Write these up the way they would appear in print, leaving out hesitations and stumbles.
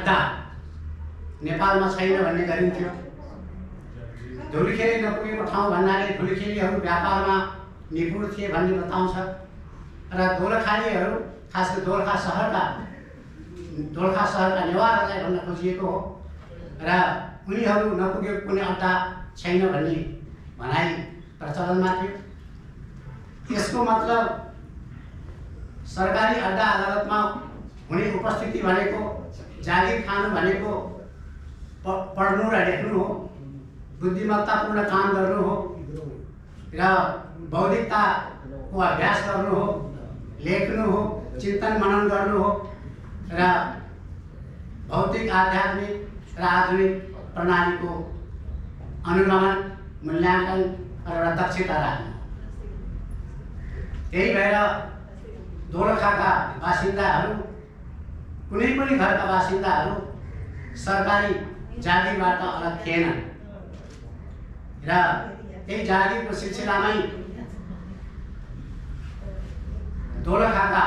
अड्डा नेपालमा छैन भन्ने गरिन्थ्यो। धुलिखेली नपुगेको ठाउँ भन्नाले धुलिखेलीहरू व्यापारमा निपुण थिए भन्ने बताउँछ र दोलखालीहरू खास गरी दोलखा सहरका नेवारहरूलाई भन्न खोजिएको हो र उनीहरू नपुगेको कुनै अड्डा छैन भन्ने भनाइ प्रचलनमा थियो। यसको मतलब सरकारी अड्डा अदालतमा हुने उपस्थिति भनेको जागिर खानु भनेको पढ्नु र लेख्नु हो, बुद्धिमत्तापूर्ण काम गर्नु हो र बौद्धिकताको अभ्यास गर्नु हो, लेख्नु हो, चिन्तन मनन गर्नु हो र भौतिक आध्यात्मिक र आधुनिक प्रणालीको अनुगमन मूल्याङ्कन र दक्षता राख्नु। त्यही भएर दोलखाका बासिन्दाहरू कुनै पनि घरका बासिन्दाहरू सरकारी जागिरबाट अलग थिएनन् र त्यही जागिरको सिलसिलामै दोलखाका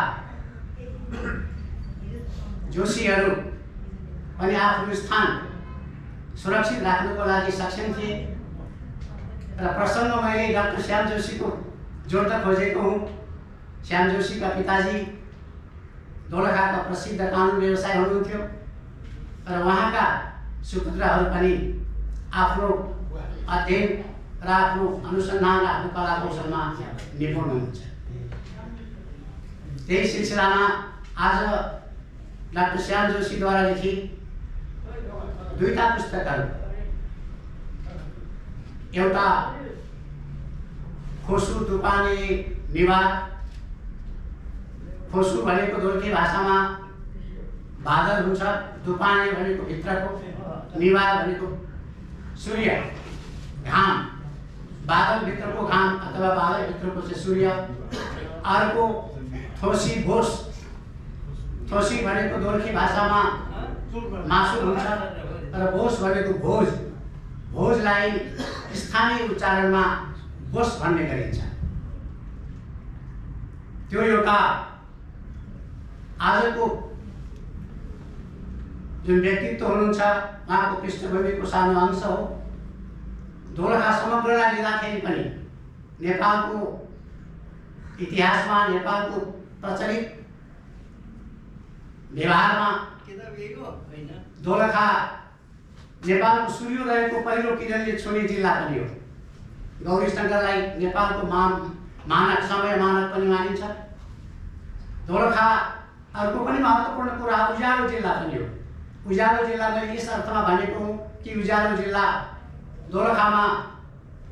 जोशीहरू पनि आफ्नो स्थान सुरक्षित राख्नुको लागि सक्षम थिए र प्रसङ्ग मैले डाक्टर श्याम जोशीको जोड्न खोजेको हुँ। श्याम जोशीका पिताजी दोलखाका प्रसिद्ध कानुन व्यवसायी हुनुहुन्थ्यो र उहाँका सुपुत्रहरू पनि आफ्नो अध्ययन र आफ्नो अनुसन्धान र आफ्नो कला कौशलमा निपुण हुनुहुन्छ। त्यही सिलसिलामा आज डाक्टर श्याम जोशीद्वारा लिखित दुईटा पुस्तकहरू, एउटा खोसु तुपाने निवार, खोसु भनेको दोलखे भाषामा बादल हुन्छ, तुपाने भनेको भित्रको, निवार भनेको सूर्य घाम, बादल भित्रको घाम अथवा बादल भित्रको चाहिँ सूर्य। अर्को थोसी भोस, थोसी भनेको दोलखे भाषामा मासु हुन्छ र भोस भनेको भोज, भोजलाई स्थानीय उच्चारणमा बोस भन्ने गरिन्छ। त्यो एउटा आजको जुन व्यक्तित्व हुनुहुन्छ उहाँको पृष्ठभूमिको सानो अंश हो। दोलखा समग्रलाई लिँदाखेरि पनि नेपालको इतिहासमा, नेपालको प्रचलित व्यवहारमा दोलखा नेपालको सूर्योदयको पहिलो किरणले छुने जिल्ला पनि हो। गौरीशङ्करलाई नेपालको मानक समय मानक पनि मानिन्छ। दोलखा अर्को पनि महत्त्वपूर्ण कुरा उज्यालो जिल्ला पनि हो। उज्यालो जिल्ला मैले यस अर्थमा भनेको हुँ कि उज्यालो जिल्ला दोलखामा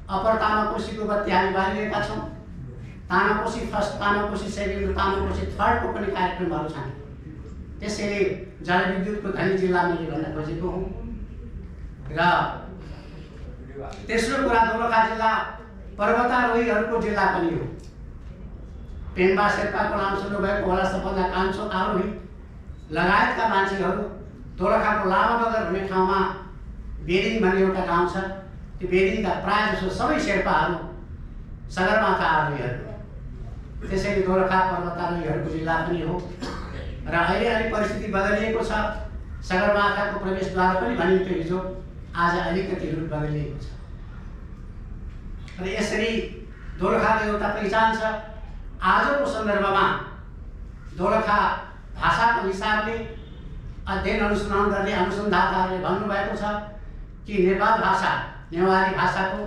अप्पर तामाकोसीको बत्ती हामी बालिरहेका छौँ। तामाकोसी फर्स्ट, तामाकोसी सेकेन्ड र तामाकोसी थर्डको पनि कार्यक्रमहरू छन्। त्यसैले जलविद्युतको धनी जिल्ला मैले भन्न खोजेको हुँ। र तेस्रो कुरा, दोलखा जिल्ला पर्वतारोहीहरूको जिल्ला पनि हो। पेम्बा शेर्पाको नाम सुन्नुभएको होला, सबभन्दा कान्छो आरोही लगायतका मान्छेहरू दोलखाको लामा बगर भन्ने ठाउँमा बेरिङ भन्ने एउटा गाउँ छ, त्यो बेरिङका प्रायः जसो सबै शेर्पाहरू सगरमाथा आरोहीहरू। त्यसैले दोलखा पर्वतारोहीहरूको जिल्ला पनि हो। र अहिले अलिक परिस्थिति बदलिएको छ। सगरमाथाको प्रवेशद्वार पनि भनिन्थ्यो हिजो, आज अलिकति रूप बदलिएको छ। र यसरी दोलखाको एउटा पहिचान छ। आजको सन्दर्भमा दोलखा भाषाको हिसाबले अध्ययन अनुसन्धान गर्ने अनुसन्धाताहरूले भन्नुभएको छ कि नेपाल भाषा, नेवारी भाषाको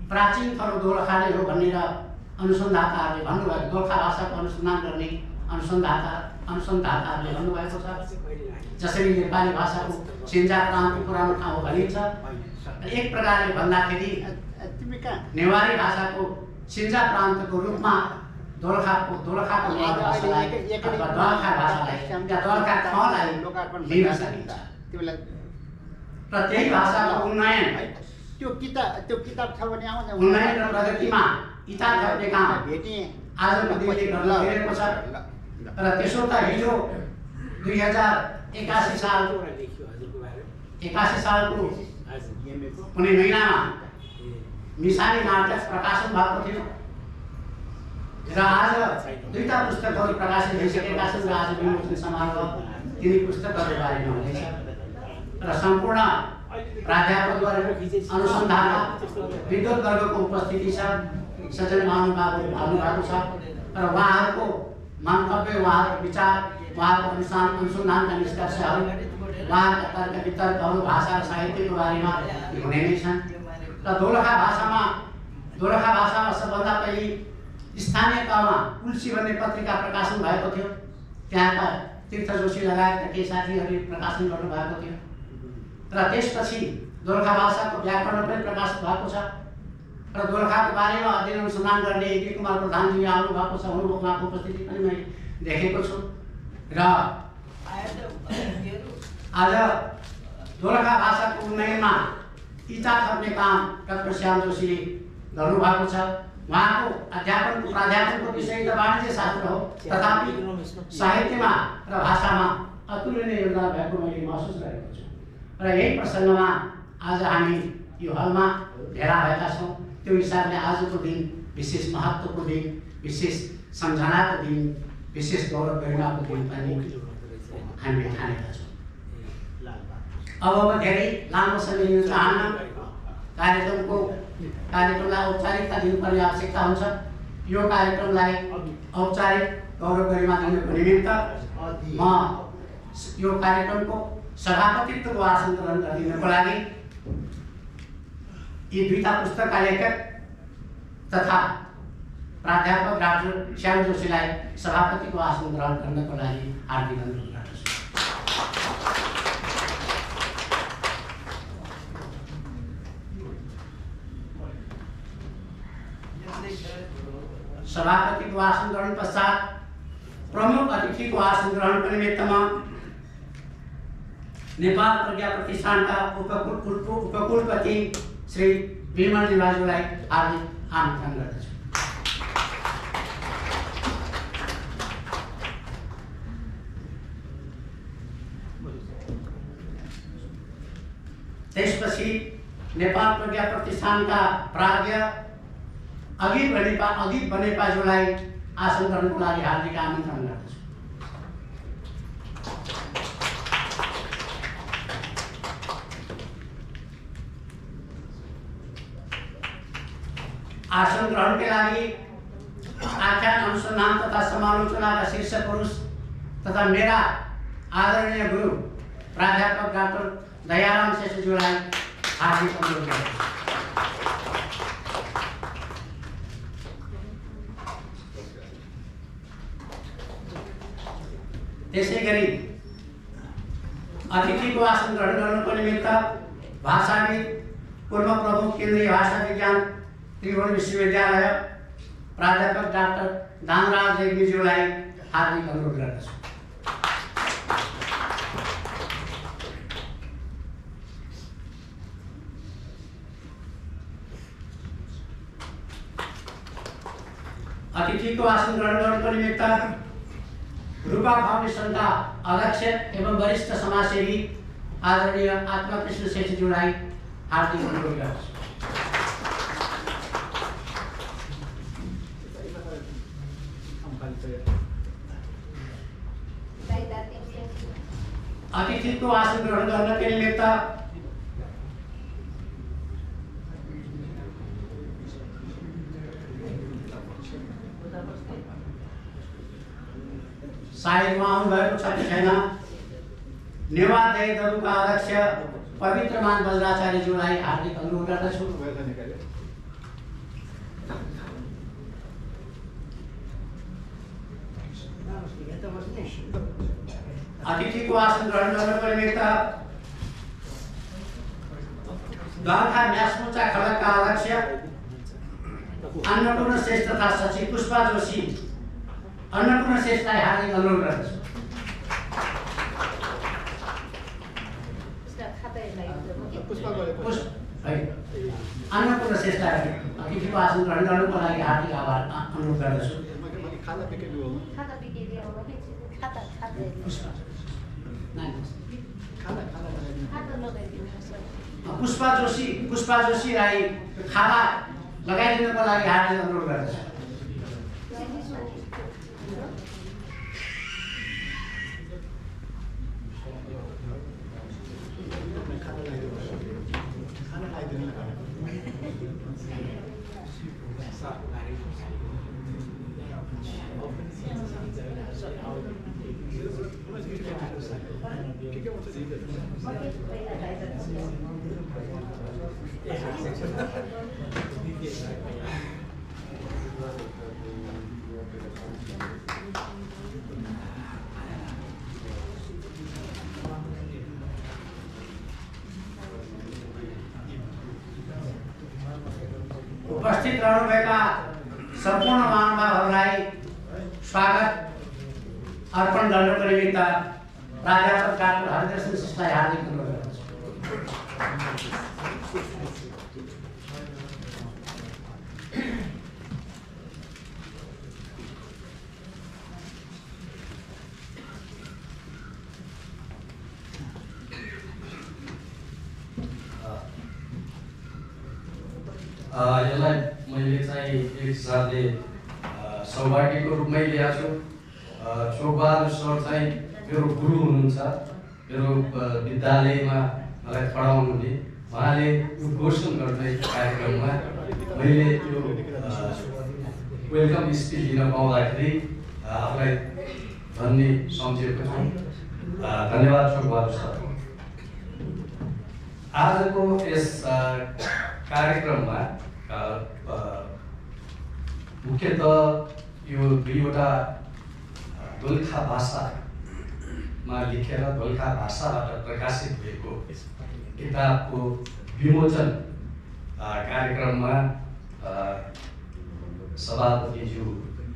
प्राचीन थलो दोलखा नै हो भनेर अनुसन्धाताहरूले भन्नुभएको, दोलखा भाषाको अनुसन्धान गर्ने अनुसन्धाताहरूले भन्नुभएको छ। जसरी नेपाली भाषाको सिन्जा प्रान्तको पुरानो ठाउँ भनिन्छ, एक प्रकारले भन्दाखेरि नेवारी भाषाको सिन्जा प्रान्तको रूपमा दोलखाको नेवारी भाषालाई अथवा दोलखा भाषालाई या दोलखा ठाउँलाई लिन सकिन्छ। र त्यही भाषाको उन्नयन, त्यो किताब छ भने आउँछ। उन्नयन र प्रगतिमा इच्छा गर्ने काम आजको दिनले गर्न गइरहेको छ। र त्यसो त हिजो 2081 सालको कुनै महिनामा मिसानी नाटक प्रकाशन भएको थियो र आज दुईटा पुस्तकहरू प्रकाशित भइसकेका छन् र आज विमोचन समारोह तिनी पुस्तकहरू बारेमा हुनेछ। र सम्पूर्ण प्राध्यापकवर्ग, अनुसन्धानक विद्वद्वर्गको उपस्थिति छ, सज्जन महानुभावहरू आउनुभएको छ र उहाँहरूको मन्तव्य, उहाँहरूको विचार, उहाँको अनुसन्धानका निष्कर्षहरू, उहाँका तर्क वितर्कहरू भाषा र साहित्यको बारेमा हुने नै छन्। र दोलखा भाषामा सबभन्दा पहिले स्थानीय तहमा तुलसी भन्ने पत्रिका प्रकाशन भएको थियो। त्यहाँका तीर्थ जोशी लगायतका केही साथीहरूले प्रकाशन गर्नुभएको थियो र त्यसपछि दोलखा भाषाको व्याकरण पनि प्रकाशित भएको छ र दोलखाको बारेमा अध्ययन अनुसन्धान गर्ने एके कुमार प्रधानजी आउनुभएको छ, उहाँको उपस्थिति पनि मैले देखेको छु। र आज दोलखा भाषाको उन्नयनमा इचा थप्ने काम डाक्टर श्याम जोशीले गर्नुभएको छ। उहाँको प्राध्यापनको विषय त वाणिज्य शास्त्र हो, तथापि साहित्यमा र भाषामा अतुलनीय योगदान भएको मैले महसुस गरेको छु। र यही प्रसङ्गमा आज हामी यो हलमा भेला भएका छौँ। त्यो हिसाबले आजको दिन विशेष महत्त्वको दिन, विशेष सम्झनाको दिन, विशेष गौरव गरिमाको दिन पनि हामीले ठानेका छौँ। अब म धेरै लामो समय लिन चाहन्न। कार्यक्रमलाई औपचारिकता दिनुपर्ने आवश्यकता हुन्छ। यो कार्यक्रमलाई औपचारिक गौरव गरिमा दिनुको निमित्त म यो कार्यक्रमको सभापतित्वको आसन ग्रहण गरिदिनको लागि यी दुईटा पुस्तकका लेखक तथा प्राध्यापक डाक्टर श्याम जोशीलाई सभापतिको आसन ग्रहण गर्नको लागि हार्दिक अनुरोध गर्दछु। सभापतिको आसन ग्रहण पश्चात प्रमुख अतिथिको आसन ग्रहणको निमित्तमा नेपाल प्रज्ञा प्रतिष्ठानका उपकुलपति श्री विमलजी बाजुलाई हार्दिक आमन्त्रण गर्दछु। त्यसपछि नेपाल प्रज्ञा प्रतिष्ठानका प्राज्ञ अघित बनेपाजुलाई आसन ग्रहणको लागि हार्दिक आमन्त्रण गर्दछु। आसन ग्रहणका लागि आख्यान अनुसन्धान तथा समालोचनाका शीर्ष पुरुष तथा मेरा आदरणीय गुरु प्राध्यापक डाक्टर दयाराम शेषज्यूलाई हार्दिक अनुरोध गर्दछु। त्यसै गरी अतिथिको आसन ग्रहण गर्नुको निमित्त भाषाविद, पूर्व प्रमुख केन्द्रीय भाषा विज्ञान त्रिभुवन विश्वविद्यालय प्राध्यापक डाक्टर दानराज रेग्मीज्यूलाई हार्दिक अनुरोध गर्दछु। अतिथिको आसन ग्रहण गर्नुको निमित्त रूपा फाउन्डेसनका अध्यक्ष एवं वरिष्ठ समाजसेवी आदरणीय आत्मकृष्ण शेषज्यूलाई हार्दिक अनुरोध गर्दछु। अतिथिको आसन ग्रहण गर्नका निमित्त सायद उहाँ आउनुभएको छ कि छैन, नेवा दयदरुका अध्यक्ष पवित्रमान बज्राचार्यज्यूलाई हार्दिक अनुरोध गर्दछु। अतिथिको आसन ग्रहण गर्नको निमित्त दोलखा म्यासमोर्चा खलकका अध्यक्ष अन्नपूर्ण श्रेष्ठ तथा सचिव पुष्पा जोशी अन्नपूर्ण श्रेष्ठलाई हार्दिक अनुरोध गर्दछु। अन्नपूर्ण श्रेष्ठलाई अतिथिको आसन ग्रहण गर्नुको लागि हार्दिक आभार अनुरोध गर्दछु। पुष्पा जोशीलाई खाना लगाइदिनुको लागि हार्दिक अनुरोध गर्दछु। उपस्थित रहनुभएका सम्पूर्ण महानुभावहरूलाई स्वागत अर्पण गर्नको निमित्त प्राध्यापक डाक्टर हरिदर्शन शिष्टलाई हार्दिक अनुरोध यसलाई मैले चाहिँ एक हिसाबले सौभाग्यको रूपमै ल्याएको छु। चोकबहादुर सर चाहिँ मेरो गुरु हुनुहुन्छ, मेरो विद्यालयमा मलाई पढाउनुहुने। उहाँले उद्घोषण गर्ने कार्यक्रममा मैले त्यो वेलकम स्पिच दिन पाउँदाखेरि आफूलाई धन्य सम्झेको छु। धन्यवाद चोकबहादुर सर। आजको यस कार्यक्रममा मुख्यतः यो दुईवटा दोलखा भाषामा लेखेर दोलखा भाषाबाट प्रकाशित भएको किताबको विमोचन कार्यक्रममा सभापतिज्यू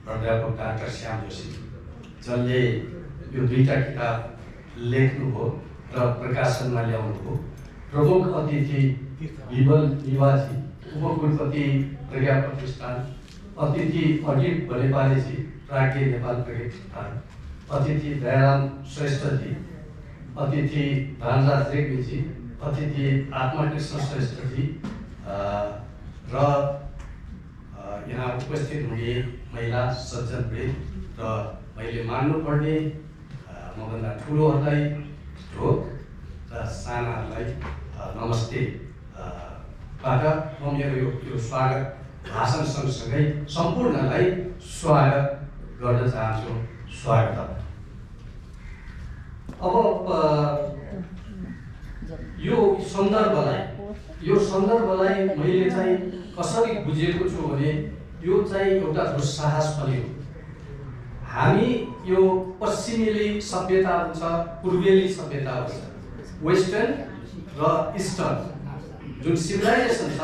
प्राध्यापक डाक्टर श्याम जोशी जसले यो दुईटा किताब लेख्नुभयो र प्रकाशनमा ल्याउनुभयो। प्रमुख अतिथि विमल निवासी, उपकुलपति प्रज्ञा प्रतिष्ठान, अतिथि अजित बनेपालीजी प्राज्ञ नेपाल प्रतिष्ठान, अतिथि दयाराम श्रेष्ठजी, अतिथि धनराज रेग्मीजी, अतिथि आत्मकृष्ण श्रेष्ठजी र यहाँ उपस्थित हुने महिला सज्जनवृन्द र मैले मान्नुपर्ने मभन्दा ठुलोहरूलाई ढोक र सानाहरूलाई नमस्ते बाट म मेरो यो स्वागत भाषण सँगसँगै सम्पूर्णलाई स्वागत गर्न चाहन्छु। स्वागत। अब यो सन्दर्भलाई मैले चाहिँ कसरी बुझेको छु भने यो चाहिँ एउटा दुस्साहस पनि हो। हामी यो पश्चिमेली सभ्यता हुन्छ, पूर्वेली सभ्यता हुन्छ, वेस्टर्न र इस्टर्न जुन सिभिलाइजेसन छ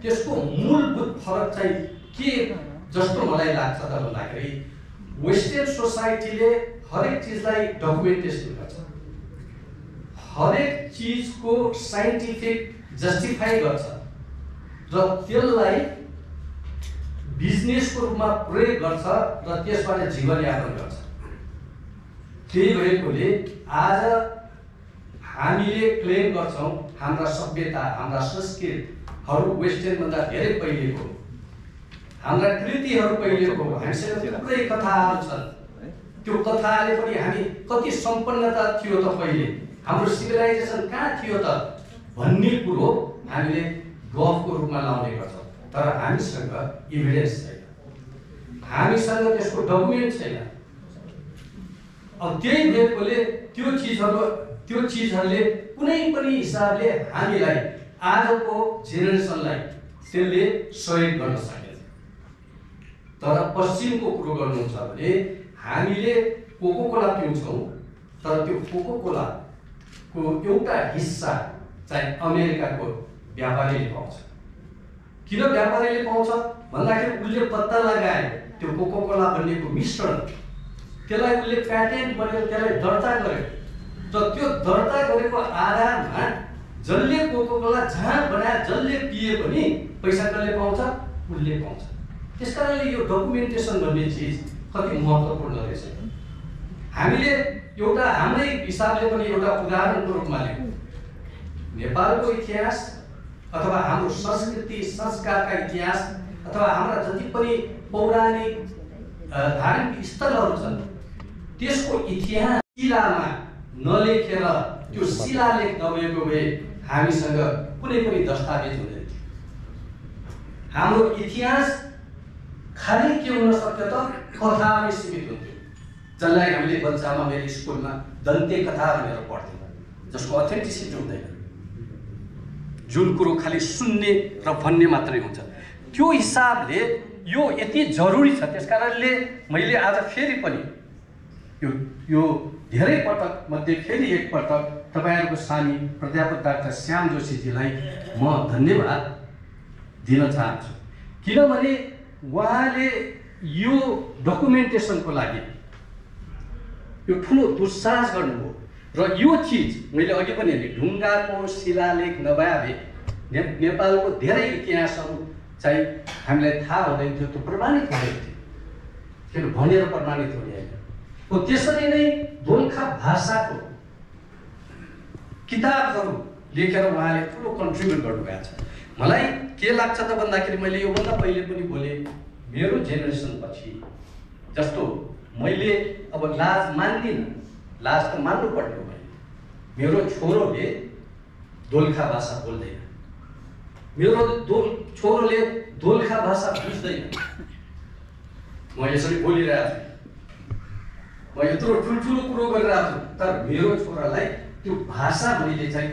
त्यसको मूलभूत फरक चाहिँ के जस्तो मलाई लाग्छ त भन्दाखेरि वेस्टर्न सोसाइटीले हरेक चिजलाई डकुमेन्टेसन गर्छ, हरेक चिजको साइन्टिफिक जस्टिफाई गर्छ र त्यसलाई बिजनेसको रूपमा प्रयोग गर्छ र त्यसबाट जीवनयापन गर्छ। त्यही भएकोले आज हामीले क्लेम गर्छौं हाम्रा सभ्यता, हाम्रा संस्कृतिहरू वेस्टर्नभन्दा धेरै पहिलेको, हाम्रा कृतिहरू पहिलेको, हामीसँग थुप्रै कथाहरू छन्। त्यो कथाले पनि हामी कति सम्पन्नता थियो त पहिले, हाम्रो सिभिलाइजेसन कहाँ थियो त भन्ने कुरो हामीले गफको रूपमा लाउने गर्छौँ। तर हामीसँग इभिडेन्स छैन, हामीसँग त्यसको डकुमेन्ट छैन। अब त्यही भएकोले त्यो चिजहरूले कुनै पनि हिसाबले हामीलाई आजको जेनेरेसनलाई त्यसले सहयोग गर्न सकेन। तर पश्चिमको कुरो गर्नुहुन्छ भने हामीले कोकोकोला पिउँछौँ, तर त्यो कोकोकोलाको एउटा हिस्सा चाहिँ अमेरिकाको व्यापारीले पाउँछ। किन व्यापारीले पाउँछ भन्दाखेरि उसले पत्ता लगाए त्यो कोकोकोला भन्नेको मिश्रण, त्यसलाई उसले प्याटेन्ट गरेर त्यसलाई दर्ता गर्यो र त्यो दर्ता गरेको आधारमा जसले कोकोकोला जहाँ बनाए जसले पिए पनि पैसा कसले पाउँछ, उसले पाउँछ। त्यसकारणले यो डकुमेन्टेसन भन्ने चिज कति महत्त्वपूर्ण रहेछ। हामीले एउटा हाम्रै हिसाबले पनि एउटा उदाहरणको रूपमा लियौँ, नेपालको इतिहास अथवा हाम्रो संस्कृति संस्कारका इतिहास अथवा हाम्रा जति पनि पौराणिक धार्मिक स्थलहरू छन् त्यसको इतिहास शिलामा नलेखेर त्यो शिलालेख नभएको भए हामीसँग कुनै पनि दस्तावेज हुँदैन। हाम्रो इतिहास खालि के हुन सक्थ्यो त कथामै सीमित हुन्थ्यो, जसलाई हामीले बच्चामा मेरो स्कुलमा दन्ते कथा भनेर पढ्थ्यौँ, जसको अथेन्टिसिटी हुँदैन, जुन कुरो खालि सुन्ने र भन्ने मात्रै हुन्छ। त्यो हिसाबले यो यति जरुरी छ। त्यसकारणले मैले आज फेरि पनि यो धेरै पटक मध्ये फेरि एकपटक तपाईँहरूको सानी प्राध्यापक डाक्टर श्याम जोशीजीलाई म धन्यवाद दिन चाहन्छु, किनभने उहाँले यो डकुमेन्टेसनको लागि यो ठुलो दुस्साहस गर्नुभयो। र यो चिज मैले अघि पनि भने ढुङ्गाको शिलालेख नभए नेपालको धेरै इतिहासहरू चाहिँ हामीलाई थाहा हुँदैन थियो, त्यो प्रमाणित हुँदैन थियो, किन भनेर प्रमाणित हुने होइन। हो त्यसरी नै दोलखा भाषाको किताबहरू लेखेर उहाँले ठुलो कन्ट्रिब्युट गर्नुभएको छ। मलाई के लाग्छ त भन्दाखेरि मैले योभन्दा पहिले पनि बोले, मेरो जेनेरेसन पछि जस्तो मैले अब लाज मान्दिनँ, लाज त मान्नुपर्ने हो। मेरो छोरोले दोलखा भाषा बोल्दैन, मेरो छोरोले दोलखा भाषा बुझ्दैन। म यसरी बोलिरहेको छु, म यत्रो ठुल्ठुलो कुरो गरिरहेको छु, तर मेरो छोरालाई त्यो भाषा मैले चाहिँ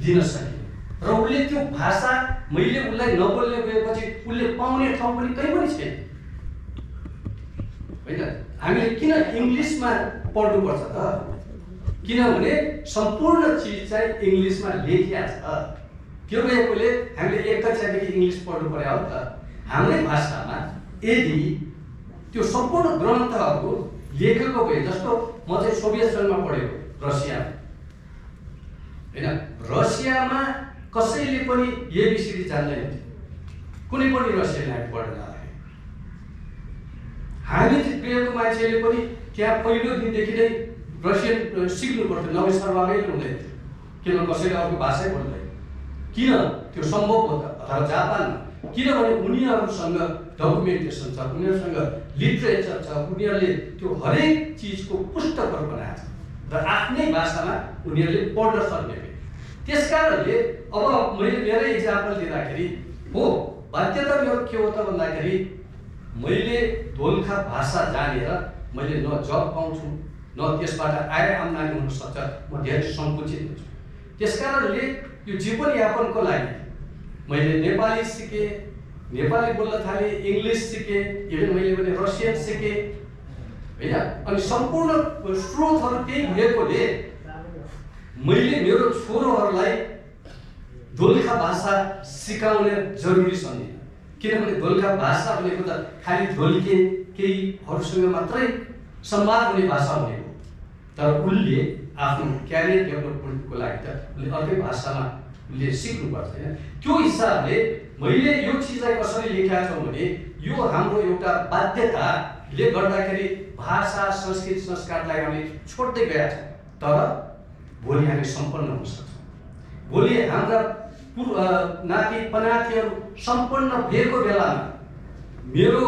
दिन सकेँ। र उसले त्यो भाषा मैले उसलाई नबोल्ने गएपछि उसले पाउने ठाउँ पनि कहीँ पनि छैन होइन। हामीले किन इङ्ग्लिसमा पढ्नुपर्छ त? किनभने सम्पूर्ण चिज चाहिँ इङ्ग्लिसमा लेखिया छ। त्यो भएकोले हामीले एक कक्षादेखि इङ्ग्लिस पढ्नु पर्यो हो त। हाम्रै भाषामा यदि त्यो सम्पूर्ण ग्रन्थहरू लेखेको भए, जस्तो म चाहिँ सोभियत सङ्घमा पढेको, रसियामा होइन। रसियामा कसैले पनि एबिसिडी जान्दैन थियो, कुनै पनि रसियाले हामी पढ्न जाँदाखेरि। हामी गएको मान्छेले पनि त्यहाँ पहिलो दिनदेखि नै रसियन सिक्नु पर्थ्यो, नभए सर्वाइभल हुँदैन थियो, किन कसैले अर्को भाषै बोल्दैन। किन त्यो सम्भव हो त? अथवा जापानमा किनभने उनीहरूसँग डकुमेन्टेसन छ, उनीहरूसँग लिटरेचर छ, उनीहरूले त्यो हरेक चिजको पुस्तकहरू बनाएको छ र आफ्नै भाषामा उनीहरूले पढ्न सक्ने। त्यसकारणले अब मैले मेरै इक्जाम्पल दिँदाखेरि हो, बाध्यता मेरो के हो त भन्दाखेरि मैले दोलखा भाषा जानेर मैले न जब पाउँछु, न त्यसबाट आय आम्दानी हुन सक्छ, म धेरै सङ्कुचित हुन्छु। त्यसकारणले यो जीवनयापनको लागि मैले नेपाली सिकेँ, नेपाली बोल्न थालेँ, इङ्ग्लिस सिकेँ, इभन मैले भने रसियन सिकेँ होइन। अनि सम्पूर्ण स्रोतहरू त्यही भएकोले मैले मेरो छोरोहरूलाई दोलखा भाषा सिकाउने जरुरी सम्झिनँ। किनभने दोलखा भाषा भनेको त खालि दोलखे केहीहरूसँग मात्रै संवाद हुने भाषा हुने हो, तर उसले आफ्नो क्यारियर डेभलपमेन्टको लागि त उसले अर्कै भाषामा उसले सिक्नुपर्छ होइन। त्यो हिसाबले मैले यो चिजलाई कसरी लेखेका छौँ भने यो हाम्रो एउटा बाध्यताले गर्दाखेरि भाषा, संस्कृति, संस्कारलाई हामीले छोड्दै गएका छौँ। तर भोलि हामी सम्पन्न हुन सक्छौँ। भोलि हाम्रा नाति पनातिहरू सम्पन्न भएको बेलामा मेरो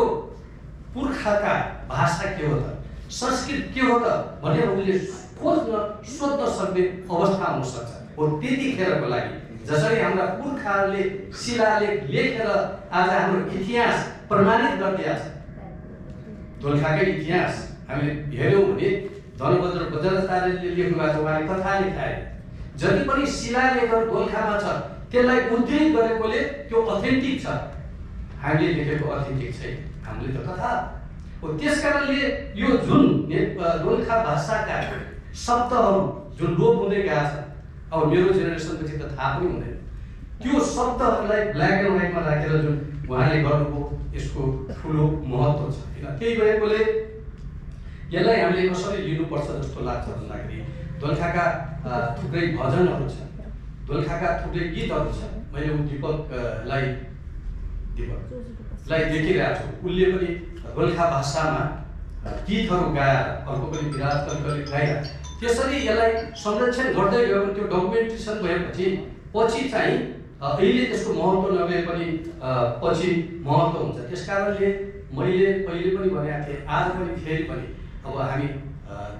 पुर्खाका भाषा के हो त, संस्कृति के हो त भनेर उसले सोध्न सक्ने अवस्था हुन सक्छ। हो त्यतिखेरको लागि जसरी हाम्रा पुर्खाहरूले शिलालेख लेखेर आज हाम्रो इतिहास प्रमाणित गरिदिएको छ। दोलखाकै इतिहास हामीले हेऱ्यौँ भने धनबहादुर बज्राचार्यले लेख्नु भएको छ, उहाँले कथा लेखाए। जति पनि शिलालेखहरू दोलखामा छ त्यसलाई उद्धृत गरेकोले त्यो अथेन्टिक छ, हामीले लेखेको अथेन्टिक छैन, हामीले त कथा हो। त्यसकारणले यो जुन दोलखा भाषाका शब्दहरू जुन लोप हुँदै गएको छ, अब मेरो जेनेरेसनपछि त थाहा पनि हुँदैन, त्यो शब्दहरूलाई ब्ल्याक एन्ड व्हाइटमा राखेर जुन उहाँले गर्नुभयो यसको ठुलो महत्त्व छ होइन। त्यही भएकोले यसलाई हामीले कसरी लिनुपर्छ जस्तो लाग्छ भन्दाखेरि दोलखाका थुप्रै भजनहरू छन्, दोलखाका थुप्रै गीतहरू छन्। मैले दिपकलाई देखिरहेको छु, उसले पनि दोलखा भाषामा गीतहरू गाएर, अर्को पनि विराट कलिकले गाएर, त्यसरी यसलाई संरक्षण गर्दै गयो भने त्यो डकुमेन्टेसन भएपछि पछि चाहिँ अहिले त्यसको महत्त्व नभए पनि पछि महत्त्व हुन्छ। त्यसकारणले मैले पहिले पनि भनेको थिएँ, आज पनि फेरि पनि अब हामी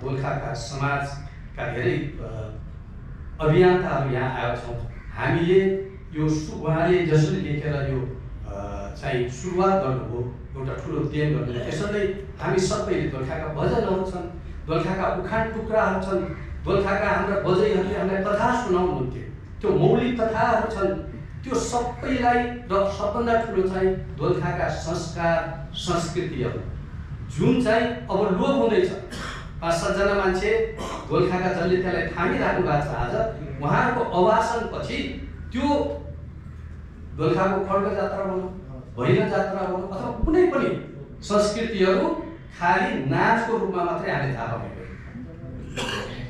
दोलखाका समाजका धेरै अभियन्ताहरू यहाँ आएका छौँ। हामीले यो उहाँले जसरी लेखेर यो चाहिँ सुरुवात गर्नुभयो, एउटा ठुलो देन गर्नुभयो। त्यसैले हामी सबैले दोलखाका भजनहरू छन्, दोलखाका उखान टुक्राहरू छन्, दोलखाका हाम्रा बजैहरूले हामीलाई कथा सुनाउनुहुन्थ्यो, त्यो मौलिक कथाहरू छन्। त्यो सबैलाई र सबभन्दा ठुलो चाहिँ दोलखाका संस्कार संस्कृतिहरू जुन चाहिँ अब लोप हुँदैछ। 5-7 जना मान्छे दोलखाका जसले त्यसलाई थामिराख्नु भएको छ आज, उहाँहरूको अवासनपछि त्यो दोलखाको खड्ग जात्रा भनौँ, भैरव जात्रा भनौँ अथवा कुनै पनि संस्कृतिहरू खालि नाचको रूपमा मात्रै हामीले थाहा पाएको।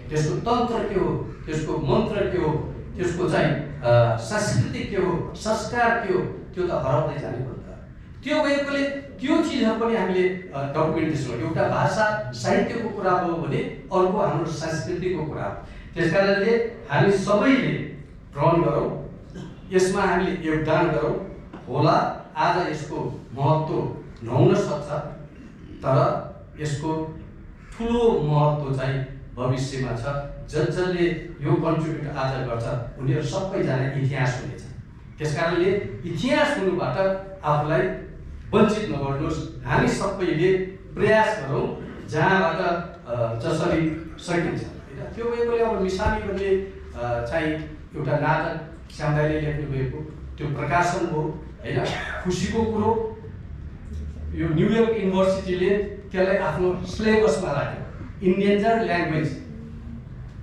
त्यसको तन्त्र के हो, त्यसको मन्त्र के हो, त्यसको चाहिँ संस्कृति के हो, संस्कार के हो, त्यो त हराउँदै जाने हो नि त। त्यो भएकोले त्यो चिजहरू पनि हामीले डकुमेन्टेसन, एउटा भाषा साहित्यको कुरा हो भने अर्को हाम्रो संस्कृतिको कुरा हो। त्यसकारणले हामी सबैले ग्रहण गरौँ, यसमा हामीले योगदान गरौँ। होला आज यसको महत्त्व नहुन सक्छ, तर यसको ठुलो महत्त्व चाहिँ भविष्यमा छ। जसले यो कन्ट्रिब्युट आज गर्छ उनीहरू सबैजना इतिहास हुनेछ। त्यसकारणले इतिहास हुनुबाट आफूलाई वञ्चित नगर्नुहोस्। हामी सबैले प्रयास गरौँ जहाँबाट जसरी सकिन्छ। त्यो भएकोले अब मिसामी भन्ने चाहिँ एउटा नाटक श्यामदाईले लेख्नुभएको त्यो प्रकाशन हो होइन, खुसीको कुरो। यो न्युयोर्क युनिभर्सिटीले त्यसलाई आफ्नो सिलेबसमा राख्यो, इन्डेन्जर्ड ल्याङ्ग्वेज,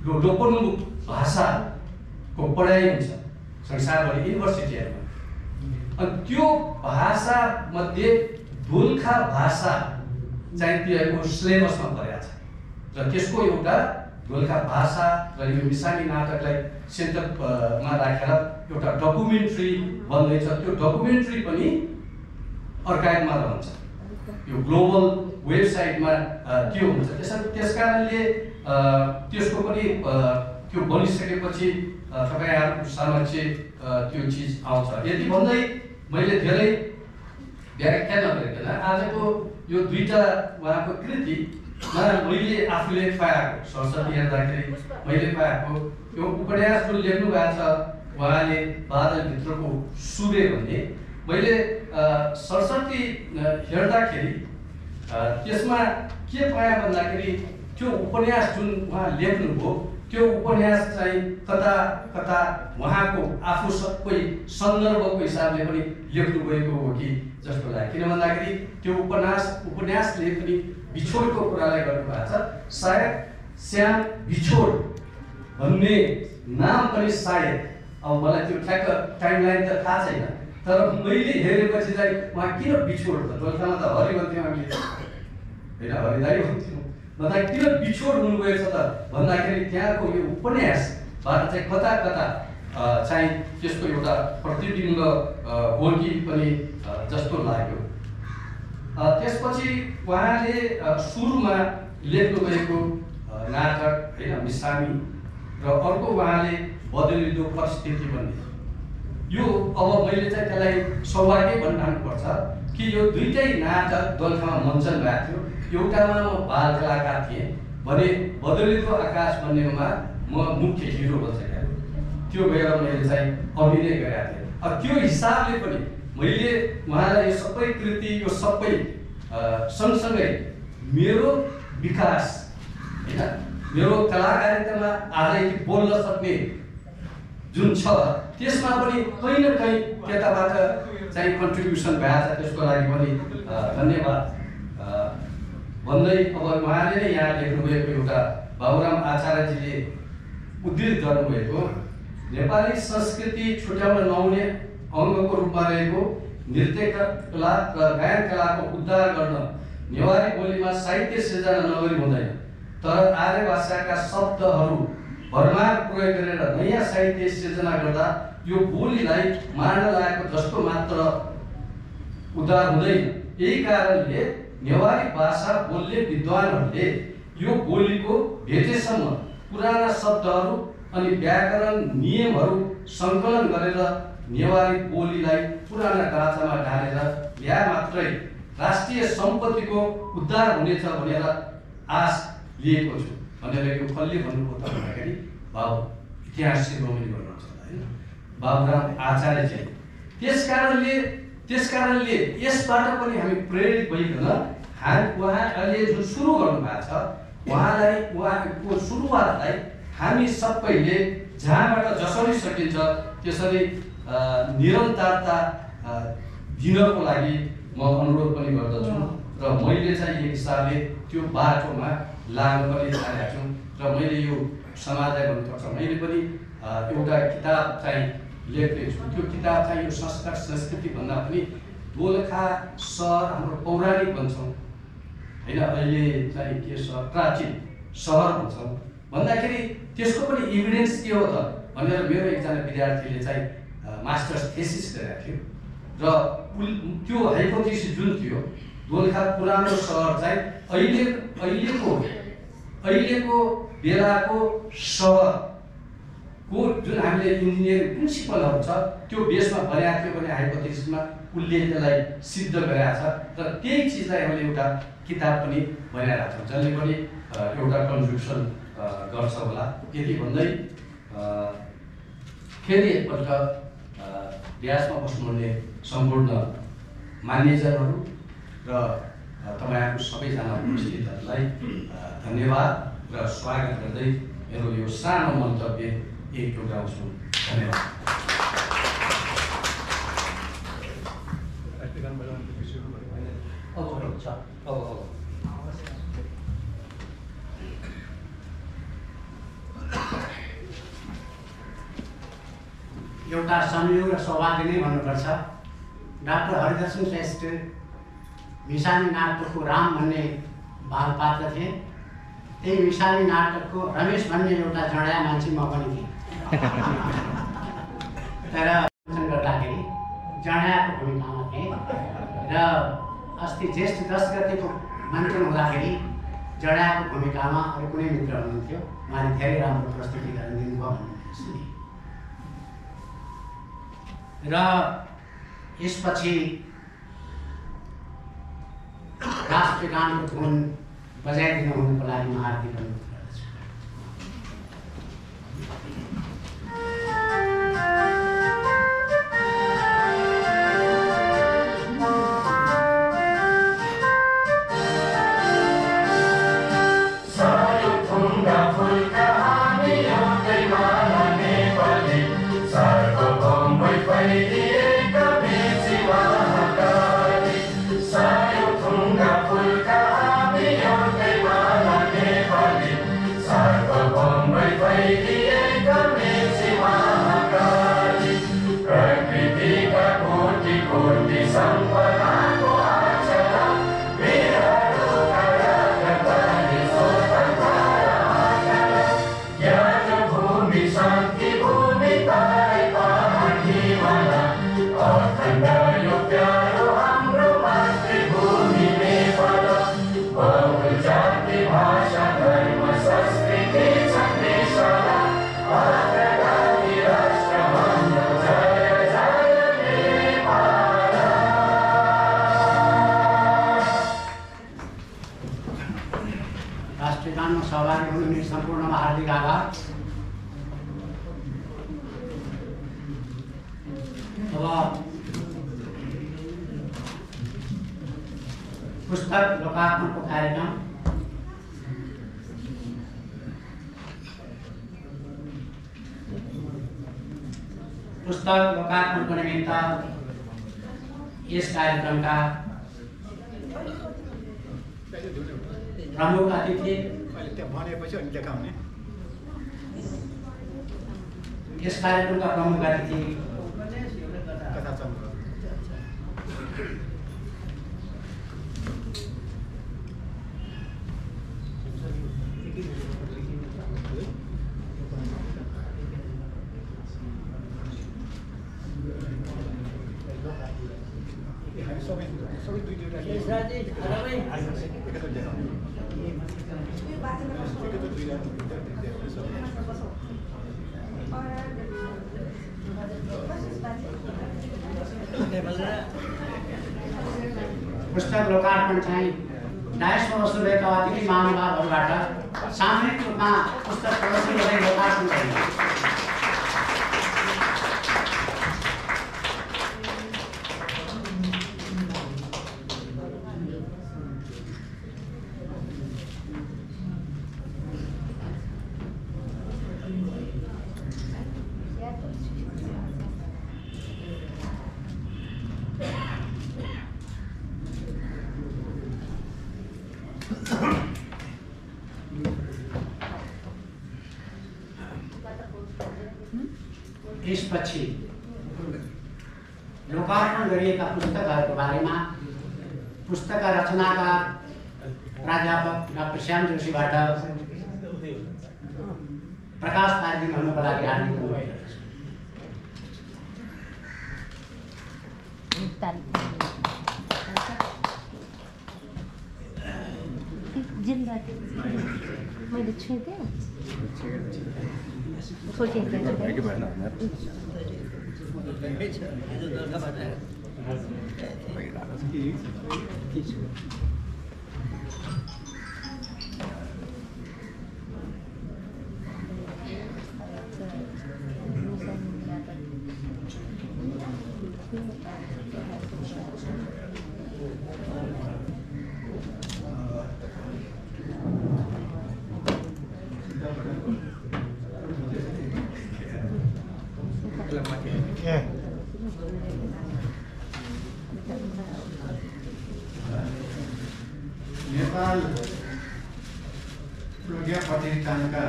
लोपोन्मुख भाषाको पढाइ हुन्छ संसारभरि युनिभर्सिटीहरूमा। अनि त्यो भाषा मध्ये दोलखा भाषा चाहिँ त्यसको सिलेबसमा परेको छ र त्यसको एउटा दोलखा भाषा र यो मिसामी नाटकलाई सेन्टरमा राखेर एउटा डकुमेन्ट्री बन्दैछ। त्यो डकुमेन्ट्री पनि अर्काइभमा रहन्छ, यो ग्लोबल वेबसाइटमा त्यो हुन्छ। त्यसकारणले त्यसको पनि त्यो बनिसकेपछि तपाईँहरूको समक्ष त्यो चिज आउँछ। यति भन्दै मैले धेरै व्याख्या नगरिकन आजको यो दुईटा उहाँको कृतिमा मैले आफूले पाएको सरस्वती हेर्दाखेरि मैले पाएको यो उपन्यास जुन लेख्नु भएको छ उहाँले बादलभित्रको सूर्य भन्ने, मैले सरस्वती हेर्दाखेरि त्यसमा के पाएँ भन्दाखेरि त्यो उपन्यास जुन उहाँ लेख्नुभयो त्यो उपन्यास चाहिँ कता कता उहाँको आफू सबै सन्दर्भको हिसाबले पनि लेख्नु भएको हो कि जस्तो लाग्यो। किन भन्दाखेरि त्यो उपन्यासले पनि बिछोडको कुरालाई गर्नुभएको छ। सायद श्याम बिछोड भन्ने नाम पनि सायद, अब मलाई त्यो ठ्याक्क टाइमलाइन त थाहा छैन, तर मैले हेरेपछि चाहिँ उहाँ किन बिछोड त, दोलखामा त हरि भन्थ्यौँ हामीले होइन, हरिदारी भन्थ्यौँ, भन्दा किन बिछोड हुनुभएको छ त भन्दाखेरि त्यहाँको यो उपन्यासबाट चाहिँ कता कता चाहिँ त्यसको एउटा प्रतिबिम्ब हो कि पनि जस्तो लाग्यो। त्यसपछि उहाँले सुरुमा लेख्नुभएको नाटक होइन मिसामी र अर्को उहाँले बदलिँदो परिस्थिति भन्ने, यो अब मैले चाहिँ त्यसलाई सौभाग्य भन्नुपर्छ कि यो दुईटै नाटक दोलखामा मञ्चन भएको थियो। एउटामा म बाल कलाकार थिएँ भने बदलिँदो आकाश भन्नेमा म मुख्य हिरो बसेका थिएँ, त्यो भएर मैले चाहिँ अभिनय गरेका थिएँ। त्यो हिसाबले पनि मैले उहाँलाई यो सबै कृति यो सबै सँगसँगै मेरो विकास होइन, मेरो कलाकारितामा आजै बोल्न सक्ने जुन छ त्यसमा पनि कहीँ न कहीँ त्यताबाट चाहिँ कन्ट्रिब्युसन भएको छ। त्यसको लागि पनि धन्यवाद भन्दै अब उहाँले नै यहाँ लेख्नुभएको एउटा बाबुराम आचार्यजीले उद्धृत गर्नुभएको नेपाली संस्कृति छुट्याउन नहुने अङ्गको रूपमा रहेको नृत्य कला र गायन कलाको उद्धार गर्न नेवारी बोलीमा साहित्य सिर्जना नगरी हुँदैन, तर आर्य भाषाका शब्दहरू भरमार प्रयोग गरेर नयाँ साहित्य सिर्जना गर्दा यो बोलीलाई मार्न लागेको जस्तो मात्र उद्धार हुँदैन। यही कारणले नेवारी भाषा बोल्ने विद्वानहरूले यो बोलीको भेटेसम्म पुराना शब्दहरू अनि व्याकरण नियमहरू सङ्कलन गरेर नेवारी बोलीलाई पुराना ढाँचामा ढालेर ल्या मात्रै राष्ट्रिय सम्पत्तिको उद्धार हुनेछ भनेर आश लिएको छु भनेर यो कसले भन्नुभयो त भन्दाखेरि इतिहास शिरोमणि गर्नुहुन्छ होइन बाबुराम आचार्यजी। त्यस कारणले त्यसकारणले यसबाट पनि हामी प्रेरित भइकन उहाँ अहिले जुन सुरु गर्नुभएको छ उहाँको सुरुवातलाई हामी सबैले जहाँबाट जसरी सकिन्छ त्यसरी निरन्तरता दिनको लागि म अनुरोध पनि गर्दछु र मैले चाहिँ एक हिसाबले त्यो बाटोमा लाग्न पनि चाहेको छु र मैले यो समाजलाई भन्नुपर्छ मैले पनि एउटा किताब चाहिँ लेख्दै छु। त्यो किताब चाहिँ यो संस्कार संस्कृति भन्दा पनि दोलखा सहर हाम्रो पौराणिक भन्छौँ होइन, अहिले चाहिँ के सहर प्राचीन सहर भन्छौँ भन्दाखेरि त्यसको पनि इभिडेन्स के हो त भनेर मेरो एकजना विद्यार्थीले चाहिँ मास्टर्स थेसिस गरेको थियो र त्यो हाइपोथेसिस जुन थियो दोलखा पुरानो सहर चाहिँ अहिलेको बेलाको सहरको जुन हामीले इन्जिनियरिङ प्रिन्सिपलहरू छ त्यो बेसमा बनाएको थियो भने हाइपोथेसिसमा उसले त्यसलाई सिद्ध गरेका छ र त्यही चिजलाई हामीले एउटा किताब पनि बनाइरहेको छ जसले पनि एउटा कन्ट्रिब्युसन गर्छ होला। यति भन्दै फेरि एकपल्ट व्यासमा बस्नुहुने सम्पूर्ण मान्यजनहरू र तपाईँहरू सबैजना उपस्थितहरूलाई धन्यवाद र स्वागत गर्दै मेरो यो सानो मन्तव्य एक टुक्राउँछु। धन्यवाद। एउटा संयोग र सौभाग्य नै भन्नुपर्छ। डाक्टर हरिदर्शन श्रेष्ठ मिसानी नाटकको राम भन्ने बालपात्र थिए। त्यही मिसानी नाटकको रमेश भन्ने एउटा जडाया मान्छे म पनि थिएँ। तर गर्दाखेरि जडायाको भूमिकामा थिएँ र अस्ति ज्येष्ठ 10 गतेको मञ्चन हुँदाखेरि जडायाको भूमिकामा अरू कुनै मित्र हुनुहुन्थ्यो, उहाँले धेरै राम्रो प्रस्तुति गरेर दिनुभयो भन्ने सुने र यसपछि राष्ट्रिय गानको धुन बजाइदिनु हुनुको लागि म हार्दिक अनुरोध गर्दछु। सहभागी हुनुहुने सम्पूर्णमा हार्दिक आभार। अब पुस्तक लोकार्पणको कार्यक्रम पुस्तक लोकार्पणको निमित्त यस कार्यक्रमका प्रमुख अतिथि यस कार्यक्रमका प्रमुख अतिथि पुस्तक लोकार्पण चाहिँ डायसमा बस्नुभएका अतिथि महानुभावहरूबाट सामूहिक रूपमा पुस्तक प्रदर्शन गरी लोकार्पण गरिन्छ। यसपछि लोकार्पण गरिएका पुस्तकहरूको बारेमा पुस्तकका रचनाकार प्राध्यापक डाक्टर श्याम जोशीबाट प्रकाश पारिदिनुहुनुको लागि हार्दिक अनुरोध मैले छुइदिएँ नेपाल प्रज्ञा प्रतिष्ठानका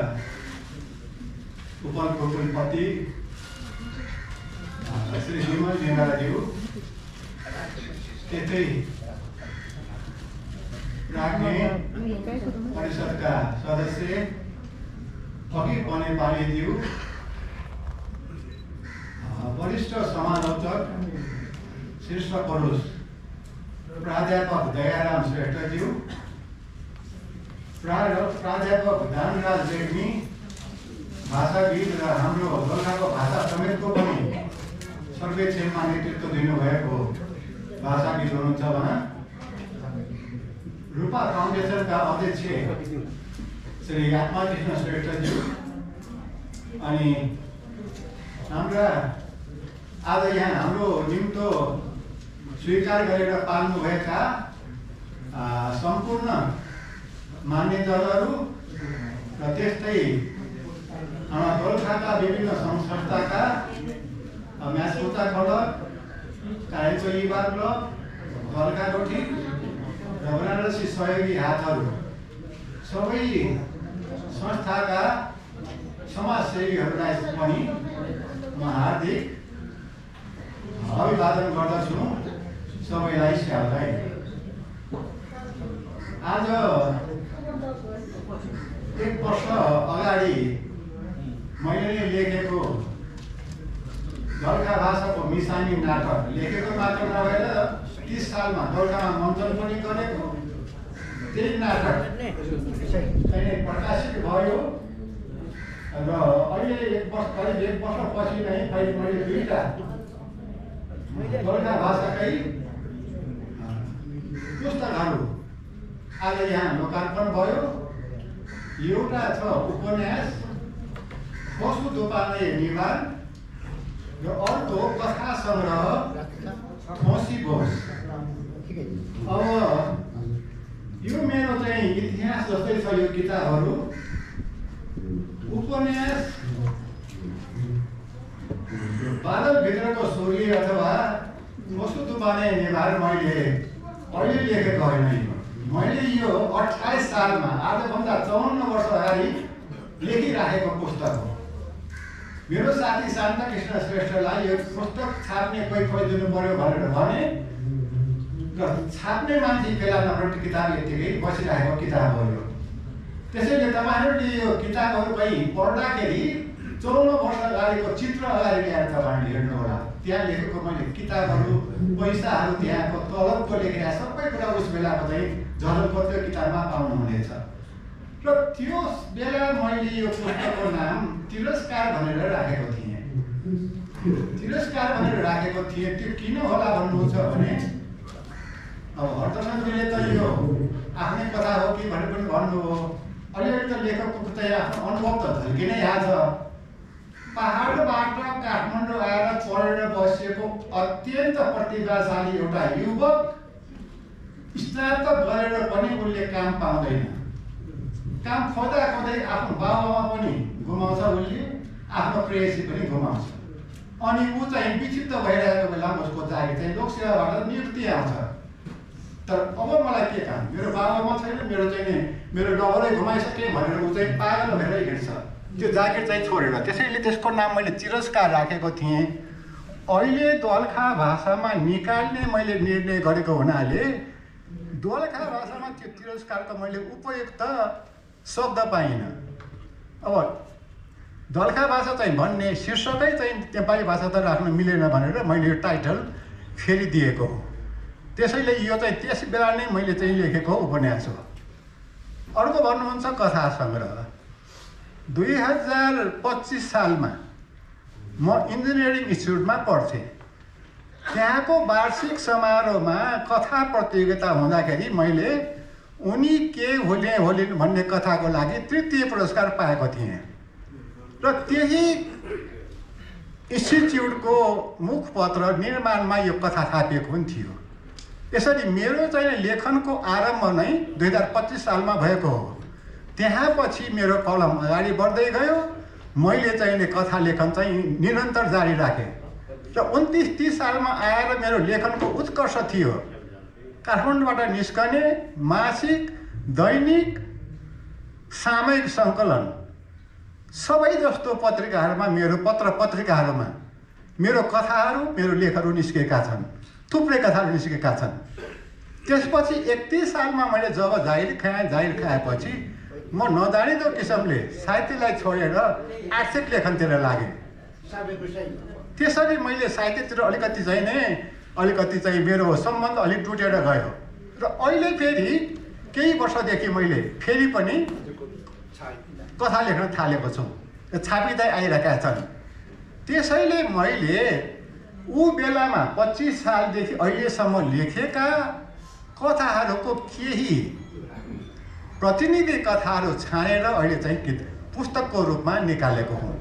उपकुलपति श्री विमल नेवालाज्यू, त्यस्तै राज्य परिषदका सदस्य फकीर बनेपालीज्यू, वरिष्ठ समालोचक शीर्ष पुरुष प्राध्यापक दयाराम श्रेष्ठज्यू, प्राध्यापक दानराज रेग्मी, भाषाविद र हाम्रो दोलखाको भाषा समेतको पनि सर्वेक्षणमा नेतृत्व दिनुभएको भाषाविद हुनुहुन्छ भने रूपा फाउन्डेसनका अध्यक्ष श्री आत्माकृष्ण श्रेष्ठज्यू, अनि हाम्रा आज यहाँ हाम्रो निम्तो स्वीकार गरेर पाल्नुभएका सम्पूर्ण मान्यजनहरू र त्यस्तै हाम्रा दोलखाका विभिन्न संस्थाका म्यासकोटा खलक, कायको युवा क्लब, दोलखा गोठी र बनारसी सहयोगी हातहरू सबै संस्थाका समाजसेवीहरूलाई पनि म हार्दिक अभिवादन गर्दछु। सबैलाई स्याहार्दै आज 1 वर्ष अगाडि मैले लेखेको दोलखा भाषाको मिसानी नाटक लेखेको मात्र नभएर 30 सालमा दोलखामा मञ्चन पनि गरेको त्यही नाटक चाहिँ प्रकाशित भयो र अहिले 1 वर्षपछि नै मैले 2टा दोलखा भाषाकै पुस्तकहरू आज यहाँ लोकार्पण भयो। एउटा छ उपन्यास पशु दोपाने निवार र अर्को कथा सङ्ग्रह ठोसी बोस। अब यो मेरो चाहिँ इतिहास जस्तै छ यो किताबहरू। उपन्यास बादलभित्रको सूर्य अथवा पशु दोपाने निवार मैले अहिले लेखेको होइन। मैले यो 28 सालमा आजभन्दा 54 वर्ष अगाडि लेखिराखेको पुस्तक हो। मेरो साथी शान्तकृष्ण श्रेष्ठलाई यो पुस्तक छाप्ने कोही दिनु पर्यो भनेर भने र छाप्ने मान्छे फेला नपर्ने किताब यतिकै बसिरहेको किताब हो यो। त्यसैले तपाईँहरूले यो किताबहरू पनि पढ्दाखेरि 54 वर्ष अगाडिको चित्र अगाडि ल्याएर तपाईँहरूले हेर्नुहोला। त्यहाँ लेखेको मैले किताबहरू, पैसाहरू, त्यहाँको तलबको लेखेर सबै कुरा उस बेलाको चाहिँ झलकको त्यो किताबमा पाउनुहुनेछ। र त्यो बेला मैले यो पुस्तकको नाम तिरस्कार भनेर राखेको थिएँ। तिरस्कार भनेर राखेको थिएँ। त्यो किन होला भन्नुहुन्छ भने अब हर्तनन्दले त यो आफ्नै कथा हो कि भनेर पनि भन्नुभयो। अलिअलि त लेखकको चाहिँ आफ्नो अनुभव त झल्किनै हाल्छ। पहाडबाट काठमाडौँ आएर पढेर बसेको अत्यन्त प्रतिभाशाली एउटा युवक स्नातक गरेर पनि उसले काम पाउँदैन। काम खोज्दा खोज्दै आफ्नो बाबुआमा पनि गुमाउँछ, उसले आफ्नो प्रेयसी पनि गुमाउँछ। अनि ऊ चाहिँ विक्षिप्त भइरहेको बेला उसको जागिर चाहिँ लोकसेवाबाट नियुक्ति आउँछ। तर अब मलाई के काम, मेरो बाबुआमा छैन, मेरो चाहिँ मेरो डबलै घुमाइसकेँ भनेर ऊ चाहिँ पागल भएर हिँड्छ। त्यो जागिर चाहिँ छोडेर, त्यसैले त्यसको नाम मैले तिरस्कार राखेको थिएँ। अहिले दोलखा भाषामा निकाल्ने मैले निर्णय गरेको हुनाले दोलखा भाषामा त्यो तिरस्कारको मैले उपयुक्त शब्द पाइनँ। अब दोलखा भाषा चाहिँ भन्ने शीर्षकै चाहिँ नेपाली भाषा त राख्न मिलेन भनेर मैले यो टाइटल फेरि दिएको हो। त्यसैले यो चाहिँ त्यस बेला नै मैले चाहिँ लेखेको उपन्यास हो। अर्को भन्नुहुन्छ कथा सङ्ग्रह। 2025 सालमा म इन्जिनियरिङ इन्स्टिट्युटमा पढ्थेँ। त्यहाँको वार्षिक समारोहमा कथा प्रतियोगिता हुँदाखेरि मैले उनी के होलिन् भन्ने कथाको लागि तृतीय पुरस्कार पाएको थिएँ र त्यही इन्स्टिट्युटको मुखपत्र निर्माणमा यो कथा छापिएको पनि थियो। यसरी मेरो चाहिँ लेखनको आरम्भ नै 2025 सालमा भएको हो। त्यहाँ पछि मेरो कलम अगाडि बढ्दै गयो। मैले चाहिँ कथा लेखन चाहिँ निरन्तर जारी राखेँ र 29-30 सालमा आएर मेरो लेखनको उत्कर्ष थियो। काठमाडौँबाट निस्कने मासिक, दैनिक, सामयिक सङ्कलन सबै जस्तो पत्रिकाहरूमा, मेरो पत्र पत्रिकाहरूमा मेरो कथाहरू, मेरो लेखहरू निस्केका छन्। थुप्रै कथाहरू निस्केका छन्। त्यसपछि 31 सालमा मैले जब जाहिर खाएपछि म नजानिदो किसिमले साहित्यलाई छोडेर आर्थिक लेखनतिर लागेँ। त्यसरी मैले साहित्यतिर अलिकति चाहिँ मेरो सम्बन्ध अलिक टुटेर गयो र अहिले फेरि केही वर्षदेखि मैले फेरि पनि कथा लेख्न थालेको छु। छापिँदै आइरहेका छन्। त्यसैले मैले ऊ बेलामा 25 सालदेखि अहिलेसम्म लेखेका कथाहरूको केही प्रतिनिधि कथाहरू छानेर अहिले चाहिँ पुस्तकको रूपमा निकालेको हुँ।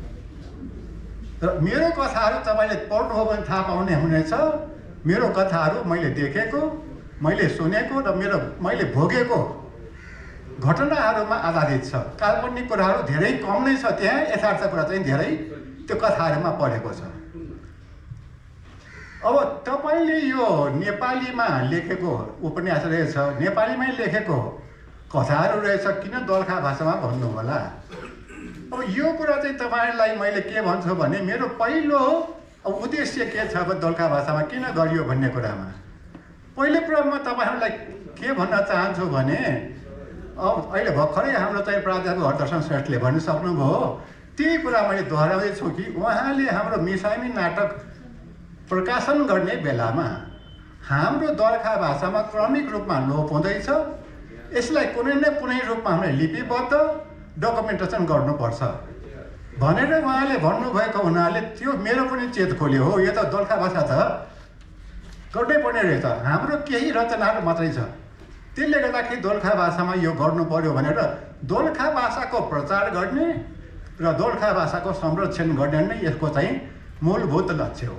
र मेरो कथाहरू तपाईँले पढ्नुभयो भने थाहा पाउने हुनेछ। मेरो कथाहरू मैले देखेको, मैले सुनेको र मैले भोगेको घटनाहरूमा आधारित छ। काल्पनिक कुराहरू धेरै कम नै छ त्यहाँ, यथार्थ कुरा चाहिँ धेरै त्यो कथाहरूमा पढेको छ। अब तपाईँले यो नेपालीमा लेखेको उपन्यास रहेछ, नेपालीमै लेखेको कथाहरू रहेछ, किन दोलखा भाषामा भन्नु होला? अब यो कुरा चाहिँ तपाईँलाई मैले के भन्छु भने मेरो पहिलो उद्देश्य के छ अब दोलखा भाषामा किन गरियो भन्ने कुरामा पहिलो कुरा म तपाईँहरूलाई के भन्न चाहन्छु भने अब अहिले भर्खरै हाम्रो चाहिँ प्राध्यापक हरदर्शन श्रेष्ठले भनिसक्नुभयो। त्यही कुरा मैले दोहोऱ्याउँदैछु कि उहाँले हाम्रो मिसामी नाटक प्रकाशन गर्ने बेलामा हाम्रो दोलखा भाषामा क्रमिक रूपमा लोप हुँदैछ। यसलाई कुनै न कुनै रूपमा हामीले लिपिबद्ध डकुमेन्टेसन गर्नुपर्छ भनेर उहाँले भन्नुभएको हुनाले त्यो मेरो पनि चेत खोल्यो। हो, यो त दोलखा भाषा त गर्नै पर्ने रहेछ, हाम्रो केही रचनाहरू मात्रै छ, त्यसले गर्दाखेरि दोलखा भाषामा यो गर्नु पर्यो भनेर दोलखा भाषाको प्रचार गर्ने र दोलखा भाषाको संरक्षण गर्ने नै यसको चाहिँ मूलभूत लक्ष्य हो।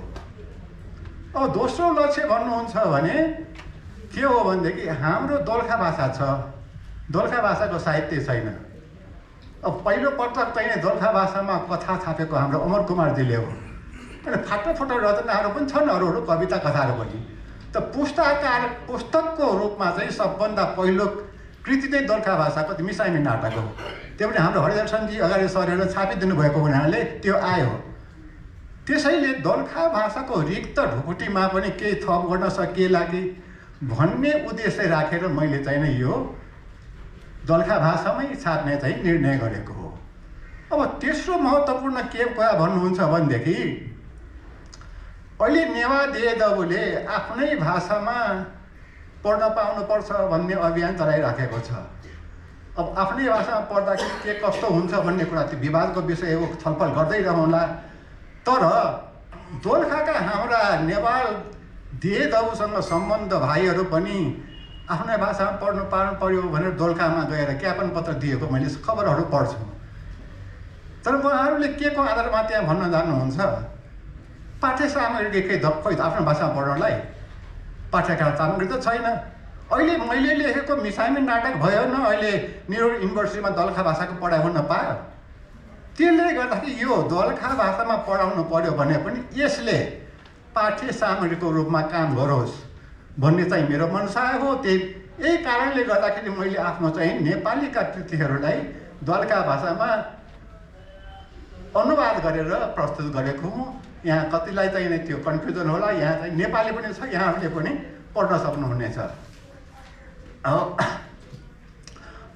अब दोस्रो लक्ष्य भन्नुहुन्छ भने के हो भनेदेखि हाम्रो दोलखा भाषा छ, दोलखा भाषाको साहित्य छैन। अब पहिलो पटक चाहिँ दोलखा भाषामा कथा छापेको हाम्रो अमर कुमारजीले हो। अनि फाटो रचनाहरू पनि छन्, अरू कविता कथाहरू पनि। त पुस्तकको रूपमा चाहिँ सबभन्दा पहिलो कृति नै दोलखा भाषाको मिसामी नाटक हो। त्यो पनि हाम्रो हरिदर्शनजी अगाडि सरेर छापिदिनु भएको हुनाले त्यो आयो। त्यसैले दोलखा भाषाको रिक्त ढुकुटीमा पनि केही थप गर्न सकिएला कि भन्ने उद्देश्य राखेर मैले चाहिँ नै यो दोलखा भाषामै छाप्ने चाहिँ निर्णय गरेको हो। अब तेस्रो महत्त्वपूर्ण के कुरा भन्नुहुन्छ भनेदेखि अहिले नेवा देदबुले आफ्नै भाषामा पढ्न पाउनुपर्छ भन्ने अभियान चलाइराखेको छ। अब आफ्नै भाषामा पढ्दाखेरि के कस्तो हुन्छ भन्ने कुरा त्यो विवादको विषय हो, छलफल गर्दै रहँला। तर दोलखाका हाम्रा नेवार देदबुसँग सम्बन्ध भाइहरू पनि आफ्नै भाषामा पढ्नु पर्यो भनेर दोलखामा गएर ज्ञापन पत्र दिएको मैले खबरहरू पढ्छु। तर उहाँहरूले के को आधारमा त्यहाँ भन्न जान्नुहुन्छ? पाठ्य सामग्री के खोइ आफ्नो भाषामा पढ्नलाई पाठ्यक्रम सामग्री त छैन। अहिले मैले लेखेको मिसामी नाटक भयो न, अहिले नेहरू युनिभर्सिटीमा दोलखा भाषाको पढाइ हुन पायो। त्यसले गर्दाखेरि यो दोलखा भाषामा पढाउनु पर्यो भने पनि यसले पाठ्य सामग्रीको रूपमा काम गरोस् भन्ने चाहिँ मेरो मनसाय हो। यही कारणले गर्दाखेरि मैले आफ्नो चाहिँ नेपालीका कृतिहरूलाई दोलखा भाषामा अनुवाद गरेर प्रस्तुत गरेको हुँ। यहाँ कतिलाई चाहिँ त्यो कन्फ्युजन होला, यहाँ चाहिँ नेपाली पनि छ, यहाँले पनि पढ्न सक्नुहुनेछ।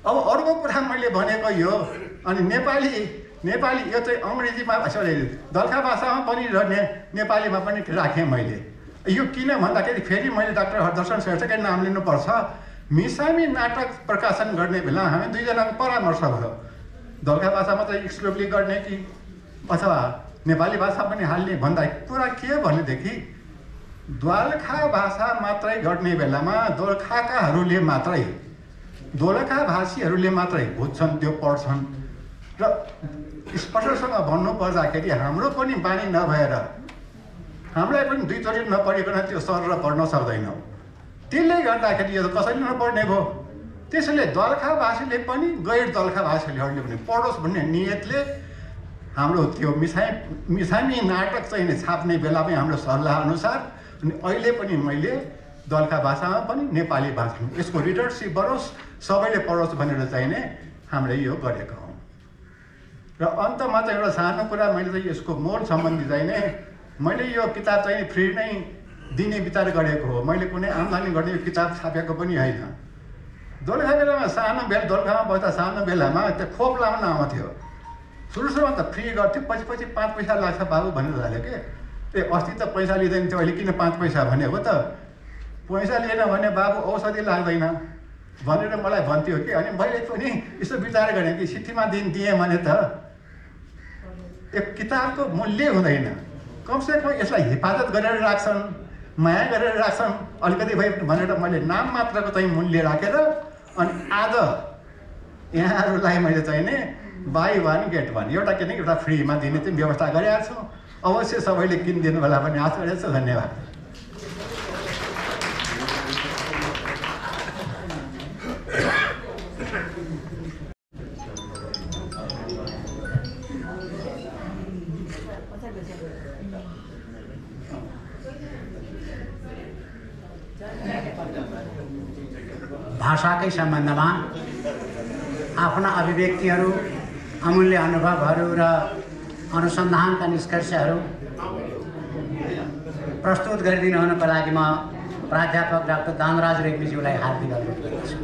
अब अर्को कुरा मैले भनेको यो, अनि नेपाली यो चाहिँ अङ्ग्रेजीमा सरी दर्खा भाषामा पनि र नेपालीमा पनि राखेँ मैले। यो किन भन्दाखेरि फेरि मैले डाक्टर हरदर्शन श्रेष्ठकै नाम लिनुपर्छ। मिसामी नाटक प्रकाशन गर्ने बेला हामी दुईजनाको परामर्श भयो, दर्खा भाषा मात्रै एक्सक्लुसिभली गर्ने कि अथवा नेपाली भाषा पनि हाल्ने भन्दा कुरा के भनेदेखि दोलखा भाषा मात्रै गर्ने बेलामा दोलखाकाहरूले मात्रै, दोलखा भाषीहरूले मात्रै बुझ्छन्, त्यो पढ्छन्। र स्पष्टसँग भन्नु पर्दाखेरि हाम्रो पनि बानी नभएर हामीलाई पनि दुईचोटि नपढिकन त्यो सर पढ्न सक्दैनौँ। त्यसले गर्दाखेरि यो कसैले नपढ्ने भयो। त्यसैले दोलखा भाषीले पनि गैर दोलखा भाषीहरूले पनि पढोस् भन्ने नियतले हाम्रो त्यो मिसामी नाटक चाहिँ छाप्ने बेलामै हाम्रो सल्लाह अनुसार अनि अहिले पनि मैले दोलखा भाषामा पनि नेपाली भाषामा यसको रिडरसिप बढोस्, सबैले पढोस् भनेर चाहिँ नै हामीले यो गरेको हौँ। र अन्तमा चाहिँ एउटा सानो कुरा मैले चाहिँ यसको मोल सम्बन्धी चाहिँ नै मैले यो किताब चाहिँ फ्री नै दिने विचार गरेको हो। मैले कुनै आम्दानी गर्ने यो किताब छापेको पनि होइन। दोलखा बेलामा दोलखामा बस्दा सानो बेलामा त्यो खोप लाउन आउँथ्यो। सुरुमा त फ्री गर्थ्यो, पछि 5 पैसा लाग्छ बाबु भनेर थाल्यो के। अस्ति त पैसा लिँदैन थियो, अहिले किन 5 पैसा भने हो त? पैसा लिएन भने बाबु औषधि लाग्दैन भनेर मलाई भन्थ्यो कि। अनि मैले पनि यसो विचार गरेँ कि सिट्ठीमा दिएँ भने त एक किताबको मूल्य हुँदैन, कमसेकम यसलाई हिफाजत गरेर राख्छन्, माया गरेर राख्छन् अलिकति भए भनेर मैले नाम मात्रको चाहिँ मूल्य राखेर अनि आज यहाँहरूलाई मैले चाहिँ नि बाई 1 गेट 1 एउटा किनकि एउटा फ्रीमा दिने चाहिँ व्यवस्था गरिरहेको छु। अवश्य सबैले किनिदिनु होला भन्ने आशा गरेको छु। धन्यवाद। भाषाकै सम्बन्धमा आफ्ना अभिव्यक्तिहरू, अमूल्य अनुभवहरू र अनुसन्धानका निष्कर्षहरू प्रस्तुत गरिदिनु हुनुको लागि म प्राध्यापक डाक्टर दानराज रेग्मीज्यूलाई हार्दिक अनुरोध गर्दछु।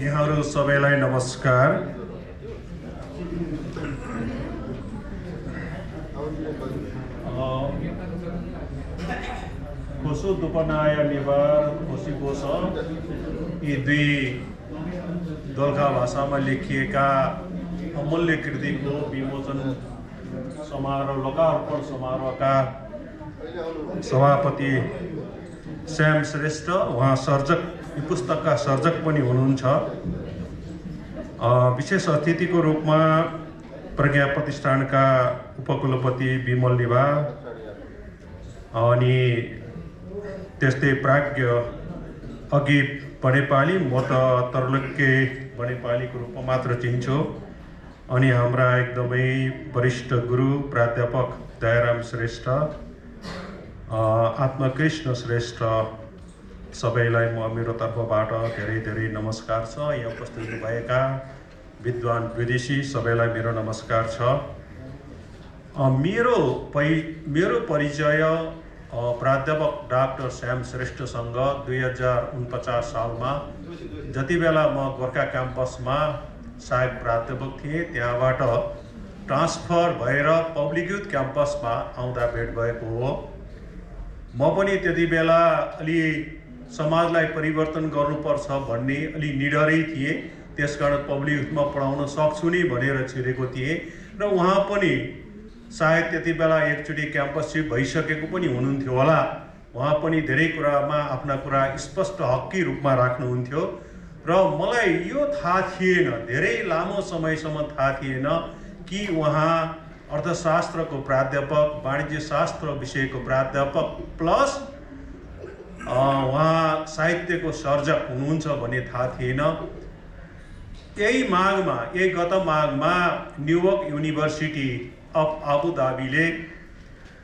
यहाँहरू सबैलाई नमस्कार। कोसो दुपनाय निवार कोसीकोश यी दुई दोलखा भाषामा लेखिएका अमूल्य कृतिको विमोचन समारोह लोकार्पण समारोहका सभापति श्याम श्रेष्ठ, उहाँ सर्जक, यी पुस्तकका सर्जक पनि हुनुहुन्छ। विशेष अतिथिको रूपमा प्रज्ञा प्रतिष्ठानका उपकुलपति विमल निभा अनि त्यस्तै प्राज्ञ अघि बनेपाली, म त तर्लुके बनेपालीको रूपमा मात्र चिन्छु, अनि हाम्रा एकदमै वरिष्ठ गुरु प्राध्यापक दयाराम श्रेष्ठ, आत्मकृष्ण श्रेष्ठ, सबैलाई म मेरो तर्फबाट धेरै धेरै नमस्कार छ। यहाँ उपस्थित भएका विद्वान विदेशी सबैलाई मेरो नमस्कार छ। मेरो परिचय प्राध्यापक डाक्टर श्याम श्रेष्ठसँग 2049 सालमा जति बेला म गोर्खा क्याम्पसमा सहायक प्राध्यापक थिएँ, त्यहाँबाट ट्रान्सफर भएर पब्लिक युथ क्याम्पसमा आउँदा भेट भएको हो। म पनि त्यति बेला अलि समाजलाई परिवर्तन गर्नुपर्छ भन्ने अलि निडरै थिएँ, त्यसकारण पब्लिक युथमा पढाउन सक्छु नि भनेर छिरेको थिएँ। र उहाँ पनि सायद त्यति बेला एकचोटि क्याम्पस सिफ्ट भइसकेको पनि हुनुहुन्थ्यो होला। उहाँ पनि धेरै कुरामा आफ्ना कुरा स्पष्ट हक्की रूपमा राख्नुहुन्थ्यो र मलाई यो थाहा थिएन, धेरै लामो समयसम्म थाहा थिएन कि उहाँ अर्थशास्त्रको प्राध्यापक, वाणिज्य शास्त्र विषयको प्राध्यापक प्लस उहाँ साहित्यको सर्जक हुनुहुन्छ भन्ने थाहा थिएन। यही गत माघमा न्युयोर्क युनिभर्सिटी अफ आबुधाबीले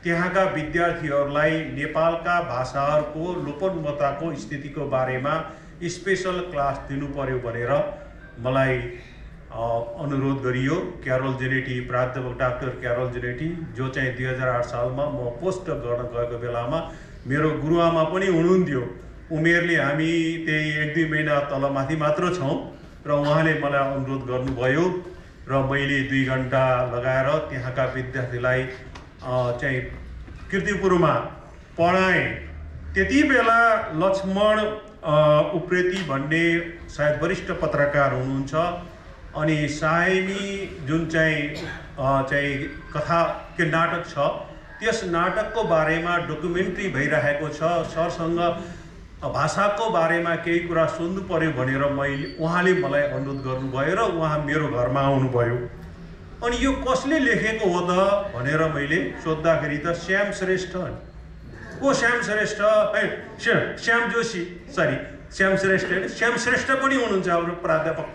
त्यहाँका विद्यार्थीहरूलाई नेपालका भाषाहरूको लोपोन्मुखताको स्थितिको बारेमा स्पेसल क्लास दिनु पर्यो भनेर मलाई अनुरोध गरियो। क्यारोल जेनेटी, प्राध्यापक डाक्टर क्यारोल जेनेटी, जो चाहिँ 2008 सालमा म पोस्ट गर्न गएको बेलामा मेरो गुरुआमा पनि हुनुहुन्थ्यो। उमेरले हामी त्यही 1-2 महिना तलमाथि मात्र छौँ र उहाँले मलाई अनुरोध गर्नुभयो र मैले 2 घन्टा लगाएर त्यहाँका विद्यार्थीलाई चाहिँ कीर्तिपुरमा पढाएँ। त्यति बेला लक्ष्मण उप्रेती भन्ने सायद वरिष्ठ पत्रकार हुनुहुन्छ, अनि सायनी जुन चाहिँ कथा के नाटक छ, त्यस नाटकको बारेमा डकुमेन्ट्री भइरहेको छ। सरसँग भाषाको बारेमा केही कुरा सोध्नु पर्यो भनेर उहाँले मलाई अनुरोध गर्नुभयो र उहाँ मेरो घरमा आउनुभयो। अनि यो कसले लेखेको हो त भनेर मैले सोद्धाखेरि त श्याम श्रेष्ठ श्याम जोशी, सरी श्याम श्रेष्ठ पनि हुनुहुन्छ हाम्रो प्राध्यापक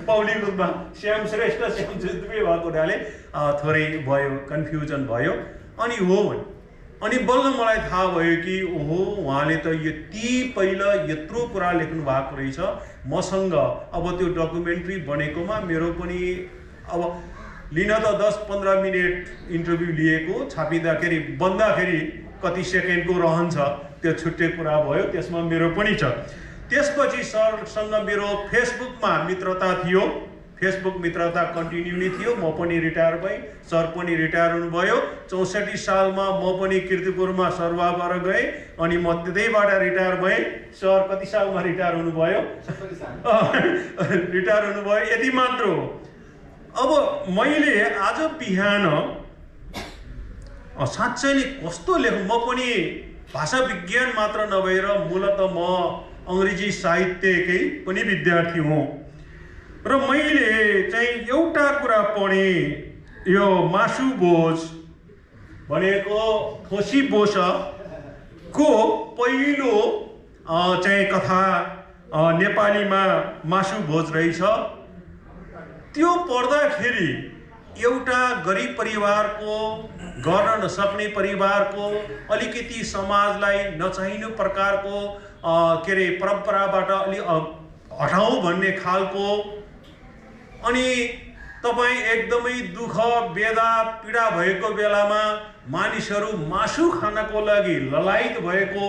पौली रूपमा। श्याम श्रेष्ठ श्याम जोशी दुवै भएको हुनाले थोरै भयो, कन्फ्युजन भयो। अनि अनि बल्ल मलाई थाहा भयो कि ओहो, उहाँले त यति पहिला यत्रो कुरा लेख्नु भएको रहेछ मसँग। अब त्यो डकुमेन्ट्री बनेकोमा मेरो पनि अब लिन त 10-15 मिनट इन्टरभ्यू लिएको, छापिँदाखेरि बन्दाखेरि कति सेकेन्डको रहन्छ, त्यो छुट्टै कुरा भयो। त्यसमा मेरो पनि छ। त्यसपछि सरसँग मेरो फेसबुकमा मित्रता थियो। फेसबुक मित्रता कन्टिन्यू नै थियो। म पनि रिटायर भएँ, सर पनि रिटायर हुनुभयो। 64 सालमा म पनि कीर्तिपुरमा सर्वावर गएँ, अनि म त्यतैबाट रिटायर भएँ। सर कति सालमा रिटायर हुनुभयो? रिटायर हुनुभयो। यति मात्र हो। अब मैले आज बिहान साँच्चै नै कस्तो लेखौँ, म पनि भाषा विज्ञान मात्र नभएर मूलत म अङ्ग्रेजी साहित्यकै पनि विद्यार्थी हुँ र मैले चाहिँ एउटा कुरा पढेँ। यो मासु भोज भनेको खोसी बोसको पहिलो चाहिँ कथा नेपालीमा मासु भोज रहेछ। त्यो पढ्दाखेरि एउटा गरिब परिवारको, गर्न नसक्ने परिवारको, अलिकति समाजलाई नचाहिने प्रकारको के अरे परम्पराबाट अलि हटाउँ भन्ने खालको, अनि तपाईँ एकदमै दुःख बेदा पीडा भएको बेलामा मानिसहरू मासु खानको लागि ललायत भएको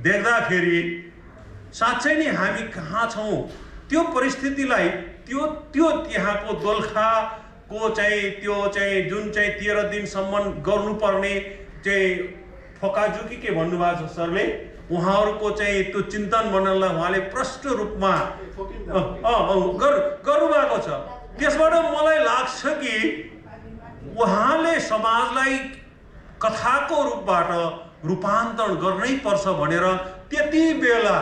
देख्दाखेरि साँच्चै नै हामी कहाँ छौँ? त्यो परिस्थितिलाई त्यो त्यहाँको दोलखाको त्यो जुन 13 दिनसम्म गर्नुपर्ने चाहिँ फोकाजुकी के भन्नुभएको छ सरले, उहाँहरूको त्यो चिन्तन गर्नलाई उहाँले प्रष्ट रूपमा गर्नुभएको छ। त्यसबाट मलाई लाग्छ कि उहाँले समाजलाई कथाको रूपबाट रूपान्तरण गर्नै पर्छ भनेर त्यति बेला,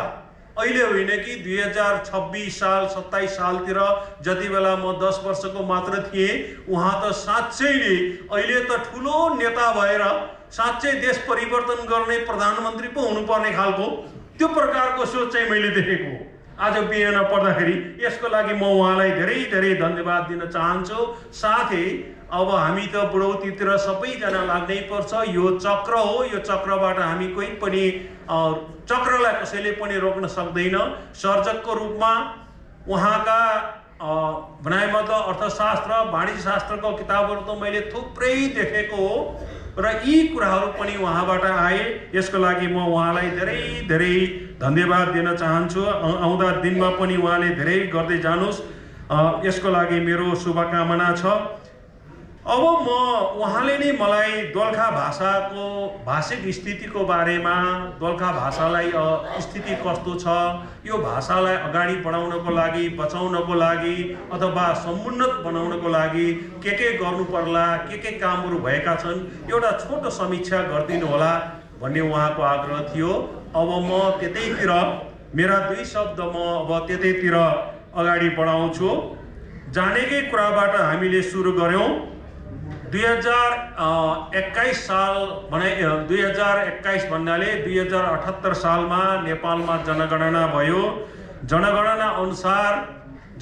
अहिले होइन कि 2026 साल 27 सालतिर जति बेला म 10 वर्षको मात्र थिएँ, उहाँ त साँच्चै नै अहिले त ठुलो नेता भएर साँच्चै देश परिवर्तन गर्ने प्रधानमन्त्री पो हुनुपर्ने खालको त्यो प्रकारको सोच चाहिँ मैले देखेको आज बिहान पढ्दाखेरि। यसको लागि म उहाँलाई धेरै धेरै धन्यवाद दिन चाहन्छु। साथै अब हामी त बुढौतीतिर सबैजना लाग्नै पर्छ। यो चक्र हो, यो चक्रबाट हामी कोही पनि चक्रलाई कसैले पनि रोक्न सक्दैन। सर्जकको रूपमा उहाँका भनाइमा त अर्थशास्त्र, वाणिज्य शास्त्रको किताबहरू त मैले थुप्रै देखेको हो र यी कुराहरू पनि उहाँबाट आए। यसको लागि म उहाँलाई धेरै धेरै धन्यवाद दिन चाहन्छु। आउँदा दिनमा पनि उहाँले धेरै गर्दै जानुहोस्, यसको लागि मेरो शुभकामना छ। अब उहाँले नै मलाई दोलखा भाषाको भाषिक स्थितिको बारेमा, दोलखा भाषालाई स्थिति कस्तो छ, यो भाषालाई अगाडि बढाउनको लागि, बचाउनको लागि अथवा समुन्नत बनाउनको लागि के गर्नु पर्ला, के कामहरू भएका छन्, एउटा छोटो समीक्षा गरिदिनु होला भन्ने उहाँको आग्रह थियो। अब म त्यतैतिर मेरा 2 शब्द म अब त्यतैतिर अगाडि बढाउँछु। जानेकै कुराबाट हामीले सुरु गर्यौँ। 2021 साल भने 2021 भन्नाले 2078 सालमा नेपालमा जनगणना भयो। जनगणना अनुसार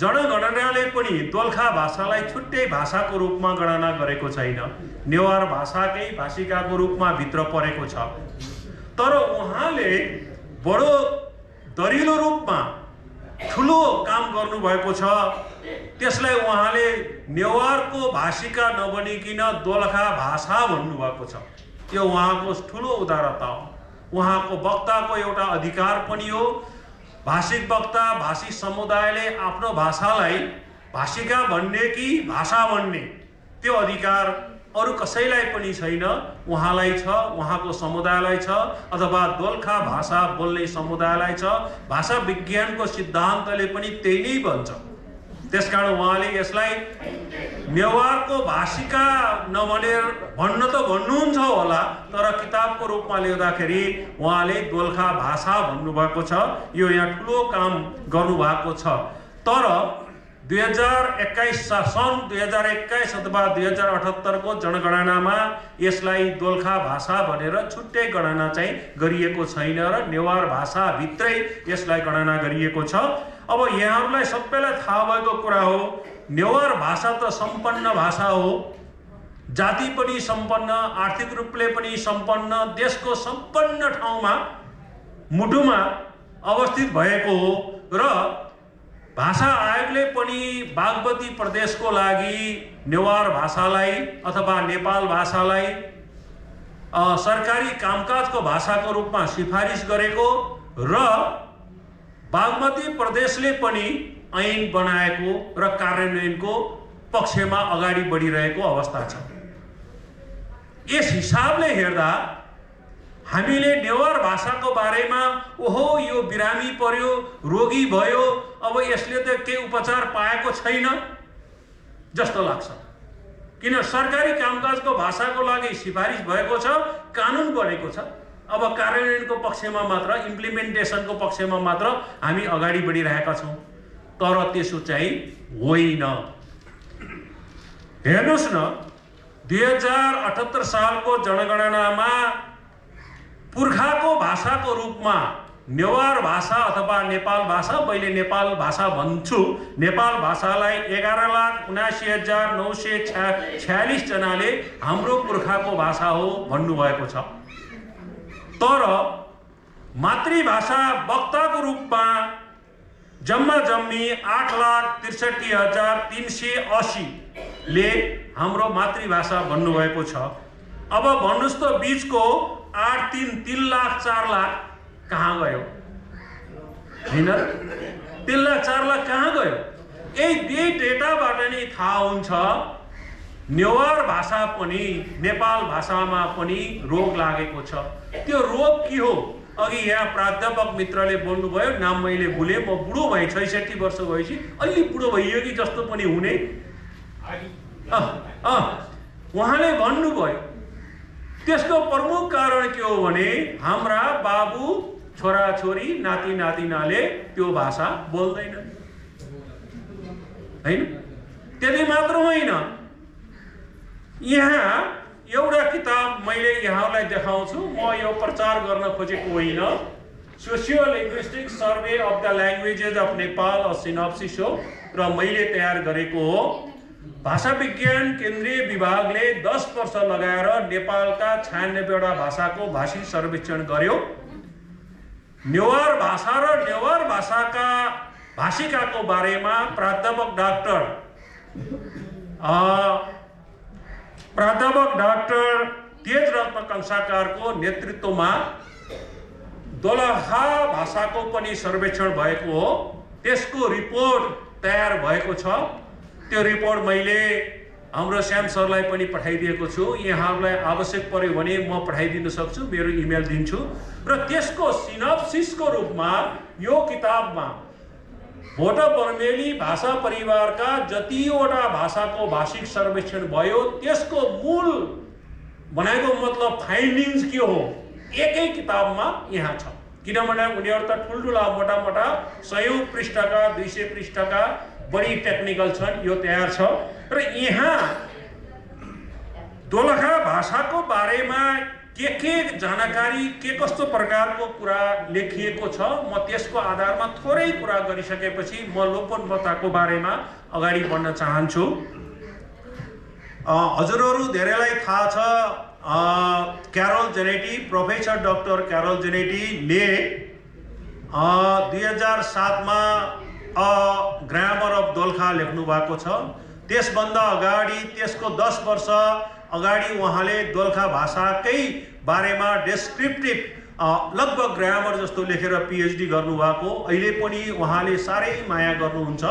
जनगणनाले पनि दोलखा भाषालाई छुट्टै भाषाको रूपमा गणना गरेको छैन, नेवार भाषाकै भाषिकाको रूपमा भित्र परेको छ। तर उहाँले बडो दरिलो रूपमा ठुलो काम गर्नुभएको छ। त्यसलाई उहाँले नेवारको भाषिका नबनिकिन दोलखा भाषा भन्नुभएको छ। यो उहाँको ठुलो उदारता हो, उहाँको वक्ताको एउटा अधिकार पनि हो। भाषिक वक्ता भाषी समुदायले आफ्नो भाषालाई भाषिका भन्ने कि भाषा भन्ने त्यो अधिकार अरू कसैलाई पनि छैन, उहाँलाई छ, उहाँको समुदायलाई छ, अथवा दोलखा भाषा बोल्ने समुदायलाई छ। भाषा विज्ञानको सिद्धान्तले पनि त्यही नै भन्छ। त्यसकारण उहाँले यसलाई नेवारको भाषिका नभनेर भन्न त भन्नुहुन्छ होला, तर किताबको रूपमा ल्याउँदाखेरि उहाँले दोलखा भाषा भन्नुभएको छ। यो यहाँ ठुलो काम गर्नुभएको छ। तर 2021 सन् 2021 अथवा 2078 को जनगणनामा यसलाई दोलखा भाषा भनेर छुट्टै गणना चाहिँ गरिएको छैन र नेवार भाषा भित्रै यसलाई गणना गरिएको छ। अब यहाँहरूलाई सबैलाई थाहा भएको कुरा हो, नेवार भाषा त सम्पन्न भाषा हो, जाति पनि सम्पन्न, आर्थिक रूपले पनि सम्पन्न, देशको सम्पन्न ठाउँमा मुटुमा अवस्थित भएको हो। र भाषा आयोगले पनि बागमती प्रदेशको लागि नेवार भाषालाई अथवा नेपाल भाषालाई सरकारी कामकाजको भाषाको रूपमा सिफारिस गरेको र बागमती प्रदेशले पनि ऐन बनाएको र कार्यान्वयनको पक्षमा अगाडि बढिरहेको अवस्था छ। यस हिसाबले हेर्दा हामीले नेवार भाषाको बारेमा ओहो यो बिरामी पर्यो, रोगी भयो, अब यसले त केही उपचार पाएको छैन जस्तो लाग्छ। किन सरकारी कामकाजको भाषाको लागि सिफारिस भएको छ, कानुन बनेको छ। अब कार्यान्वयनको पक्षमा मात्र, इम्प्लिमेन्टेसनको पक्षमा मात्र हामी अगाडि बढिरहेका छौँ। तर त्यसो चाहिँ होइन। हेर्नुहोस् न, 2078 सालको जनगणनामा पुर्खाको भाषाको रूपमा नेवार भाषा अथवा नेपाल भाषा, मैले नेपाल भाषा भन्छु, नेपाल भाषालाई 11,79,946 जनाले हाम्रो पुर्खाको भाषा हो भन्नुभएको छ। तर मातृभाषा वक्ताको रूपमा जम्मा जम्मी 8,63,380 ले हाम्रो मातृभाषा भन्नुभएको छ। अब भन्नुहोस् त बीचको 3 लाख 4 लाख कहाँ गयो? हैन, 3 लाख 4 लाख कहाँ गयो? यही डेटाबाट नै थाहा हुन्छ नेवार भाषा पनि नेपाल भाषामा पनि रोग लागेको छ। त्यो रोग के हो? अघि यहाँ प्राध्यापक मित्रले बोल्नुभयो, नाम मैले भुलेँ, म बुढो भएँ, 66 वर्ष भएपछि अलि बुढो भइयो कि जस्तो पनि हुने। उहाँले भन्नुभयो त्यसको प्रमुख कारण के हो भने हाम्रा बाबु छोराछोरी नाति नातिनाले त्यो भाषा बोल्दैन। हैन, त्यति मात्र होइन, यहाँ एउटा किताब मैले यहाँलाई देखाउँछु। म यो प्रचार गर्न खोजेको होइन, socio linguistic survey of the languages of Nepal synopsis हो र मैले तयार गरेको हो। भाषा विज्ञान केन्द्रीय विभागले 10 वर्ष लगाएर नेपालका 96वटा भाषाको भाषिक सर्वेक्षण गर्यो। नेवार भाषा र नेवार भाषाका भाषिकाको बारेमा प्राध्यापक डाक्टर तेजरत्न कंसाकारको नेतृत्वमा दोलखा भाषाको पनि सर्वेक्षण भएको हो। त्यसको रिपोर्ट तयार भएको छ। त्यो रिपोर्ट मैले हाम्रो श्याम सरलाई पनि पठाइदिएको छु। यहाँहरूलाई आवश्यक पर्यो भने म पठाइदिन सक्छु, मेरो इमेल दिन्छु। र त्यसको सिनोप्सिसको रूपमा यो किताबमा भोटा बर्मेली भाषा परिवारका जतिवटा भाषाको भाषिक सर्वेक्षण भयो त्यसको मूल भनेको मतलब फाइन्डिङ्स के हो एकै किताबमा यहाँ छ। किनभने उनीहरू त ठुल्ठुला मोटा 100 पृष्ठका 200 पृष्ठका बढी टेक्निकल छन्। यो तयार छ र यहाँ दोलखा भाषाको बारेमा के जानकारी के कस्तो प्रकारको कुरा लेखिएको छ म त्यसको आधारमा थोरै कुरा गरिसकेपछि म लोपोन्मुखताको बारेमा अगाडि बढ्न चाहन्छु। हजुरहरू धेरैलाई थाहा छ क्यारोल जेनेटी, प्रोफेसर डाक्टर क्यारोल जेनेटीले 2007 मा ग्रामर अफ दोलखा लेख्नु भएको छ। त्यसभन्दा अगाडि त्यसको 10 वर्ष अगाडि उहाँले दोलखा भाषाकै बारेमा डेस्क्रिप्टिभ लगभग ग्रामर जस्तो लेखेर पिएचडी गर्नुभएको। अहिले पनि उहाँले साह्रै माया गर्नुहुन्छ।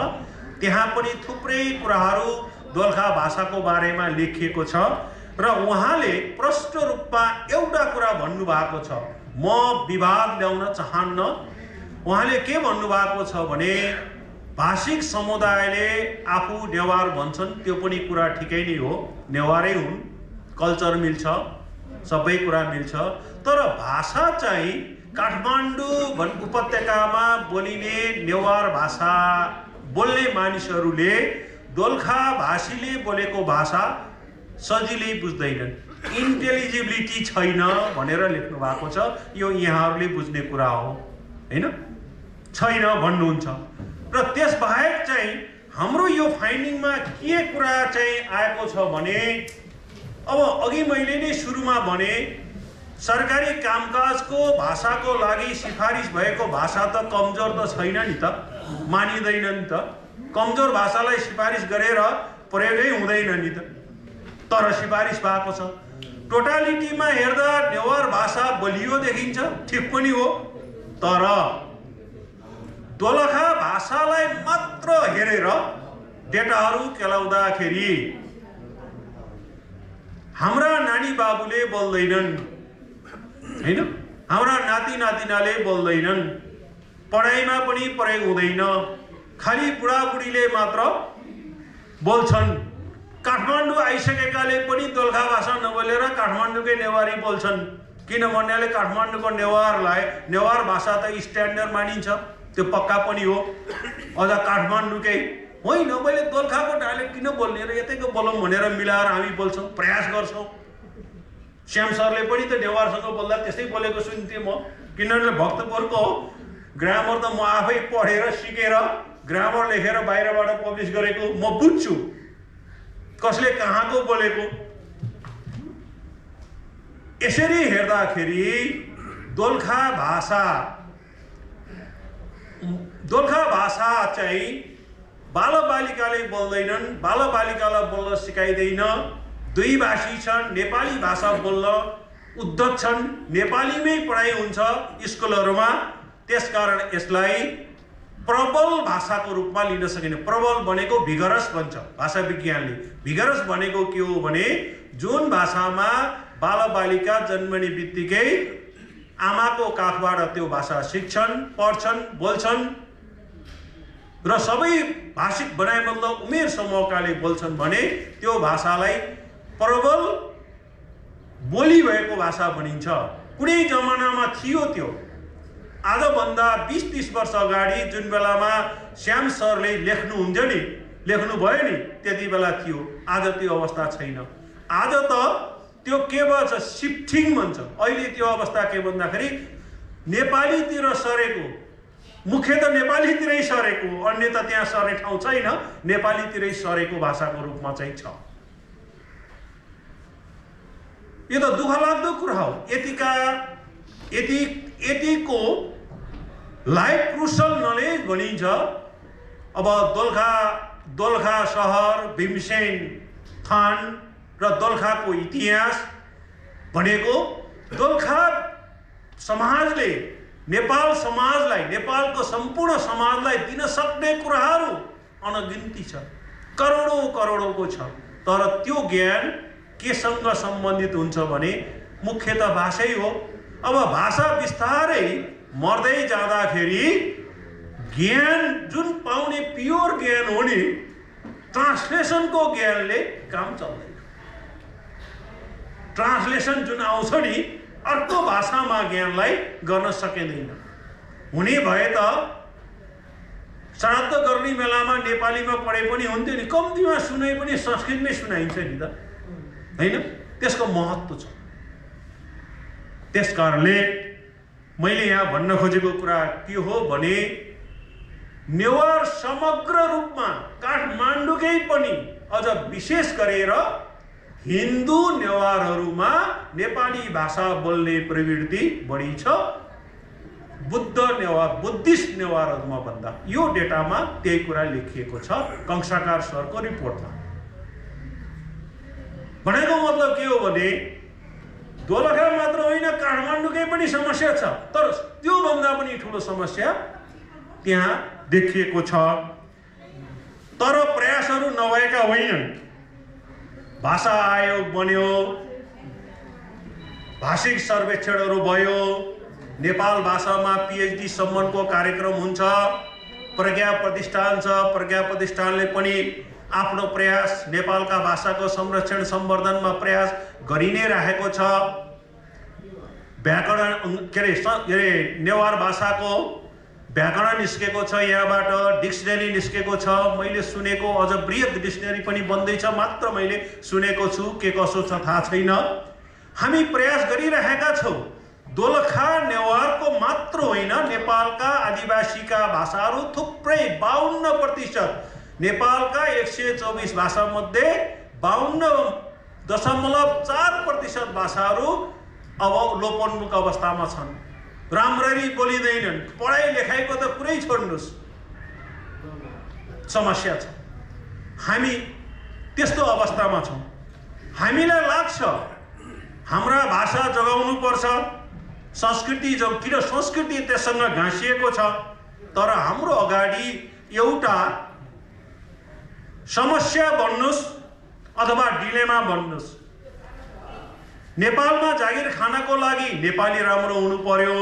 त्यहाँ पनि थुप्रै कुराहरू दोलखा भाषाको बारेमा लेखिएको छ र उहाँले प्रष्ट रूपमा एउटा कुरा भन्नुभएको छ, म विवाद ल्याउन चाहन्न। उहाँले के भन्नुभएको छ भने भाषिक समुदायले आफू नेवार भन्छन्, त्यो पनि कुरा ठिकै नै हो, नेवारै हुन्, कल्चर मिल्छ, सबै कुरा मिल्छ, तर भाषा चाहिँ काठमाडौँ उपत्यकामा बोलिने नेवार भाषा बोल्ने मानिसहरूले दोलखा भाषीले बोलेको भाषा सजिलै बुझ्दैनन्, इन्टेलिजिबिलिटी छैन भनेर लेख्नु भएको छ। यो यहाँहरूले बुझ्ने कुरा हो हैन, छैन भन्नुहुन्छ। र त्यसबाहेक चाहिँ हाम्रो यो फाइन्डिङमा के कुरा चाहिँ आएको छ भने अब अघि मैले नै सुरुमा भने सरकारी कामकाजको भाषाको लागि सिफारिस भएको भाषा त कमजोर त छैन नि त, मानिँदैन नि त। कमजोर भाषालाई सिफारिस गरेर प्रयोगै हुँदैन नि त, तर सिफारिस भएको छ। टोटालिटीमा हेर्दा नेवार भाषा बलियो देखिन्छ, ठिक पनि हो, तर दोलखा भाषालाई मात्र हेरेर डेटाहरू केलाउँदाखेरि हाम्रा नानी बाबुले बोल्दैनन् हैन, हाम्रा नाति नातिनाले बोल्दैनन्, पढाइमा पनि प्रयोग हुँदैन, खाली बुढाबुढीले मात्र बोल्छन्। काठमाडौँ आइसकेकाले पनि दोलखा भाषा नबोलेर काठमाडौँकै नेवारी बोल्छन्, किनभने काठमाडौँको नेवारलाई नेवार भाषा त स्ट्यान्डर्ड मानिन्छ, त्यो पक्का पनि हो। अझ काठमाडौँकै होइन, मैले दोलखाको डाइलेक्ट किन बोल्ने र यतैको बोलौँ भनेर मिलाएर हामी बोल्छौँ, प्रयास गर्छौँ। श्याम सरले पनि त नेवारसँग बोल्दा त्यस्तै बोलेको सुन्थेँ म, किनभने भक्तपुरको हो। ग्रामर त म आफै पढेर सिकेर ग्रामर लेखेर बाहिरबाट पब्लिस गरेको, म बुझ्छु कसले कहाँको बोलेको। यसरी हेर्दाखेरि दोलखा भाषा चाहिँ बालबालिकाले बोल्दैनन्, बालबालिकालाई बोल्न सिकाइँदैन। दुई भाषी छन्, नेपाली भाषा बोल्न उद्धत छन्, नेपालीमै पढाइ हुन्छ स्कुलहरूमा, त्यसकारण यसलाई प्रबल भाषाको रूपमा लिन सकिने। प्रबल भनेको भिगरस भन्छ भाषा विज्ञानले। भिगरस भनेको के हो भने जुन भाषामा बालबालिका जन्मने बित्तिकै आमाको काखबाट त्यो भाषा सिक्छन्, पढ्छन्, बोल्छन् र सबै भाषिक बनाइबद्ध उमेर समूहकाले बोल्छन् भने त्यो भाषालाई प्रबल बोली भएको भाषा भनिन्छ। कुनै जमानामा थियो त्यो, आजभन्दा 20-30 वर्ष अगाडि जुन बेलामा श्याम सरले लेख्नुहुन्छ नि, लेख्नुभयो नि, त्यति बेला थियो। आज त्यो अवस्था छैन। आज त त्यो के भन्छ, सिफ्टिङ भन्छ। अहिले त्यो अवस्था के भन्दाखेरि नेपालीतिर सरेको, मुख्य त नेपालीतिरै सरेको, अन्य त त्यहाँ सर्ने ठाउँ छैन, नेपालीतिरै सरेको भाषाको रूपमा चाहिँ छ। यो त दुःखलाग्दो कुरा हो। यतिको लाइफ क्रुसल नलेज भनिन्छ। अब दोलखा सहर, भीमसेन थान र दोलखाको इतिहास भनेको दोलखा समाजले नेपाल समाजलाई, नेपालको सम्पूर्ण समाजलाई दिन सक्ने कुराहरू अनगिन्ती छ, करोडौँको छ। तर त्यो ज्ञान केसँग सम्बन्धित हुन्छ भने मुख्यतः भाषै हो। अब भाषा बिस्तारै मर्दै जाँदाखेरि ज्ञान जुन पाउने प्योर ज्ञान हो नि, ट्रान्सलेसनको ज्ञानले काम चल्दैन। ट्रान्सलेसन जुन आउँछ नि, अर्को भाषामा ज्ञानलाई गर्न सकिँदैन। हुने भए त श्राद्ध गर्ने बेलामा नेपालीमा पढे पनि हुन्थ्यो नि, कम्तीमा सुनाइ पनि संस्कृतमै सुनाइन्छ नि त, हैन? त्यसको महत्त्व छ। त्यसकारणले मैले यहाँ भन्न खोजेको कुरा के हो भने नेवार समग्र रूपमा काठमाडौँकै पनि अझ विशेष गरेर हिन्दू नेवारहरूमा नेपाली भाषा बोल्ने प्रवृत्ति बढी छ बुद्धिस्ट नेवारहरूमा भन्दा। यो डेटामा त्यही कुरा लेखिएको छ कंसाकार सरको रिपोर्टमा। भनेको मतलब के हो भने दोलखा मात्र होइन, काठमाडौँकै पनि समस्या छ, तर त्यो भन्दा पनि ठुलो समस्या त्यहाँ देखिएको छ। तर प्रयासहरू नभएका होइनन्। भाषा आयोग बन्यो, भाषिक सर्वेक्षणहरू भयो, नेपाल भाषामा PhD सम्मको कार्यक्रम हुन्छ, प्रज्ञा प्रतिष्ठान छ, प्रज्ञा प्रतिष्ठानले पनि आफ्नो प्रयास नेपालका भाषाको संरक्षण सम्वर्धनमा प्रयास गरि नै राखेको छ। व्याकरण के अरे नेवार भाषाको व्याकरण निस्केको छ, यहाँबाट डिक्सनरी निस्केको छ। मैले सुनेको अझ बृहत डिक्सनरी पनि बन्दैछ, मात्र मैले सुनेको छु, के कसो छ थाहा छैन। हामी प्रयास गरिरहेका छौँ। दोलखा नेवारको मात्र होइन, नेपालका आदिवासीका भाषाहरू थुप्रै 52%, नेपालका 124 भाषामध्ये 52.4% भाषाहरू अब लोपोन्मुख अवस्थामा छन्, राम्ररी बोलिँदैनन्। पढाइ लेखाइको त कुरै छोड्नुहोस्, समस्या छ। हामी त्यस्तो अवस्थामा छौँ। हामीलाई लाग्छ हाम्रा भाषा जोगाउनु पर्छ, संस्कृति किन संस्कृति त्यससँग घाँसिएको छ। तर हाम्रो अगाडि एउटा समस्या बन्नुस् अथवा डिलेमा बन्नुस्। नेपालमा जागिर खानको लागि नेपाली राम्रो हुनु पर्यो,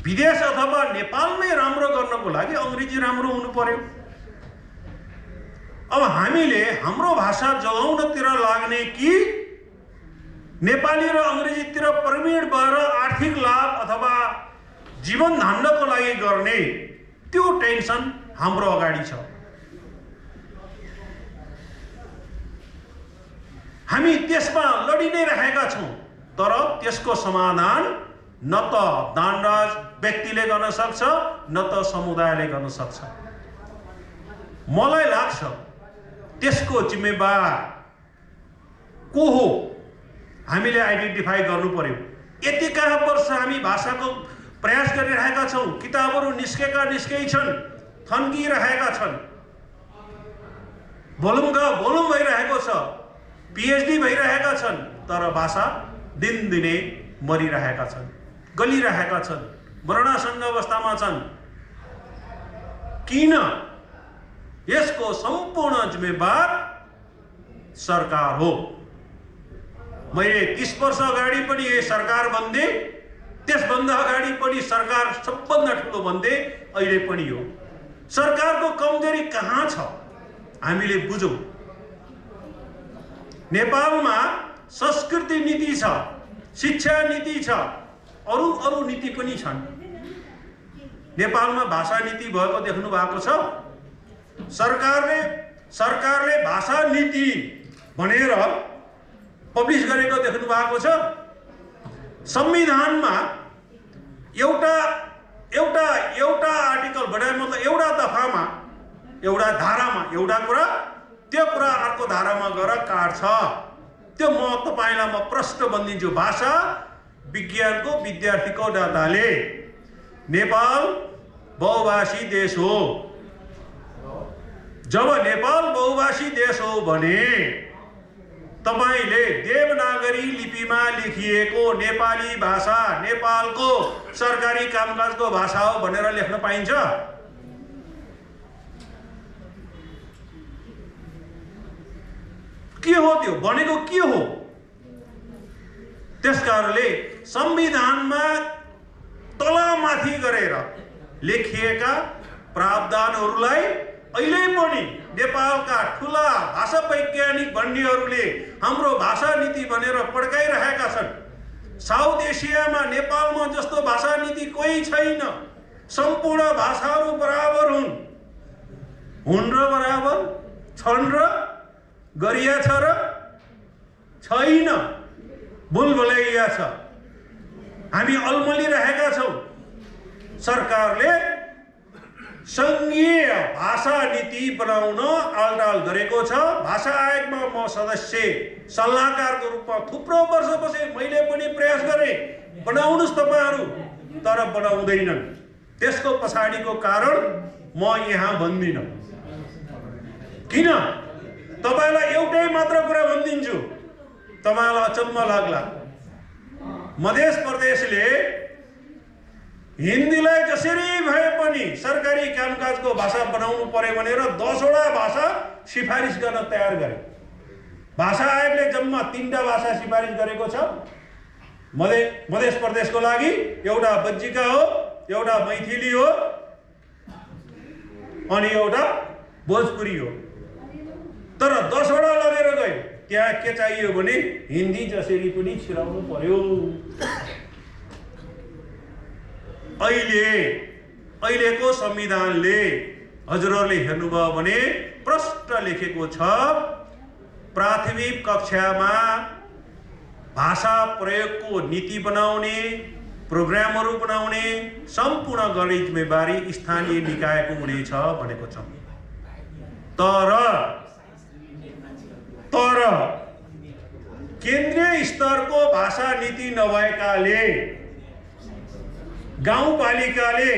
विदेश अथवा नेपालमै राम्रो गर्नको लागि अङ्ग्रेजी राम्रो हुनु पर्यो। अब हामीले हाम्रो भाषा जोगाउनतिर लाग्ने कि नेपाली र अङ्ग्रेजीतिर प्रवीण भएर आर्थिक लाभ अथवा जीवन धान्नको लागि गर्ने, त्यो टेन्सन हाम्रो अगाडि छ। हामी त्यसमा लडी नै रहेका छौँ। तर त्यसको समाधान न त दानराज व्यक्तिले गर्न सक्छ, न त समुदायले गर्न सक्छ। मलाई लाग्छ त्यसको जिम्मेवार को हो हामीले आइडेन्टिफाई गर्नु पर्यो। यतिका वर्ष हामी भाषाको प्रयास गरिरहेका छौँ, किताबहरू निस्कै छन्, थन्किरहेका छन्, भोलुम भइरहेको छ, PhD भइरहेका छन्, तर भाषा दिनदिनै मरिरहेका छन्, गलिरहेका छन्, मरणासन्न अवस्थामा छन्। किन? यसको सम्पूर्ण जिम्मेवार सरकार हो। मैले 30 वर्ष अगाडि पनि यो सरकार भन्दै, त्यसभन्दा अगाडि पनि सरकार सबभन्दा ठुलो भन्दै, अहिले पनि हो। सरकारको कमजोरी कहाँ छ हामीले बुझौँ। नेपालमा संस्कृति नीति छ, शिक्षा नीति छ, अरू नीति पनि छन्। नेपालमा भाषा नीति भएको देख्नु भएको छ? सरकारले भाषा नीति भनेर पब्लिस गरेको देख्नु भएको छ? संविधानमा एउटा आर्टिकल बनाए, मतलब एउटा दफामा, एउटा धारामा एउटा कुरा, त्यो कुरा अर्को धारामा गएर काट्छ। त्यो तपाईँलाई म प्रश्न बनिदिन्छु। भाषा विज्ञानको विद्यार्थीको नाताले नेपाल बहुभाषी देश हो। जब नेपाल बहुभाषी देश हो भने तपाईले देवनागरी लिपिमा लेखिएको नेपाली भाषा नेपालको सरकारी कामकाजको भाषा हो भनेर लेख्न पाइन्छ? के हो त्यो? भनेको के हो? त्यसकारणले संविधानमा तलमाथि गरेर लेखिएका प्रावधानहरूलाई अहिले पनि नेपालका ठुला भाषा वैज्ञानिक भन्नेहरूले हाम्रो भाषा नीति भनेर पड्काइरहेका छन्। साउथ एसियामा नेपालमा जस्तो भाषा नीति कोही छैन। सम्पूर्ण भाषाहरू बराबर हुन् र बराबर छन् र गरिया छ र छैन, भुलभुलैया छ। हामी अल्मलिरहेका छौँ। सरकारले सङ्घीय भाषा नीति बनाउन आलडाल गरेको छ। भाषा आयोगमा म सदस्य सल्लाहकारको रूपमा थुप्रो वर्ष बसेँ। मैले पनि प्रयास गरेँ बनाउनुहोस् तपाईँहरू, तर बनाउँदैनन्। त्यसको पछाडिको कारण म यहाँ भन्दिनँ। किन? तपाईँलाई एउटै मात्र कुरा भनिदिन्छु, तपाईँलाई अचम्म लाग्ला। मध्य प्रदेशले हिन्दीलाई जसरी भए पनि सरकारी कामकाजको भाषा बनाउनु पर्यो भनेर 10वटा भाषा सिफारिस गर्न तयार गरे। भाषा आयोगले जम्मा 3टा भाषा सिफारिस गरेको छ मध्य प्रदेशको लागि। एउटा बज्जिका हो, एउटा मैथिली हो अनि एउटा भोजपुरी हो। तर 10वटा लगेर गयो। त्यहाँ के चाहियो भने हिन्दी जसरी पनि छिराउनु पर्यो। अहिलेको संविधानले हजुरहरूले हेर्नुभयो भने प्रष्ट लेखेको छ, प्राथमिक कक्षामा भाषा प्रयोगको नीति बनाउने, प्रोग्रामहरू बनाउने सम्पूर्ण गर्ने जिम्मेवारी स्थानीय निकायको हुनेछ भनेको छ। तर केन्द्रीय स्तरको भाषा नीति नभएकाले गाउँपालिकाले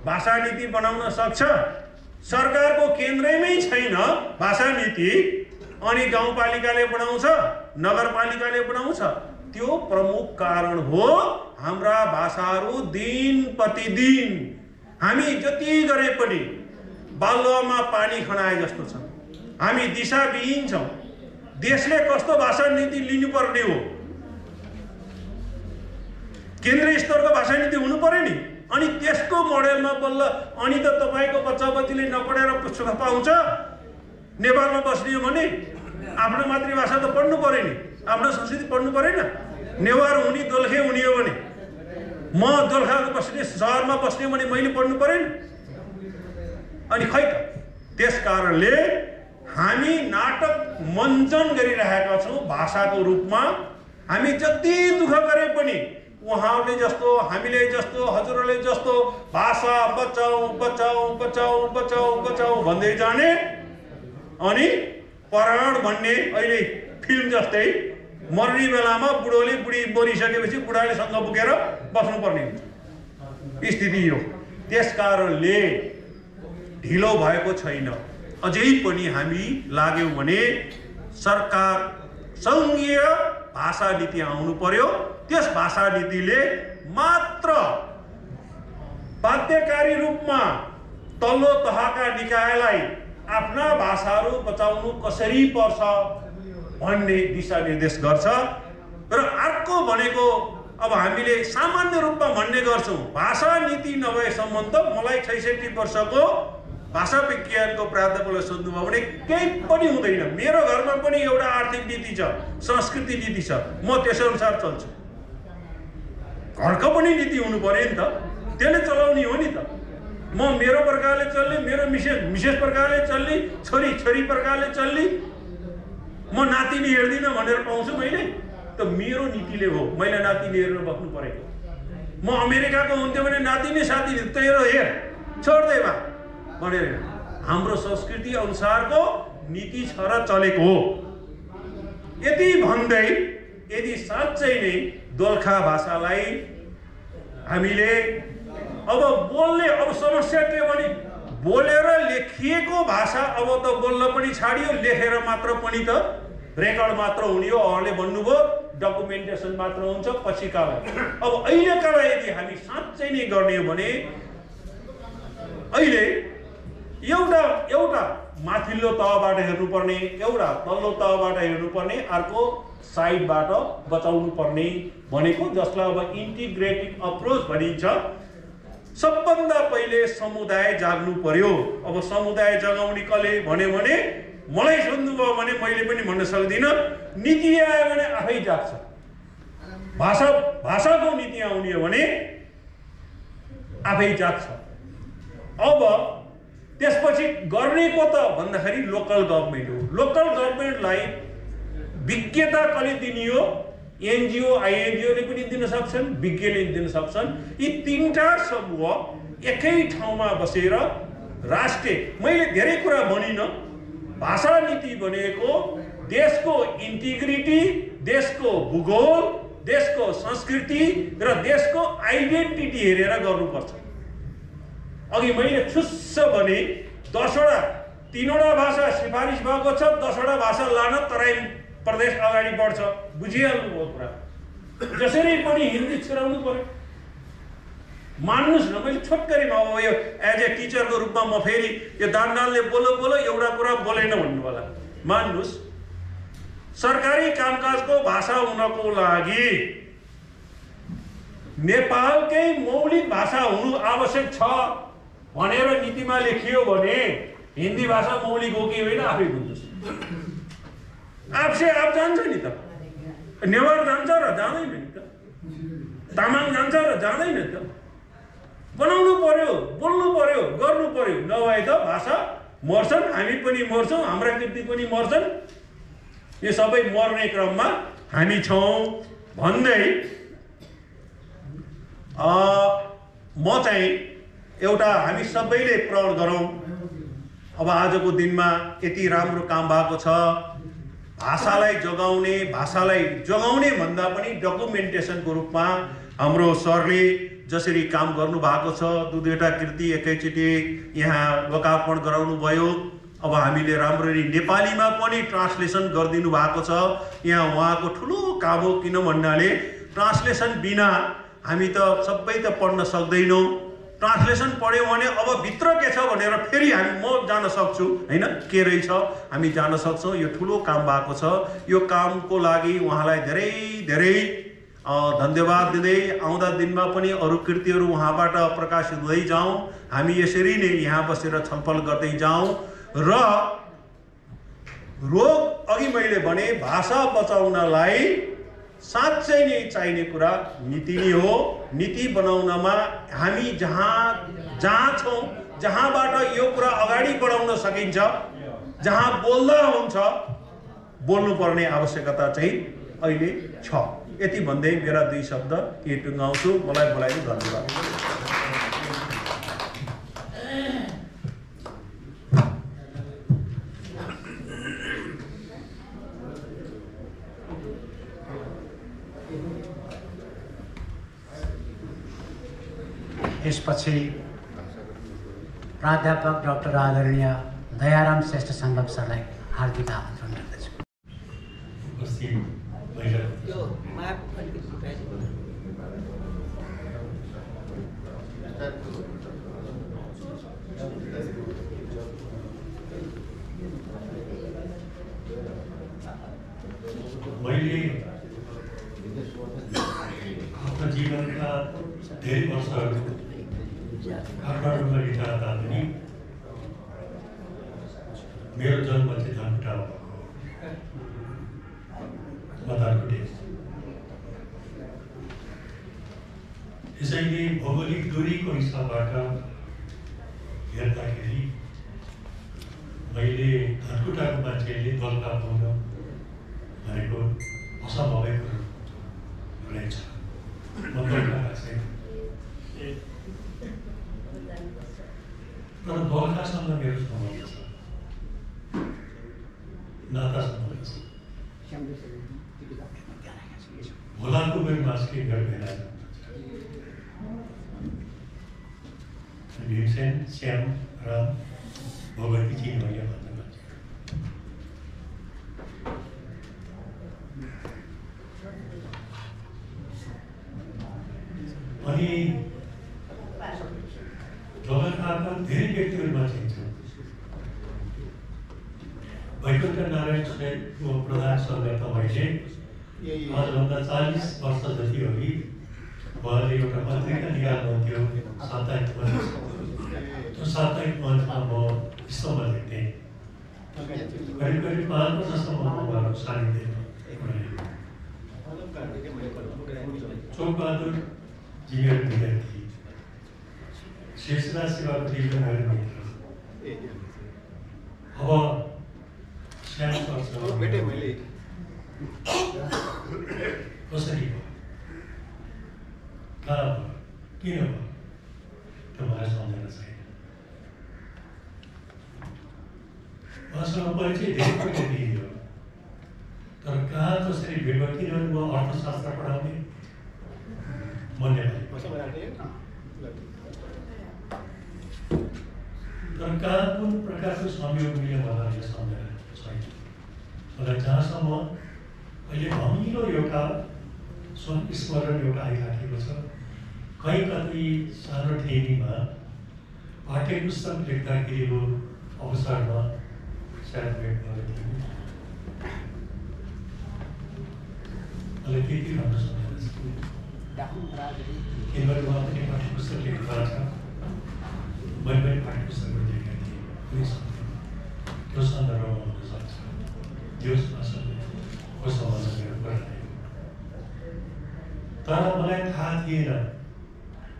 भाषा नीति बनाउन सक्छ। सरकारको केन्द्रमै छैन भाषा नीति, अनि गाउँपालिकाले बनाउँछ, नगरपालिकाले बनाउँछ। त्यो प्रमुख कारण हो हाम्रा भाषाहरू दिन प्रतिदिन हामी जति गरे पनि बालुवामा पानी खनाए जस्तो छ। हामी दिशाविहीन छौँ। देशले कस्तो भाषा नीति लिनुपर्ने हो? केन्द्रीय स्तरको भाषा नीति हुनु पर्यो नि। अनि त्यसको मोडेलमा बल्ल अनि त तपाईँको बच्चा बच्चीले नपढेर पुस्तक पाउँछ। नेपालमा बस्ने हो भने आफ्नो मातृभाषा त पढ्नु पर्यो नि, आफ्नो संस्कृति पढ्नु परेन। नेवार हुने, दोलखे हुने हो भने म दोलखाको बस्ने सहरमा बस्ने भने मैले पढ्नु परेन। अनि खै त, त्यस कारणले हामी नाटक मञ्चन गरिरहेका छौँ भाषाको रूपमा। हामी जति दुःख गरे पनि उहाँहरूले जस्तो, हामीले जस्तो, हजुरहरूले जस्तो भाषा बचाऊ बचाऊ बचाऊ बचाऊ बचाऊ भन्दै जाने अनि प्राण भन्ने अहिले फिल्म जस्तै मर्ने बेलामा बुढोले बुढी मरिसकेपछि बुढाले सँग बोकेर बस्नुपर्ने हुन्छ स्थिति हो। त्यस कारणले ढिलो भएको छैन। अझै पनि हामी लाग्यौँ भने सरकार सङ्घीय भाषा नीति आउनु पर्यो। त्यस भाषा नीतिले मात्र बाध्यकारी रूपमा तल्लो तहका निकायलाई आफ्ना भाषाहरू बचाउनु कसरी पर्छ भन्ने दिशानिर्देश गर्छ। र अर्को भनेको अब हामीले सामान्य रूपमा भन्ने गर्छौँ, भाषा नीति नभएसम्म त मलाई 66 वर्षको भाषा विज्ञानको प्राध्यापकलाई सोध्नुभयो भने केही पनि हुँदैन। मेरो घरमा पनि एउटा आर्थिक नीति छ, संस्कृति नीति छ, म त्यसै अनुसार चल्छु। घरको पनि नीति हुनु पर्यो नि त, त्यसले चलाउने हो नि त। म मेरो प्रकारले चल्ने, मेरो मिसेस प्रकारले चल्ने, छोरी प्रकारले चल्ने, म नातिनी हेर्दिनँ भनेर पाउँछु मैले, त मेरो नीतिले हो मैले नातिनी हेरेर बस्नु परेको। म अमेरिकाको हुन्थ्यो भने नातिनी सातिनी तेरो हेर छोड्दै बा भनेर हाम्रो संस्कृति अनुसारको नीति छ र चलेको हो। यति भन्दै यदि साँच्चै नै दोलखा भाषालाई हामीले अब बोल्ने, अब समस्या के भने बोलेर लेखिएको भाषा अब त बोल्न पनि छाडियो, लेखेर मात्र पनि त रेकर्ड मात्र हुने हो। अरूले भन्नुभयो डकुमेन्टेसन मात्र हुन्छ पछि काल। अब अहिलेकालाई यदि हामी साँच्चै नै गर्ने हो भने अहिले एउटा माथिल्लो तहबाट हेर्नुपर्ने, एउटा तल्लो तहबाट हेर्नुपर्ने, अर्को साइडबाट बचाउनु पर्ने भनेको, जसलाई अब इन्टिग्रेटिभ अप्रोच भनिन्छ। सबभन्दा पहिले समुदाय जाग्नु पर्यो। अब समुदाय जगाउने कसले भन्यो भने मलाई सोध्नुभयो भने मैले पनि भन्न सक्दिनँ। नीति आयो भने आफै जाग्छ। भाषाको नीति आउने हो भने आफै जाग्छ। अब त्यसपछि गर्ने को त भन्दाखेरि लोकल गभर्मेन्ट हो। लोकल गभर्मेन्टलाई विज्ञता कसले दिने हो? एनजिओ आइएनजिओले पनि दिन सक्छन्, विज्ञले दिन सक्छन्। यी तीनटा समूह एकै ठाउँमा बसेर राष्ट्रिय, मैले धेरै कुरा भनिनँ, भाषा नीति भनेको देशको इन्टिग्रिटी, देशको भूगोल, देशको संस्कृति र देशको आइडेन्टिटी हेरेर गर्नुपर्छ। अघि मैले छुस्स भने 3वटा भाषा सिफारिस भएको छ, 10वटा भाषा लान तराई प्रदेश अगाडि बढ्छ। बुझिहाल्नुभयो कुरा। जसरी पनि हिन्दी छिराउनु पर्यो। मान्नुहोस् न, मैले छोटकरीमा अब यो एज ए टिचरको रूपमा म फेरि यो दानदानले बोलो एउटा कुरा बोलेन भन्नु होला। मान्नुहोस्, सरकारी कामकाजको भाषा हुनको लागि नेपालकै मौलिक भाषा हुनु आवश्यक छ भनेर नीतिमा लेखियो भने हिन्दी भाषा मौलिक हो कि होइन आफै बुझ्नुहोस्। आपसे आप जान्छ नि त, नेवार जान्छ र जाँदैन नि त, तामाङ जान्छ र जाँदैन त। बनाउनु पर्यो, बोल्नु पर्यो, गर्नु पर्यो, नभए त भाषा मर्छन्, हामी पनि मर्छौँ, हाम्रा कृति पनि मर्छन्। यो सबै मर्ने क्रममा हामी छौँ भन्दै म चाहिँ एउटा हामी सबैले प्रण गरौँ। अब आजको दिनमा यति राम्रो काम भएको छ, भाषालाई जोगाउने भन्दा पनि डकुमेन्टेसनको रूपमा हाम्रो सरले जसरी काम गर्नु भएको छ, 2-2टा कृति एकैचोटि यहाँ लोकार्पण गराउनु भयो। अब हामीले राम्ररी नेपालीमा पनि ट्रान्सलेसन गरिदिनु भएको छ। यहाँ उहाँको ठुलो काम हो, किन भन्नाले ट्रान्सलेसन बिना हामी त सबै त पढ्न सक्दैनौँ। ट्रान्सलेसन पढ्यौँ भने अब भित्र के छ भनेर फेरि म जान सक्छु, होइन के रहेछ हामी जान सक्छौँ। यो ठुलो काम भएको छ। यो कामको लागि उहाँलाई धेरै धेरै धन्यवाद दिँदै आउँदा दिनमा पनि अरू कृतिहरू उहाँबाट प्रकाशित हुँदै जाउँ। हामी यसरी नै यहाँ बसेर छलफल गर्दै जाउँ र रोग अघि मैले भने भाषा बचाउनलाई साँच्चै नै चाहिने कुरा नीति नै हो। नीति बनाउनमा हामी जहाँ छौँ, जहाँबाट यो कुरा अगाडि बढाउन सकिन्छ, जहाँ बोल्दा हुन्छ, बोल्नुपर्ने आवश्यकता चाहिँ अहिले छ। यति भन्दै मेरा 2 शब्द के टुङ्गाउँछु। मलाई बोलाइदिनु धन्यवाद। यसपछि प्राध्यापक डाक्टर आदरणीय दयाराम श्रेष्ठ सङ्गम सरलाई हार्दिक आमन्त्रण गर्दछु। मैले आफ्नो जीवनका धेरै वर्षहरू काठमाडौँमा रिटायर तापनि मेरो जन्म चाहिँ धनकुटामा भएको म धनकुटे। यसैले भौगोलिक दूरीको हिसाबबाट हेर्दाखेरि मैले धनकुटाको मान्छेले दोलखा पाउन भनेको असम्भवै कुरो रहेछ। म दोलखा गएको छैन, तर दोलखासँग मेरो सम्बन्ध छ, नाता सम्बन्ध छ। भोलाको मेरो मास्के घर भेला भीमसेन, श्याम, राम, भगवती जी भैया भन्ने मान्छे। अनि दोलखाका धेरै व्यक्तिहरूमा चाहिन्छ। वैकुण्ठ नारायण सेनको प्रधान सङ्घ तपाईँले आजभन्दा 40 वर्ष जति अघि उहाँले एउटा पत्रिका निकाल्नुहुन्थ्यो, साप्ताहिक मञ्च। त्यो साप्ताहिक मञ्चमा म स्तम्भ लेख्थेँ। करिब 5 वर्षसम्म उहाँको सानिध्य चोकबहादुर जी मेरो विद्यार्थी, शेषराज सेवाको दिव्य मेरो मित्र। अब श्याम सरसँग कसरी भयो, कहाँ भयो, किन भयो, त्यो मलाई सम्झना छैन। उहाँसँग परिचय धेरै पनि दिइयो, तर कहाँ कसरी भेट भयो, किनभने म अर्थशास्त्र पढाउने, म नेपाली, तर कहाँ कुन प्रकारको संयोग मिल्यो मलाई सम्झना छैन। मलाई जहाँसम्म अहिले धमिलो एउटा स्मरण एउटा आइराखेको छ, कहीँ कतै सानो ठेनीमा पाठ्यपुस्तक लेख्दाखेरिको अवसरमा सायद भेट गरेको थिएँ। मलाई त्यति राम्रो सम्झना छ, किनभने उहाँ पनि पाठ्यपुस्तक लेख्नु भएको छ, मैले पनि पाठ्यपुस्तकहरू लेखेका थिएँ कुनै सन्दर्भमा, त्यो सन्दर्भमा हुन सक्छ यो भाषाको सम्बन्ध मेरो पुरानै हो। तर मलाई थाहा थिएन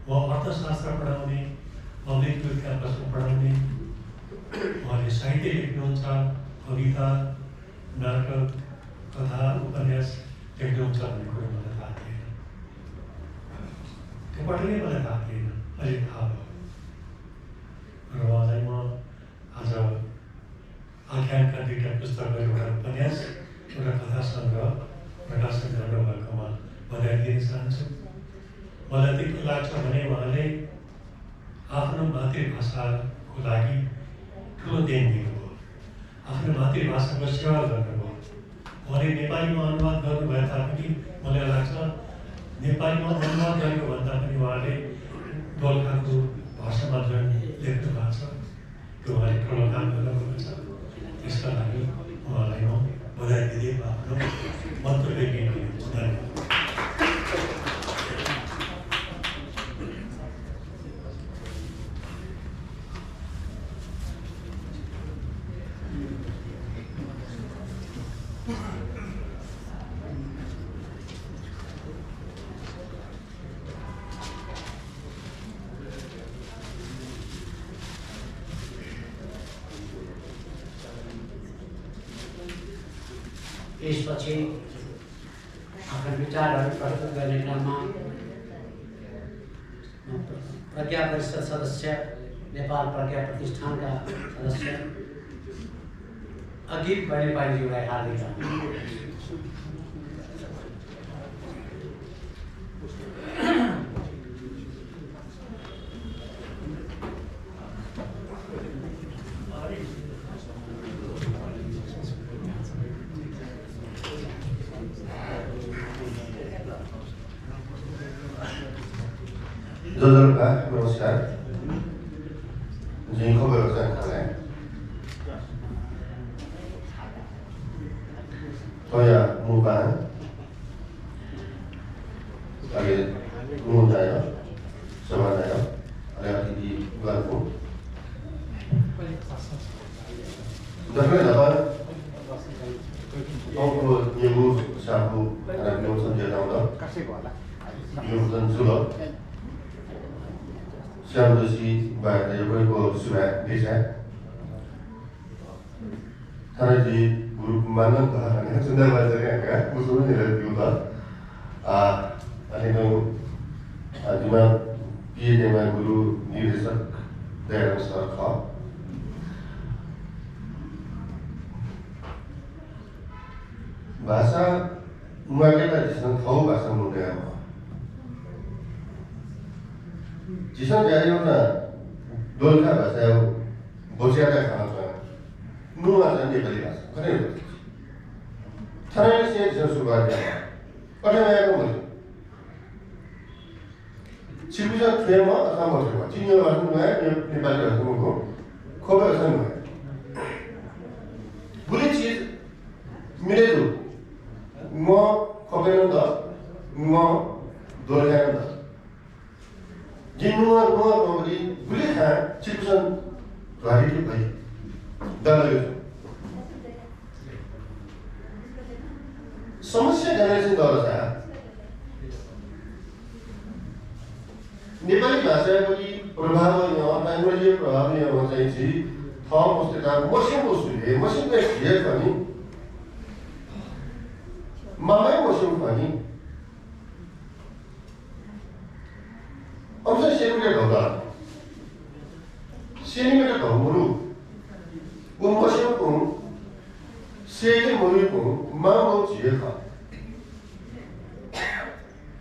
म अर्थशास्त्र पढाउने, पब्लिक क्याम्पसमा पढाउने, उहाँले साहित्य लेख्नुहुन्छ, कविता, नाटक, कथा, उपन्यास लेख्नुहुन्छ भन्ने कुरो मलाई थाहा थिएन। त्यो पटलै मलाई थाहा थिएन, अहिले थाहा भयो। र उहाँलाई म आज आख्यानका दुईवटा पुस्तकहरू, एउटा उपन्यास, एउटा कथा सङ्ग्रह प्रकाशन गर्नुभएकोमा बधाई दिन चाहन्छु। मलाई चाहिँ के लाग्छ भने उहाँले आफ्नो मातृभाषाको लागि ठुलो देन दिनुभयो, आफ्नो मातृभाषाको सेवा गर्नुभयो। उहाँले नेपालीमा अनुवाद गर्नुभए तापनि मलाई लाग्छ नेपालीमा अनुवाद गरेको भन्दा पनि उहाँले दोलखाको भाषामा जुन लेख्नु भएको छ त्यो उहाँले ठुलो काम गर्नुभएको छ। त्यसका लागि उहाँलाई म बधाई दिँदै आफ्नो मन्तव्य दिन्छु। धन्यवाद। त्यसपछि आफ्ना विचारहरू प्रस्तुत गर्ने क्रममा प्रज्ञा परिषद सदस्य, नेपाल प्रज्ञा प्रतिष्ठानका सदस्य अगीत बडेपाईज्यूलाई हार्दिक नमस्कार, जिनको व्यवसाय खालाय toya muban lagi mudaya samadaya ada di bulanku dapat dapat aku nyebut satu anak nyebut saja nama nyebut sudah siapa sih baik dari berikut surat bisa karena di guru pembangunan bahannya sudah belajar kan usulnya dari juga itu cuma dia dengan guru di riset daerah sekolah bahasa mereka di sana tahu bahasa muda जिसन जाइयो न दोलखा भाषा बोसियाका खाना छ नुमा चाहिँ नेपाली भाषा कुनै थराले से जिसन सुरुवात गरे पठाएको मैले छिपिसा थेमा अथवा मसमा चिनियो भन्नु भयो नेपाली भाषाको खोपे छ नि बुली चीज मिले दु म खोपेन त म दोलखा न जिन्नुवा नुवा नोरी बुली खा चिप्सन राडी भाइ दालयो समस्या जनरेसन गर्छ नेपाली भाषाको प्रभाव यो ल्याङ्ग्वेज प्रभाव नै हो चाहिँ थम पुस्तक मसिन पुस्तकले मसिन चाहिँ पनि mamai motion pani amsa senior doga senior doga muru motion ko senior muru ko mamau jiye ka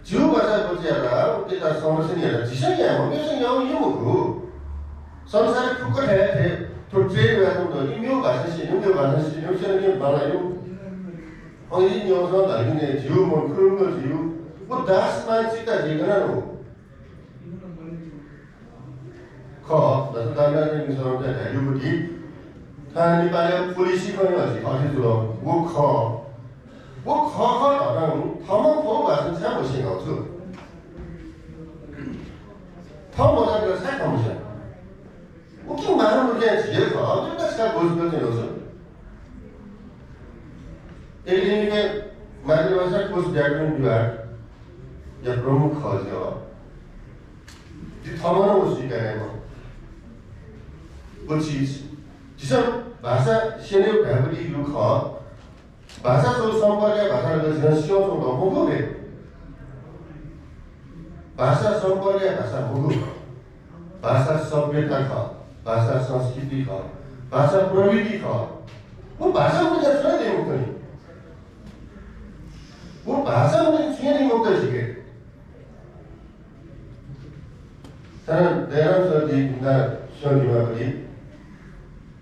जो भाषा बोलिएला त्यता समस्या नि होला जिसै यहाँ मेसँग यहाँ यो हो संसार फुक्क ठ्याक थे तो ट्रेन भएको त नि यो भाषा सिक्नु त्यो भाषा सिक्नु सेन के बनायो अनि यो सँग धर्किने जिउ मन खुरुङ्गो जिउ वो दास मानसिकता जिगना हो ख दसजना नि सरौटा धायो बुटी था नेपाली पुलिस पनि अछि अझै जुल वो ख हटाउनु ठाउँमा ठाउँ भाषा चाहिँ म सिकाउँछु ठाउँ बजारको चाहिँ ठाउँ छ वो के मानव क्या झेल ख त्यो कसका बोझ गर्दै हुन्छ एक दिन के मातृभाषा कोश व्याकरण विभाग या प्रमुख खर्च हो त्यो ठाउँमा न वो सिकाएमा वो चीज जिसम भाषा सेने भएपछि यो ख भाषा तो संपर्क भाषा जनसियो तो मुगु रे भाषा संपर्क भाषा मुगु भाषा सभ्यता का भाषा संस्कृति का भाषा प्रवृत्ति का वो भाषा मुझे सुना दे मुझे वो भाषा मुझे सुना दे मुझे सीखे तरह देराम सर्दी ना सर्दी में बड़ी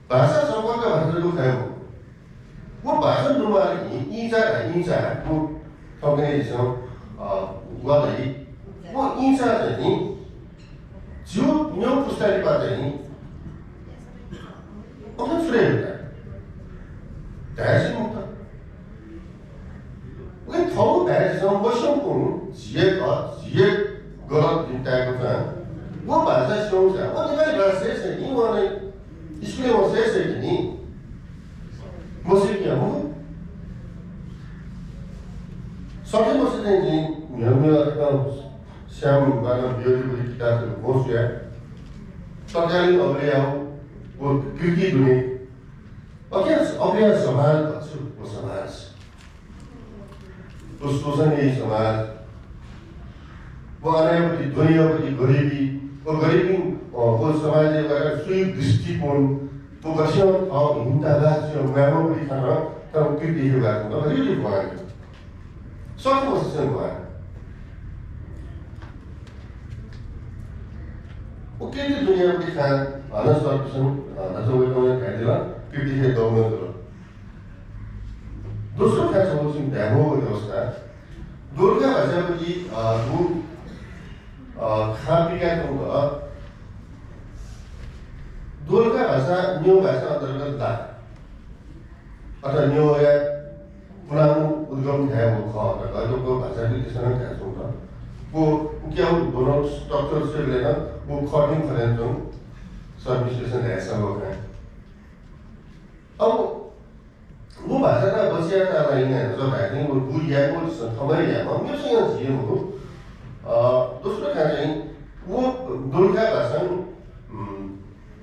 भाषा संपर्क भाषा जो है वो भाषा नुमारी इंचा वो ऑर्गेनाइजेशन वाली वो इंचा नहीं जो न्यू पुस्तकालय बात नहीं अपने फ्रेंड है ऐसे मुक्ता वो थोड़ा ऐसे मौसम को ये गलत चिंता करता वो भाषा शोध है वो निकाल भाषा से नहीं वो नहीं इसलिए वो से नहीं मुझे क्या हो सबसे मुझे नहीं मेरा का श्याम बाला ब्यूटीफुल किताब से बहुत है पकाली अबले आओ वो क्रिकेट में ओके अबले समाज वो समाज वो शोषण ही समाज वो आने वाली दुनिया वाली गरीबी वो गरीबी वो समाज के बारे में सुई दृष्टिकोण तो वर्षों और हिंदा राज्य मैमो भी खाना तब कितनी ही बात होगा वही जो बात है सब मुझसे बात वो कितनी दुनिया में खाना आनंद सर्विसन नजर में कोई कह दिला कितनी ही दो में तो दूसरा क्या सोचूं डेमो को दोस्ता दुर्गा भाषा को जी वो खापी क्या कहूँगा दुर्गा भाषा न्यू भाषा अंतर्गत ला अथवा न्यू या पुरानो उद्गम है वो खाना का जो को भाषा भी किसी ने क्या सुना वो क्या वो दोनों स्ट्रक्चर से लेना वो कॉर्डिंग करें तो सर्विसेशन ऐसा हो गया अब वो भाषा का बचिया का नहीं है जो बैठने वो पूरी है वो हमारी है हम ये सही चीज़ वो दूसरा क्या चाहिए वो दुर्गा भाषा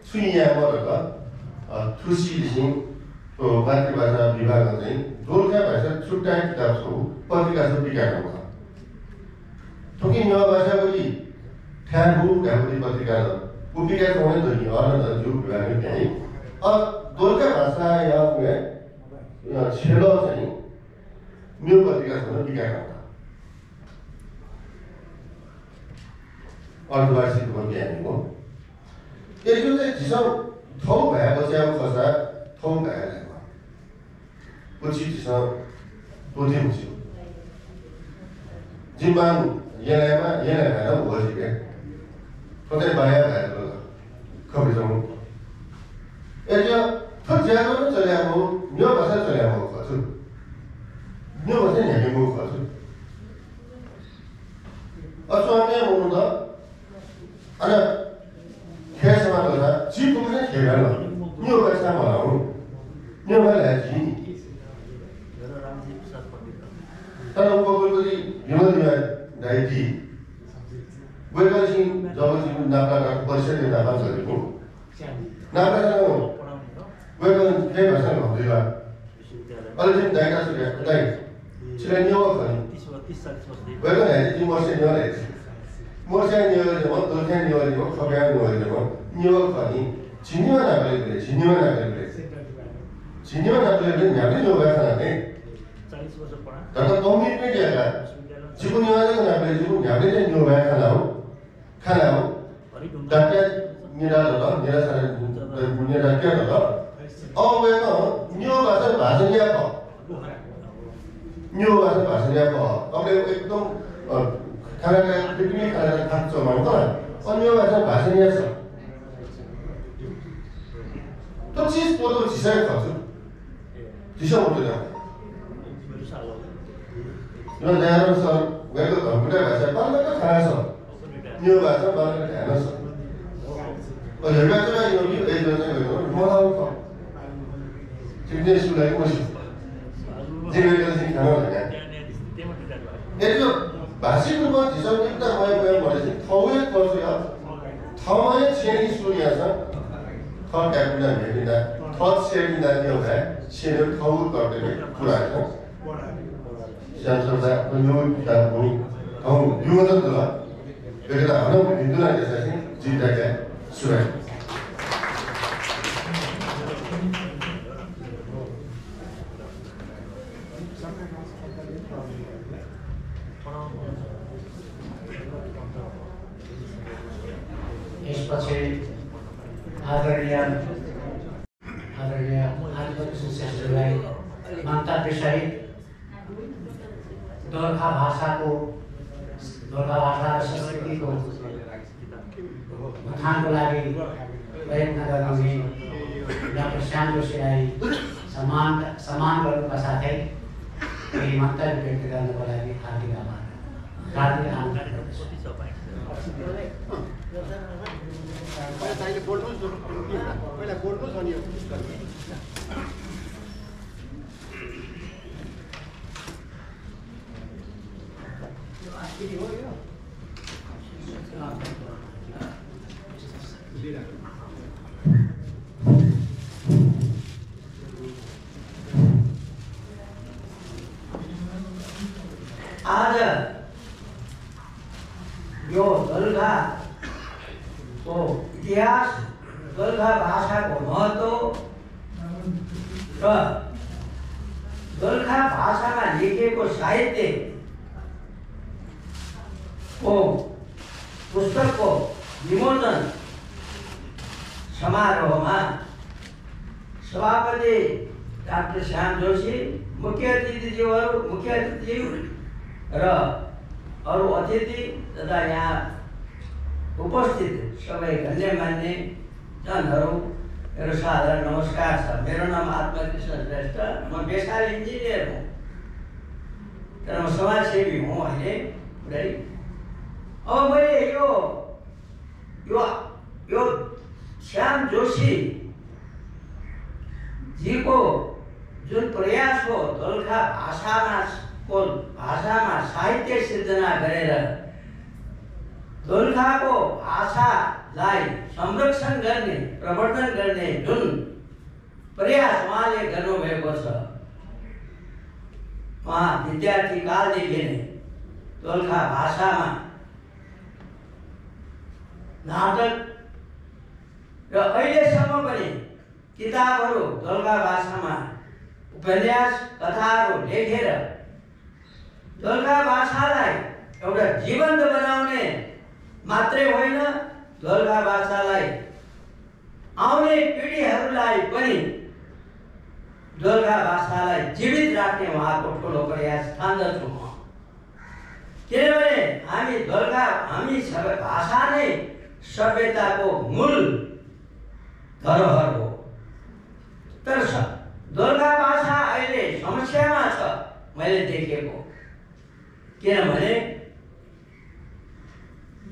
सुनिया मरका खुशी लिसिङ तो मातृभाषा विभाग चाहिँ दुर्गा भाषा छुट्टा किताब छ पत्रिका छ विज्ञान हो थोकी नवा भाषा पनि ठ्याबु ढाबुली पत्रिका वो विज्ञान होने तो नहीं और ना जो विभाग में नहीं और दुर्गा भाषा या में छेलो चाहिँ न्यू पत्रिका छ विज्ञान हो और वार्षिक विज्ञान हो ये जो है जिसम थोक है बच्चे अब फंसा थोक है वो चीज जिसम तो दिन मुझे जिम्मान ये नहीं है ना वो चीज है तो तेरे बाया है तो कभी जाऊँ ये जो तो ज़्यादा तो चले आओ न्यू भाषा चले आओ खासु न्यू भाषा नहीं है वो खासु और तो हमें वो ना अरे खेल समाज होता जीप को मुझे खेल रहा हूँ न्यू भाषा मारा हूँ न्यू भाषा है जी तर वो बोल रही यूनिवर्सिटी में डाइटी वे कल सी जब सी नापा का परिचय में नापा चले को नापा चले वे कल क्या भाषा में होती है और जिन डाइटा से क्या डाइट छिलाई न्योवा खनि 30-40 वर्ष वेगन है जी मोर्से न्योवा है मोर्से न्योवा जमा दोल्खा न्योवा जमा खब्या न्योवा जमा न्योवा खनि जिनिवा नागले जिनिवा नागले न्याले न्योवा खानाले 40 वर्ष पढा तर कमिटमेन्ट याका जिबु न्योवा नागले जिबु न्याले न्योवा खाना हो डाक्टर निरा सारा निरा क्या होला अब वेगन न्योवा चाहिँ भाषणिया प न्यो भाषा भाषणिया प अब एकदम खाना पिकनिक खाना खान्छ भन्छ अन्य भाषा भाषणिया छ तो चीज पोतो चिसाइ खान्छ चिसा होतो न यो नयाँ सर गएको कम्प्युटर भाषा पाल्नको खाना छ न्यो भाषा पाल्नको खाना छ और हेर्दा चाहिँ यो एजमा चाहिँ गएको मलाई छ सिग्नेस लागि मसिन जिमेको चाहिँ खाना लाग्यो यसको भाषिक रूपमा झिसौँदा मैले भनेपछि ठाउँै पर्छ यार ठाउँमै छेनी सुनिया छ थर्ड क्यापिटल भेटिँदा थर्ड सेडिँदा के हो भने सेडल ठाउँ गर्दै कुरा छ स्यामसङदा यो किताब पनि ठाउँ यो त बेटा हाम्रो हिन्दुलाई त्यसै जिताका सुरा यसपछि आदरणीय आदिवासी श्रेष्ठलाई मन्तव्यसहित गोर्खा भाषा र संस्कृतिको उत्थानको लागि प्रयत्न गर्ने डाक्टर श्याम जोशीलाई सम्मान गर्नुका साथै केही मन्तव्य व्यक्त गर्नको लागि हार्दिक आमन्त्रण गर्दछु। आज यो गोर्खाको इतिहास गोर्खा भाषाको महत्त्व र गोर्खा भाषामा लेखिएको साहित्यको पुस्तकको विमोचन समारोहमा सभापति डाक्टर श्याम जोशी मुख्य अतिथि र अरू अतिथि तथा यहाँ उपस्थित सबै गण्यमान्य जनहरू मेरो साधारण नमस्कार छ। मेरो नाम आत्मकृष्ण श्रेष्ठ, म पेसाले इन्जिनियर हुँ तर म समाजसेवी हुँ अहिले पुरै। अब मैले यो श्याम जोशी जीको जुन प्रयास हो दोलखा भाषामा साहित्य सिर्जना गरेर दोलखाको भाषालाई संरक्षण गर्ने प्रवर्धन गर्ने जुन प्रयास उहाँले गर्नुभएको छ, उहाँ विद्यार्थी कालदेखि नै दोलखा भाषामा नाटक र अहिलेसम्म पनि किताबहरू दोलखा भाषामा उपन्यास कथाहरू लेखेर दोलखा भाषालाई एउटा जीवन्त बनाउने मात्रै होइन, दोलखा भाषालाई आउने पिँढीहरूलाई पनि दोलखा भाषालाई जीवित राख्ने उहाँको ठुलो प्रयास ठान्दछु म। किनभने हामी सबै भाषा नै सभ्यताको मूल धरोहर हो। तर दोलखा भाषा अहिले समस्यामा छ मैले देखेको। किनभने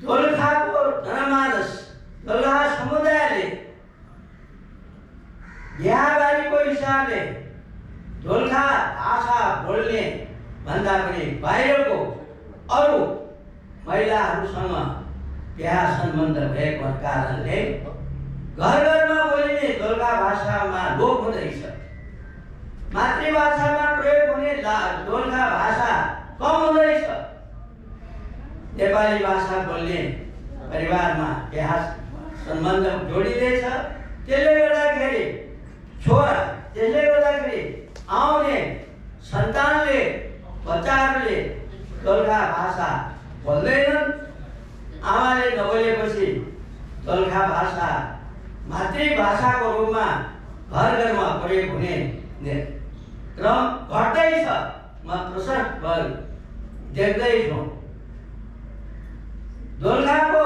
दोलखाको जनमानस दोलखा समुदायले बिहाबारीको हिसाबले दोलखा भाषा बोल्ने भन्दा पनि बाहिरको अरू महिलाहरूसँग बिहा सम्बन्ध भएको कारणले घर घरमा बोलिने दोलखा भाषामा लोप हुँदैछ। मातृभाषामा प्रयोग हुने दोलखा भाषा कम हुँदैछ। नेपाली भाषा बोल्ने परिवारमा त्यहाँ सम्बन्ध जोडिँदैछ। त्यसले गर्दाखेरि छोरा, त्यसले गर्दाखेरि आउने सन्तानले, बच्चाहरूले दोलखा भाषा बोल्दैनन्। आमाले नबोलेपछि दोलखा भाषा मातृभाषाको रूपमा घर घरमा प्रयोग हुने क्रम घट्दैछ। म प्रशस्त बल देख्दैछु। दोलखाको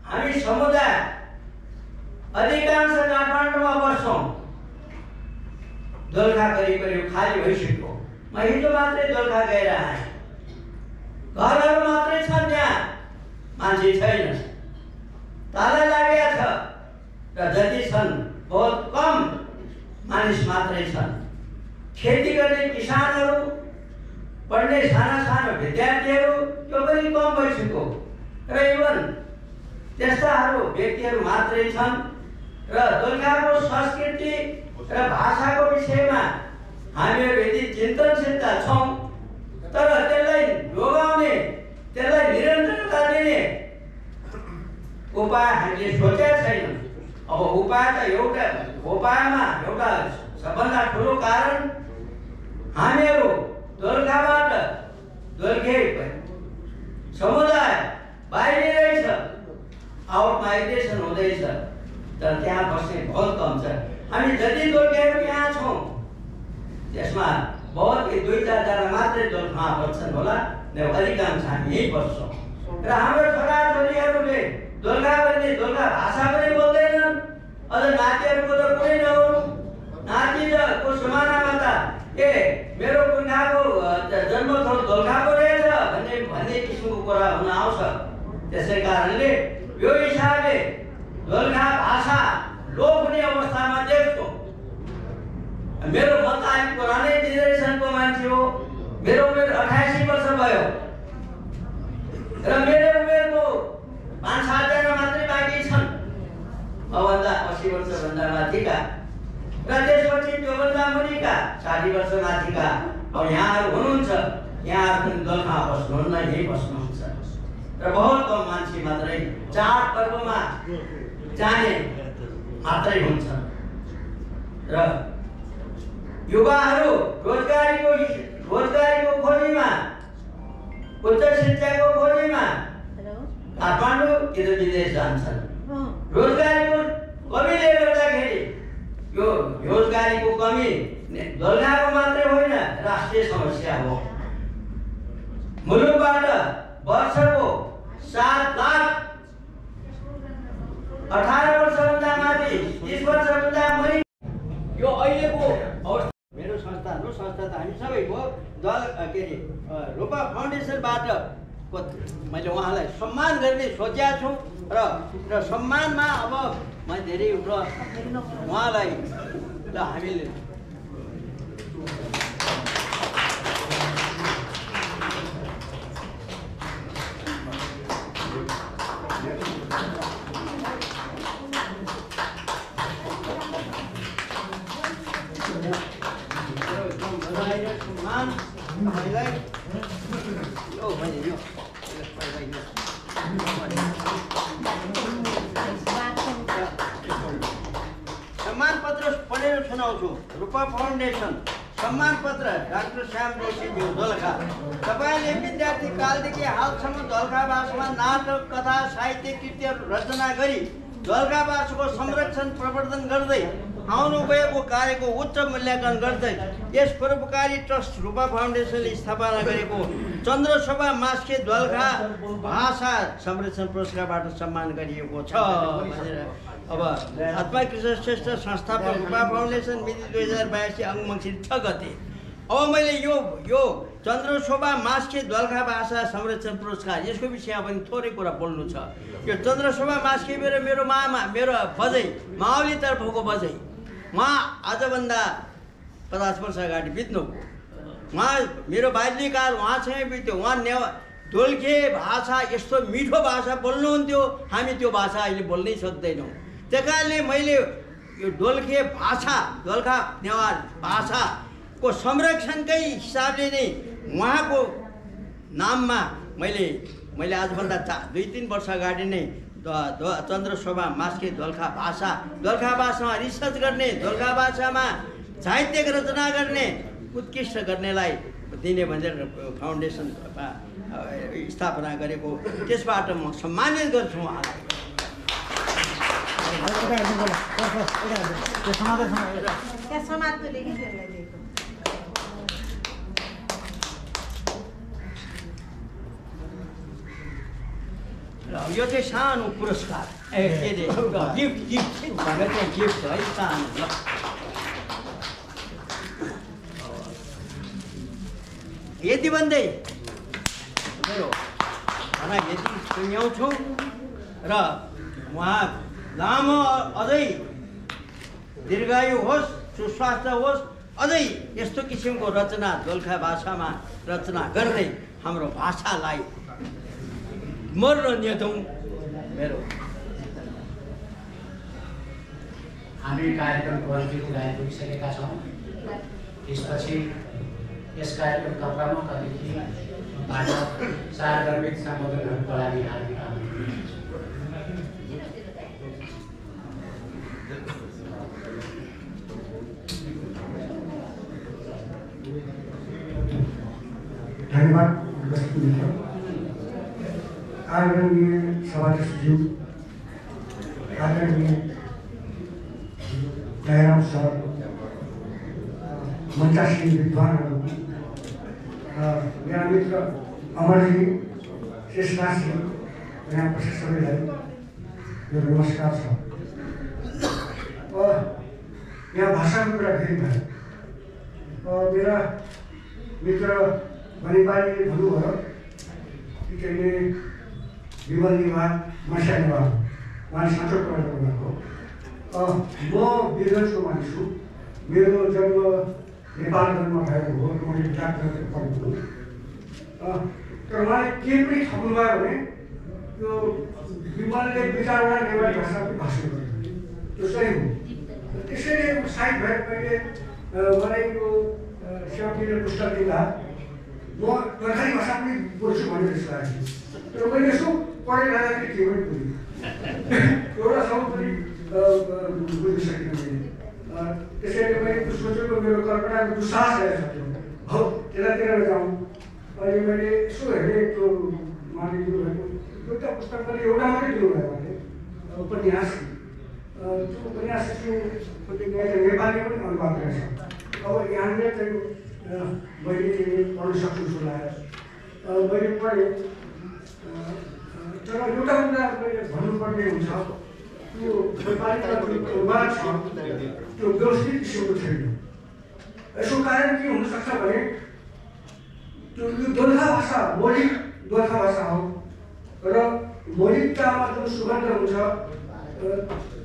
हामी समुदाय अधिकांश काठमाडौँमा बस्छौँ। दोलखा करिब खाली भइसक्यो। म हिजो मात्रै दोलखा गएर आएँ। घरहरू मात्रै छन्, त्यहाँ मान्छे छैन, ताला लागेको छ र जति छन् बहुत कम मानिस मात्रै छन्। खेती गर्ने किसानहरू, पढ्ने साना सानो विद्यार्थीहरू त्यो पनि कम भइसक्यो र इभन त्यस्ताहरू व्यक्तिहरू मात्रै छन्। र दोलखाको संस्कृति र भाषाको विषयमा हामीहरू यदि चिन्तनशीलता छौँ, तर त्यसलाई जोगाउने, त्यसलाई निरन्तरता दिने उपाय हामीले सोचेका छैनौँ। अब उपाय त एउटा, उपायमा एउटा सबभन्दा ठुलो कारण हामीहरू दोलखाबाट दोलखे समुदाय बाहिरिरहेछ, आउट माइग्रेसन हुँदैछ, तर त्यहाँ बस्ने बहुत कम छ। हामी जति दोलखेहरू यहाँ छौँ त्यसमा बहुत 2-4 जना मात्रै दोलखामा बस्छन् होला, अधिकांश हामी यहीँ बस्छौँ। र हाम्रो छोराछोरीहरूले दोलखा भाषा पनि बोल्दैनन्। अझ नातिहरूको त कुनै नहुनु, नातिको समानामा त मेरो पुर्खाको जन्मथलो दोलखाको रहेछ भन्ने किसिमको कुरा हुन आउँछ। त्यसै कारणले यो हिसाबले दोलखा भाषा लोप हुने अवस्थामा देख्छौँ। मेरो म त अहिले पुरानै जेनेरेसनको मान्छे हो। मेरो उमेर 88 वर्ष भयो र मेरो उमेरको 5-7 जना मात्रै बाँकी छन्, मभन्दा 80 वर्षभन्दा माथिका, र त्यसपछि त्योभन्दा मुनिका 60 वर्ष माथिका। अब यहाँहरू हुनुहुन्छ, यहाँहरू पनि दोलखामा बस्नुहुन्न, यहीँ बस्नुहुन्छ र बहुत कम मान्छे मात्रै चाडपर्वमा जाने मात्रै हुन्छ। र युवाहरू रोजगारीको खोजीमा, उच्च शिक्षाको खोजीमा काठमाडौँ कि त विदेश जान्छन्। रोजगारीको कमीले गर्दाखेरि यो रोजगारीको कमी दोलखाको मात्रै होइन, राष्ट्रिय समस्या हो। मुलुकबाट वर्षको 7 लाख 18 वर्षभन्दा माथि 30 वर्षभन्दा मुनि यो अहिलेको अवस्था। मेरो संस्था त हामी सबैको रोपा फाउन्डेसनबाट मैले उहाँलाई सम्मान गर्ने सोचेका छु र सम्मानमा अब म धेरै उहाँलाई हामीले सम्मान पत्र पढेर सुनाउँछु। रूपा फाउन्डेसन सम्मान पत्र डाक्टर श्याम जोशीज्यू दोलखा। तपाईँले विद्यार्थी कालदेखि हालसम्म दोलखा भाषामा नाटक, कथा, साहित्य कृतिहरू रचना गरी दोलखा भाषाको संरक्षण प्रवर्धन गर्दै आउनुभएको कार्यको उच्च मूल्याङ्कन गर्दै यस परोपकारी ट्रस्ट रूपा फाउन्डेसनले स्थापना गरेको चन्द्रशोभा मास्के दोलखा भाषा संरक्षण पुरस्कारबाट सम्मान गरिएको छ भनेर अब आत्माकृष्ण श्रेष्ठ संस्थापक रूपा फाउन्डेसन मिति 2082 अङ्गमङ्सिर 6 गते। अब मैले यो चन्द्रशोभा मास्के दोलखा भाषा संरक्षण पुरस्कार यसको विषयमा पनि थोरै कुरा बोल्नु छ। यो चन्द्रशोभा मास्के मेरो मामा, मेरो बजै, माओली तर्फको बजै, उहाँ आजभन्दा 50 वर्ष अगाडि बित्नुभयो। उहाँ मेरो बाल्यकाल उहाँसँगै बित्यो। उहाँ दोलखे भाषा यस्तो मिठो भाषा बोल्नुहुन्थ्यो, हामी त्यो भाषा अहिले बोल्नै सक्दैनौँ। त्यस कारणले मैले यो दोलखे भाषा, दोलखा नेवार भाषा को संरक्षणकै हिसाबले नै उहाँको नाममा मैले आजभन्दा 2-3 वर्ष अगाडि नै चन्द्रशोभा मास्के दोलखा भाषामा रिसर्च गर्ने, दोलखा भाषामा साहित्य रचना गर्ने, उत्कृष्ट गर्नेलाई दिने भनेर फाउन्डेसन स्थापना गरेको, त्यसबाट म सम्मानित गर्छु उहाँलाई। यो चाहिँ सानो पुरस्कार गिफ्ट है सानो। यति भन्दै मेरो भनाइ यति सुनाउँछु र उहाँ लामो अझै दीर्घायु होस्, सुस्वास्थ्य होस्, अझै यस्तो किसिमको रचना दोलखा भाषामा रचना गर्दै हाम्रो भाषालाई मर्न नदिउँ। मेरो हामी कार्यक्रमको अन्तिमतिर आइपुगिसकेका छौँ। त्यसपछि यस कार्यक्रमका प्रमुख अतिथिबाट सार्वजनिक सम्बोधनहरूको लागि हार्दिक आमन्त्रण। धन्यवाद उपस्थित मित्र। आदरणीय सभाध्यक्षज्यू, आदरणीय जयराम सर, मञ्चासीन विद्वानहरू, मेरा मित्र अमरजी, शेषनाथजी, यहाँ उपस्थित सबैलाई मेरो नमस्कार छ। यहाँ भाषाको कुरा धेरै भयो। मेरा मित्र नेपालीले भन्नुभयो कि चाहिँ विमल निवास, मस्या निवास, उहाँले साँचो कुरा गर्नुभएको। म वीरगञ्जको मानिस हुँ। मेरो जन्म नेपाल जन्म भएको हो, मैले विचार गरेर पढेको हुँ। तर उहाँले के पनि थप्नुभयो भने त्यो विमलले 2-4वटा नेपाली भाषाको भाषण गर्यो, त्यो सही हो। त्यसैले साइड भएर मैले मलाई यो सेवाकीले पुस्तक दिँदा म गोर्खाली भाषा पनि बोल्छु भन्ने जस्तो लाग्यो। तर मैले यसो पढेर जाँदाखेरि के पनि बुझेँ, एउटा शब्द पनि बुझ्न सकिनँ मैले। त्यसैले मैले त्यो सोचेको मेरो कल्पनाको दुस्साहस रहेको थियो, हो त्यतातिर जाउँ। अहिले मैले यसो हेरेँ, त्यो उहाँले दिनुभएको एउटा पुस्तक पनि एउटा मात्रै दिनुभयो भने उपन्यास, त्यो उपन्यास चाहिँ नेपाली पनि अनुवाद रहेछ। अब यहाँनिर चाहिँ मैले पढ्न सक्छु जस्तो लाग्यो। मैले पढेँ, तर एउटा कुरा मैले भन्नुपर्ने हुन्छ, त्यो नेपालीमा जुन अनुवाद छ त्यो व्यवस्थित किसिमको छैन। यसको कारण के हुनसक्छ भने त्यो यो दोलखा भाषा मौलिक दोलखा भाषा हो र मौलिकतामा जुन सुगन्ध हुन्छ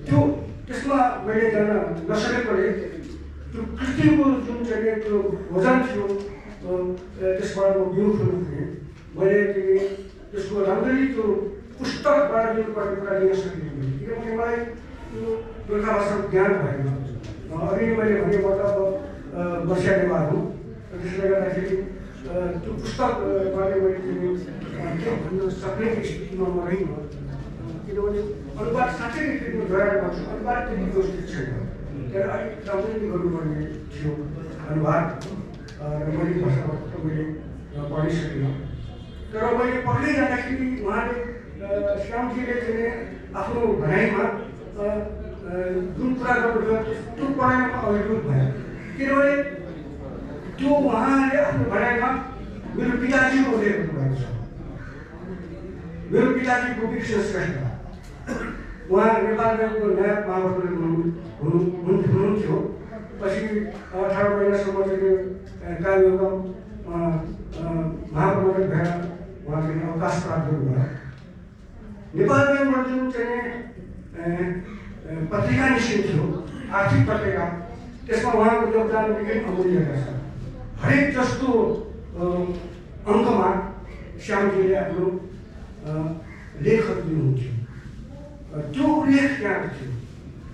त्यो त्यसमा मैले जान नसकेकोले त्यो कृतिको जुन चाहिँ त्यो भोजन थियो त्यसबाट म विमुख हुनु थिएँ। मैले त्यसको राम्ररी त्यो पुस्तकबाट लिनुपर्ने कुरा लिन सकिनँ, किनभने मलाई त्यो गोर्खा भाषाको ज्ञान भएन। अघि मैले भने म त बसिया नेवार हुँ, त्यसले गर्दाखेरि त्यो पुस्तकबाट मैले के भन्न सक्ने स्थितिमा म रहिनँ, किनभने अनुवाद साँच्चै नै दोहोऱ्याएर गर्छु, अनुवाद त्यति व्यवस्थित छैन। त्यहाँ अलिक राम्ररी गर्नुपर्ने थियो अनुवाद, र मैले भाषाबाट त मैले पढ्नै सकिनँ। तर मैले पढ्दै जाँदाखेरि उहाँले श्यामजीले चाहिँ आफ्नो भनाइमा जुन कुरा गर्नुभयो त्यो पढाइमा अभिभूत भयो, किनभने त्यो उहाँले आफ्नो भनाइमा मेरो पिताजीको उल्लेख गर्नुभएको छ। मेरो पिताजी गोपीकृष्ण श्रेष्ठ, उहाँ नेपाल ब्याङ्कको नायक महाप्रबन्धक हुनुहुन्थ्यो। पछि 18 महिनासम्म चाहिँ कालयोगम महाप्रबन्धक भएर उहाँले अवकाश प्राप्त गर्नुभयो। नेपाल ब्याङ्कबाट जुन चाहिँ पत्रिका निस्किन्थ्यो, आर्थिक पत्रिका, त्यसमा उहाँको योगदान निकै अमूल्य रहेछ। हरेक जस्तो अङ्कमा श्यामजीले आफ्नो लेखहरू दिनुहुन्थ्यो, त्यो उल्लेख त्यहाँ थियो।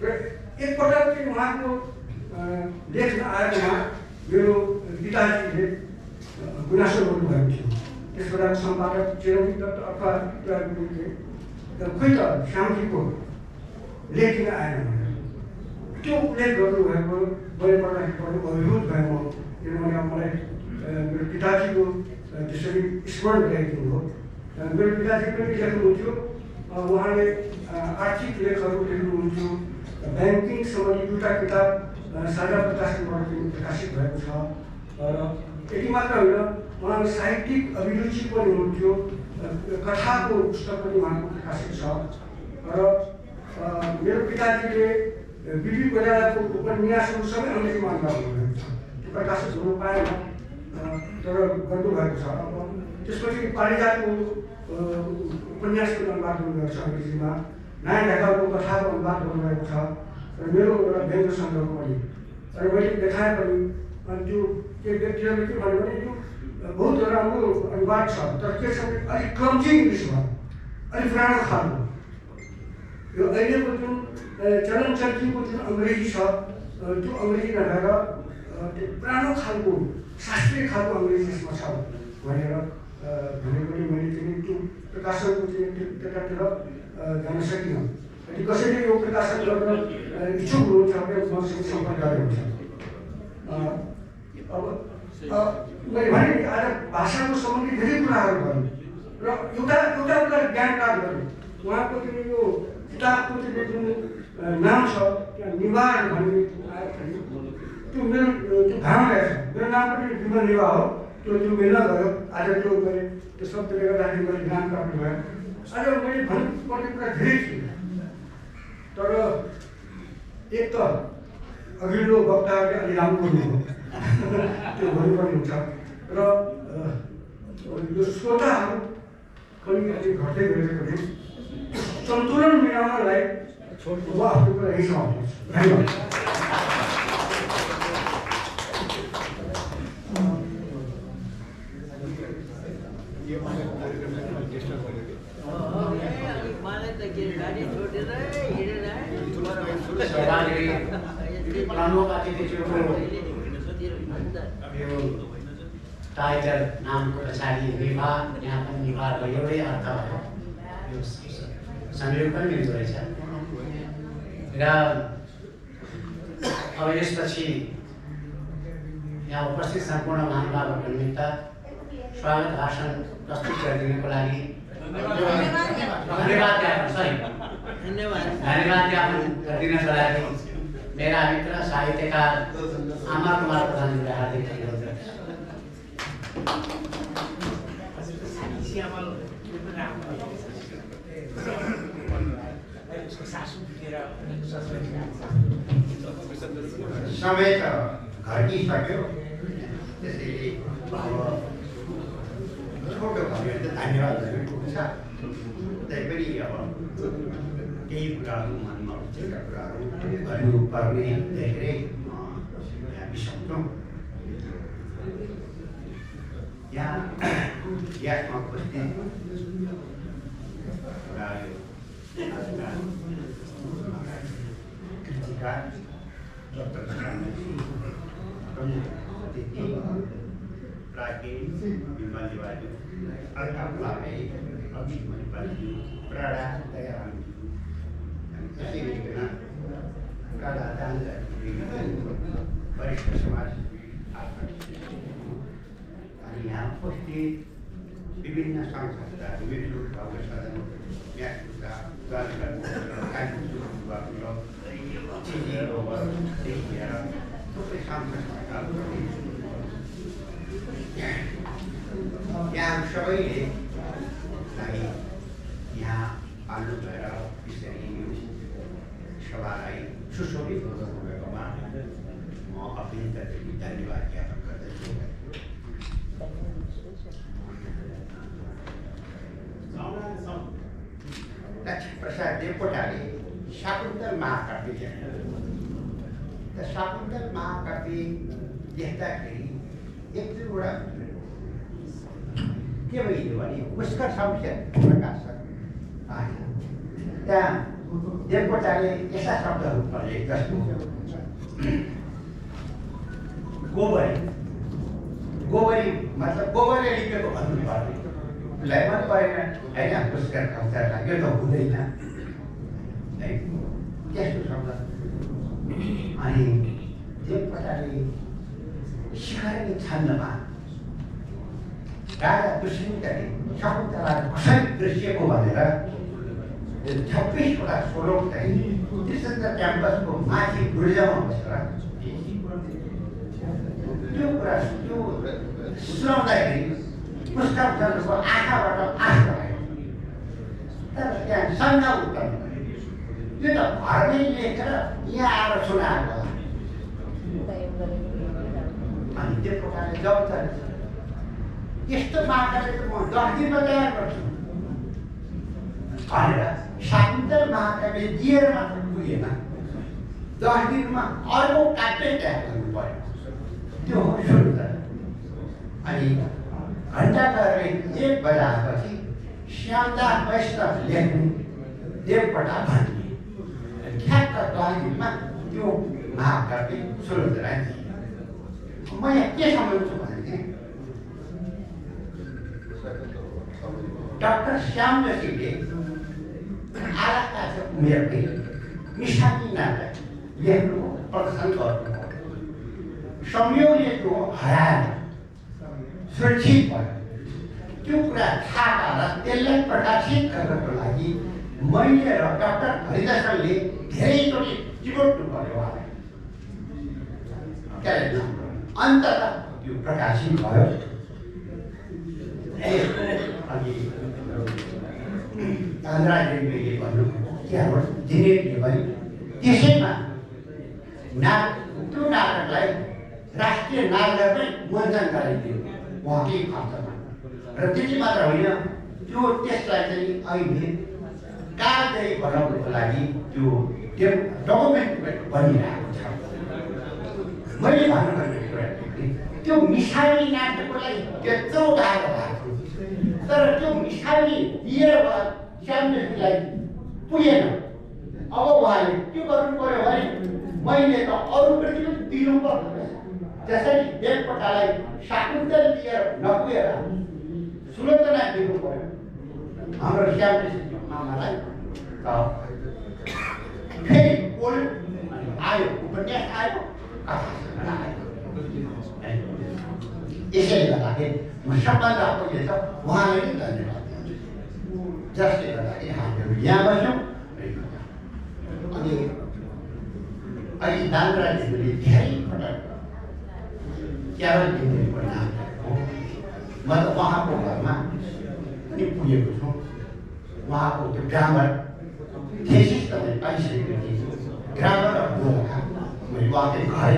र एकपटक चाहिँ उहाँको लेख नआएकोमा मेरो पिताजीले गुनासो गर्नुभएको थियो। त्यस बेलाको सम्पादक चिरञ्जीव दत्त अथवा खोइ त श्यामजीको लेख किन आएन भनेर त्यो उल्लेख गर्नुभएको मैले पढ्दाखेरि अभिभूत भएँ म। किनभने अब मलाई मेरो पिताजीको त्यसरी स्मरण गराइदिनु हो। मेरो पिताजी पनि लेख्नुहुन्थ्यो, उहाँले आर्थिक लेखहरू लेख्नुहुन्थ्यो। ब्याङ्किङ सम्बन्धी 2टा किताब साझा प्रकाशनबाट प्रकाशित भएको छ। र यति मात्र होइन, उहाँको साहित्यिक अभिरुचि पनि हुन्थ्यो। कथाको पुस्तक पनि उहाँको प्रकाशित छ। र मेरो पिताजीले बिपी कोइरालाको उपन्यासहरू सबै अङ्ग्रेजीमा अनुवाद गर्नुभएको छ। त्यो प्रकाशित हुनु पाएन, तर गर्नुभएको छ। अब त्यसपछि पारिजातको उपन्यासको अनुवाद गर्नुभएको छ अङ्ग्रेजीमा। नयाँ ढाकाको कथाको अनुवाद गर्नुभएको छ। र मेरो एउटा व्यङ्ग्य सङ्ग्रहको पनि। र मैले देखाएँ पनि। अनि त्यो व्यक्तिहरूले के भन्यो भने यो बहुत राम्रो अनुवाद छ, तर के छ भने अलिक क्लम्जी इङ्ग्लिसमा, अलिक पुरानो खालको। यो अहिलेको जुन चलन चल्तीको जुन अङ्ग्रेजी छ, त्यो अङ्ग्रेजी नभएर त्यो पुरानो खालको शास्त्रीय खालको अङ्ग्रेजी यसमा छ भनेर भनेपछि मैले चाहिँ त्यो प्रकाशनको चाहिँ त्यतातिर जान सकिनँ। यदि कसैले यो प्रकाशन गर्न इच्छुक हुनुहुन्छ भने मसँग सम्पर्क गर्नुहुन्छ। अब मैले भने नि आज भाषाको सम्बन्धी धेरै कुराहरू भयो र एउटा ज्ञान प्राप्त गर्यो। उहाँको चाहिँ यो किताबको चाहिँ जुन नाम छ त्यहाँ निवार भन्ने आयो, त्यो मेरो त्यो धारणा रहेछ। मेरो नाम पनि विमल निवार हो। त्यो मिल्न गयो। आज त्यो मैले त्यो शब्दले गर्दाखेरि मैले ज्ञान प्राप्त भयो। आज मैले भन्नुपर्ने कुरा धेरै थियो, तर एक त अघिल्लो वक्ताहरूले अलि राम्रो बोल्नुभयो, त्यो भन्नुपर्ने हुन्छ। र यो श्रोताहरू पनि अलिक घट्दै गएको भने सन्तुलन मिलाउनलाई म आफ्नो कुरा यही समाप्त। धन्यवाद। टाइटल नामको पछाडि विवाह, यहाँ पनि विवाह भयो, एउटै अर्थ भयो। यो संयोग पनि मिल्दो रहेछ। र अब यसपछि यहाँ उपस्थित सम्पूर्ण महानुभावहरूको निमित्त स्वागत भाषण प्रस्तुत गरिदिनुको लागि धन्यवाद ज्ञापन गरिदिनको लागि मेरा मित्र साहित्यकार अमर कुमार प्रधानजीलाई हार्दिक धन्यवाद गर्दछु। समय त घटिसक्यो, त्यसैले अब छोटो भयो भने त धन्यवाद पुग्छ। तैपनि अब केही कुराहरू मनमा उठेका कुराहरू गर्नुपर्ने धेरै विषय छौँ। यहाँ ग्यासमा उपस्थित कृतिकार डक्टर प्राचीन विमल बाजू अलका भावे अभित मणिपाली प्राणा दयाराम ऐसे लेखना प्राणा दान वरिष्ठ समाज आणि यहाँ उपस्थित विभिन्न सङ्घ संस्था विभिन्न सदन व्याख्या यहाँ सबैले यहाँ आउनु भएर यसरी सभालाई सुशोभित गर्नुभएकोमा म अत्यन्तदेखि धन्यवाद ज्ञापन गर्दछु। लक्ष्मी प्रसाद देवकोटाले शाकुन्तल महाकाव्य लेख्नु। शाकुन्तल महाकाव्य लेख्दाखेरि एक दुईवटा के भइदियो भने पुष्कर शमशेर प्रकाशक आए। त्यहाँ देवकोटाले यस्ता शब्दहरू पढे जस्तो गोबरी मतलब गोबरले लिपेको भन्नु पर्ने उसलाई मन परेन होइन पुरस्कार अवसर लाग्यो त हुँदैन है त्यस्तो शब्द अनि देवकोटाले शिखरले छन्दमा राजा दुष्यन्तले शकुन्तलाको कसरी दृश्यको भनेर 26वटा श्लोक चाहिँ त्रिशङ्कर क्याम्पसको माथि गुर्जामा बसेर त्यो कुरा त्यो सुनाउँदाखेरि पुस्तकहरूको आँखाबाट आँसु आयो तर त्यहाँ शङ्का उत्पन्न यो त घरमै लेखेर यहाँ आएर सुनाएको अनि त्यो प्रकारले जब त यस्तो मार्गले त म 10 दिनमा तयार गर्छु भनेर शाकुन्तल महाकाव्य दिएर मात्र पुगेन 10 दिनमा अर्को काव्य तयार गर्नु पर्यो त्यो हो सुरु त अनि घण्टा गरेर 1 बजाएपछि श्यामदास वैष्णव लेख्ने देवकोटा भन्ने ठ्याक्क 10 दिनमा त्यो महाकाव्य सुरु गराइदिए म यहाँ के सम्झाउँछु भने डाक्टर श्याम जोशीले आलाका उमेरकै निशानी नाटक लेख्नु प्रदर्शन गर्नु संयोगले त्यो हराएर सुरक्षित भयो त्यो कुरा थाहा पाएर त्यसलाई प्रकाशित गर्नको लागि मैले र डाक्टर हरिदासले धेरैचोटि चिबोट्नु पर्यो उहाँलाई अन्ततः यो प्रकाशित भयो अनि कान्द्राजीले भन्नुभयो त्यहाँबाट दिनेले पनि त्यसैमा त्यो नाटकलाई राष्ट्रिय नाटकमै मञ्चन गराइदियो उहाँकै खर्चमा र त्यति मात्र होइन त्यो त्यसलाई चाहिँ अहिले कार्यदायी बनाउनको लागि त्यो डकुमेन्ट बनिरहेको छ मैले भन्नुपर्ने कुरा त्यो मिसाइली नाटकलाई त्यत्रो गाह्रो भएको तर त्यो मिसाइली दिएर श्यामजीलाई पुगेन अब उहाँले के गर्नु पर्यो भने मैले त अरूप्रति पनि दिनु पर्छ जसरी देवकोटालाई शाकुन्तल दिएर नपुगेर सुलोचना दिनु पर्यो हाम्रो श्यामजी मामालाई त फेरि बोल आयो उपन्यास आयो कथा आयो यसैले गर्दाखेरि म सबभन्दा पहिले त उहाँलाई नै धन्यवाद दिन्छु जसले गर्दाखेरि हामीहरू यहाँ बस्यौँ अनि अहिले दानराजीले धेरै पटक क्यारल दिनुको नाम म त उहाँको घरमा पनि पुगेको छु उहाँको त्यो ग्रामर थेसिस त मैले पाइसकेको थिएँ ग्रामर र गोर्खा मैले उहाँकै घरै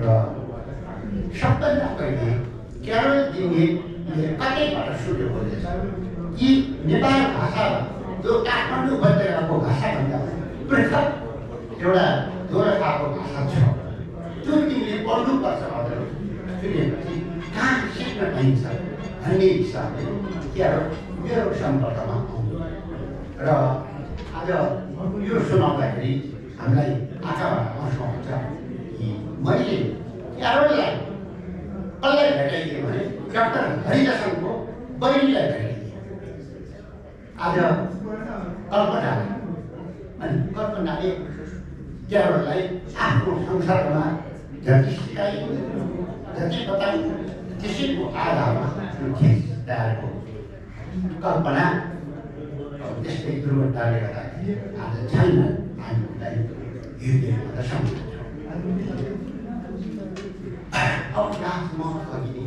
र सबभन्दा पहिले क्यारल दिनेले कतैबाट सुन्यो भने कि नेपाल भाषामा जो काठमाडौँ उपत्यकाको भाषाभन्दा पृथक एउटा गोर्खाको भाषा छ त्यो तिमीले पढ्नुपर्छ भनेर सुनेपछि कहाँ सिक्न पाइन्छ भन्ने हिसाबले क्यारल मेरो सम्पर्कमा आउँछ र आज यो सुनाउँदाखेरि हामीलाई आँखाबाट आँसु आउँछ कि मैले क्यारललाई कसलाई भेटाइदिएँ भने डाक्टर हरिदासनको बहिनीलाई भेटाइदिएँ आज कल्पना अनि कल्पनाले क्यारललाई आफ्नो संसारमा जति सिकाइयो जति बताइयो त्यसैको आधारमा त्यो खेस तयारको कल्पना त्यस्तै दुर्घटनाले गर्दाखेरि आज छैन हामीलाई हृदयबाट सम्झन्छौँ अब लास्टमा अघि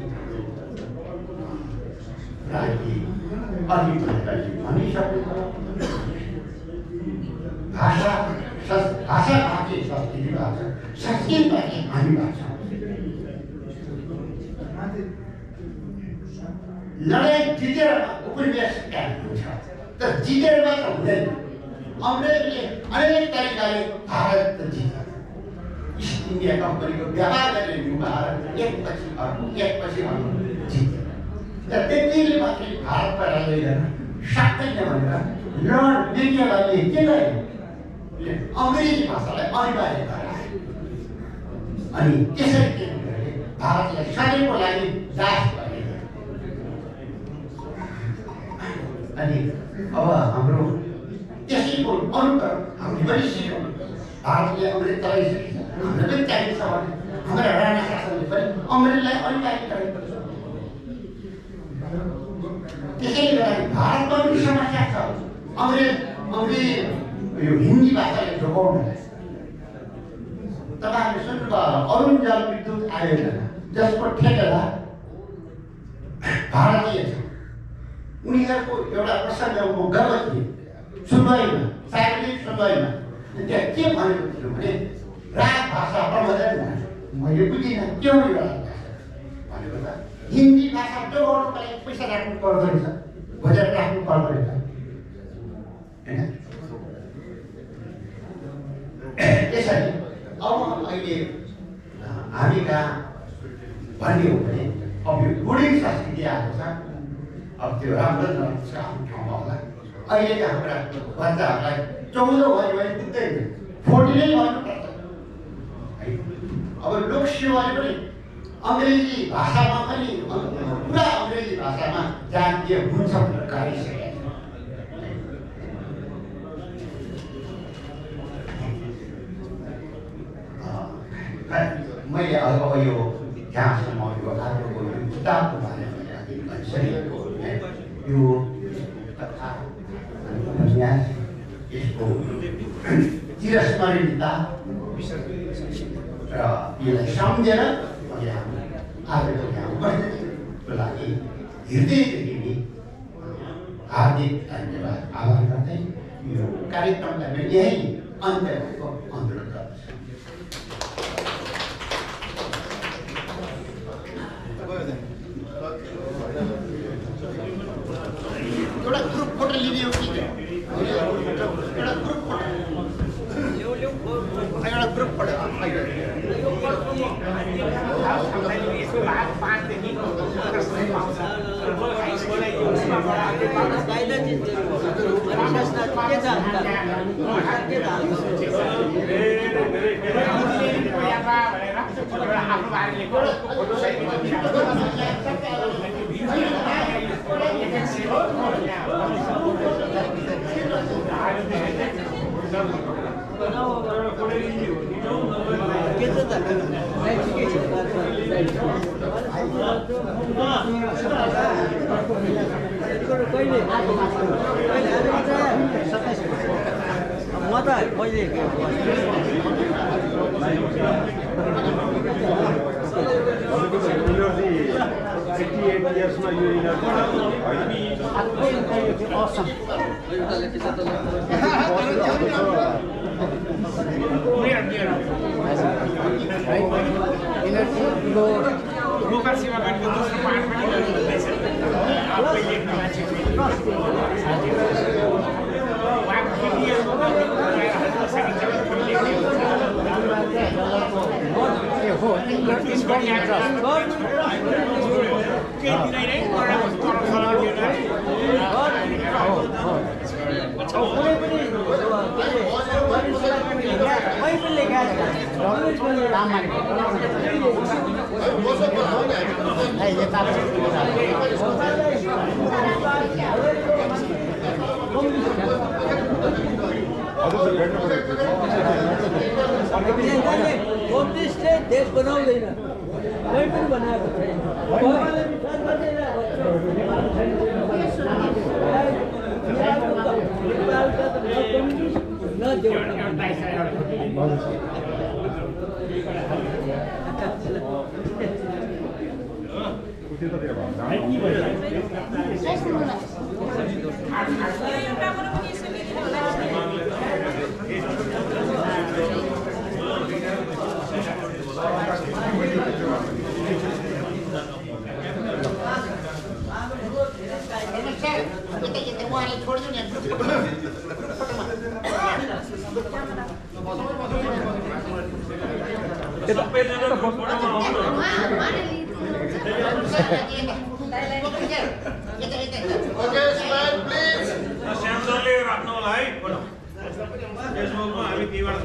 भनिसकेको भाषा भाषी संस्कृति भाषा संस्कृतबाटै हामी भाषा लडाइँ जितेर उपन्यास हुन्छ तर जितेर मात्र हुँदैन अङ्ग्रेजले अनेक तरिकाले भारत जित्यो इस्ट इन्डिया कम्पनीको व्यापार गर्ने युवाहरू एकपछि अर्को जित्यो र त्यतिले मात्रै भारतबाट लैजान सक्दैन भनेर लर्ड मेकियावेलीले के गर्यो अङ्ग्रेजी भाषालाई अनिवार्य गरायो अनि त्यसरी के भने भारतलाई सधैँको लागि दास बने। अनि अब हाम्रो त्यसैको अरू त हामीले पनि सिक्यौँ। भारतले अङ्ग्रेज चलाइसकेको छ, हामीलाई पनि चाहिन्छ भने हाम्रा राणा शासनले पनि अङ्ग्रेजलाई अलिकति गरेको छ। त्यसैले गर्दा भारतमा पनि समस्या छ। अङ्ग्रेज यो हिन्दी भाषाले जोगाउनलाई तपाईँहरूले सुन्नुभयो अरुण जल विद्युत आयोजना जसको ठेकेदार भारतीय छ। उनीहरूको एउटा प्रसङ्ग म गएको थिएँ सुनवाईमा, सार्वजनिक सुनवाईमा। त्यहाँ के भनेको थियो भने राजभाषा प्रबन्धन भनेको मैले बुझिनँ के हो यो राजभाषा भनेको त हिन्दी भाषा जोगाउनुको लागि पैसा राख्नु पर्दो रहेछ, बजेट राख्नु पर्दो रहेछ होइन। त्यसरी अब अहिले हामी कहाँ भन्ने हो भने अब यो गुडिङ संस्कृति आएको छ। अब त्यो राम्रो नराम्रो छ आफ्नो ठाउँमा होला। अहिले चाहिँ हाम्रा बच्चाहरूलाई 14 भयो पुग्दैन, 40 नै गर्नुपर्छ। अब लोकसेवाले पनि अङ्ग्रेजी भाषामा पनि पुरा अङ्ग्रेजी भाषामा जातीय हुन्छ भनेर गाइसकेको छ। मैले अब यो जहाँसम्म यो आजको यो किताबको बारेमा भनिसकेको यो कथा उपन्यास यसको चिरस्मरणीयता र यसलाई सम्झेर मैले आजको यहाँ उपस्थितिको लागि हृदयदेखि नै हार्दिक धन्यवाद आभार गर्दै यो कार्यक्रमलाई मैले यही अन्त्य भएको अनुरोध गर्दछु। एउटा ग्रुप फोटो लिने हो कि एउटा ग्रुप फोटो देश बनाउँदैन कोही पनि बनाएको छैन।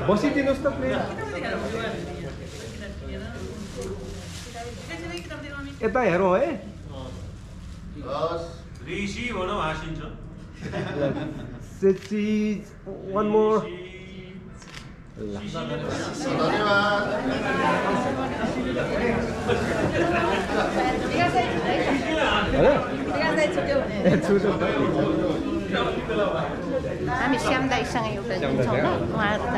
बसिदिनुहोस् त प्लिज। यता हेरौँ है ऋषि भनौँ हाँसिन्छ चिज वान मोर हामी श्याम दाईसँग एउटा लिन्छौँ ल उहाँहरू त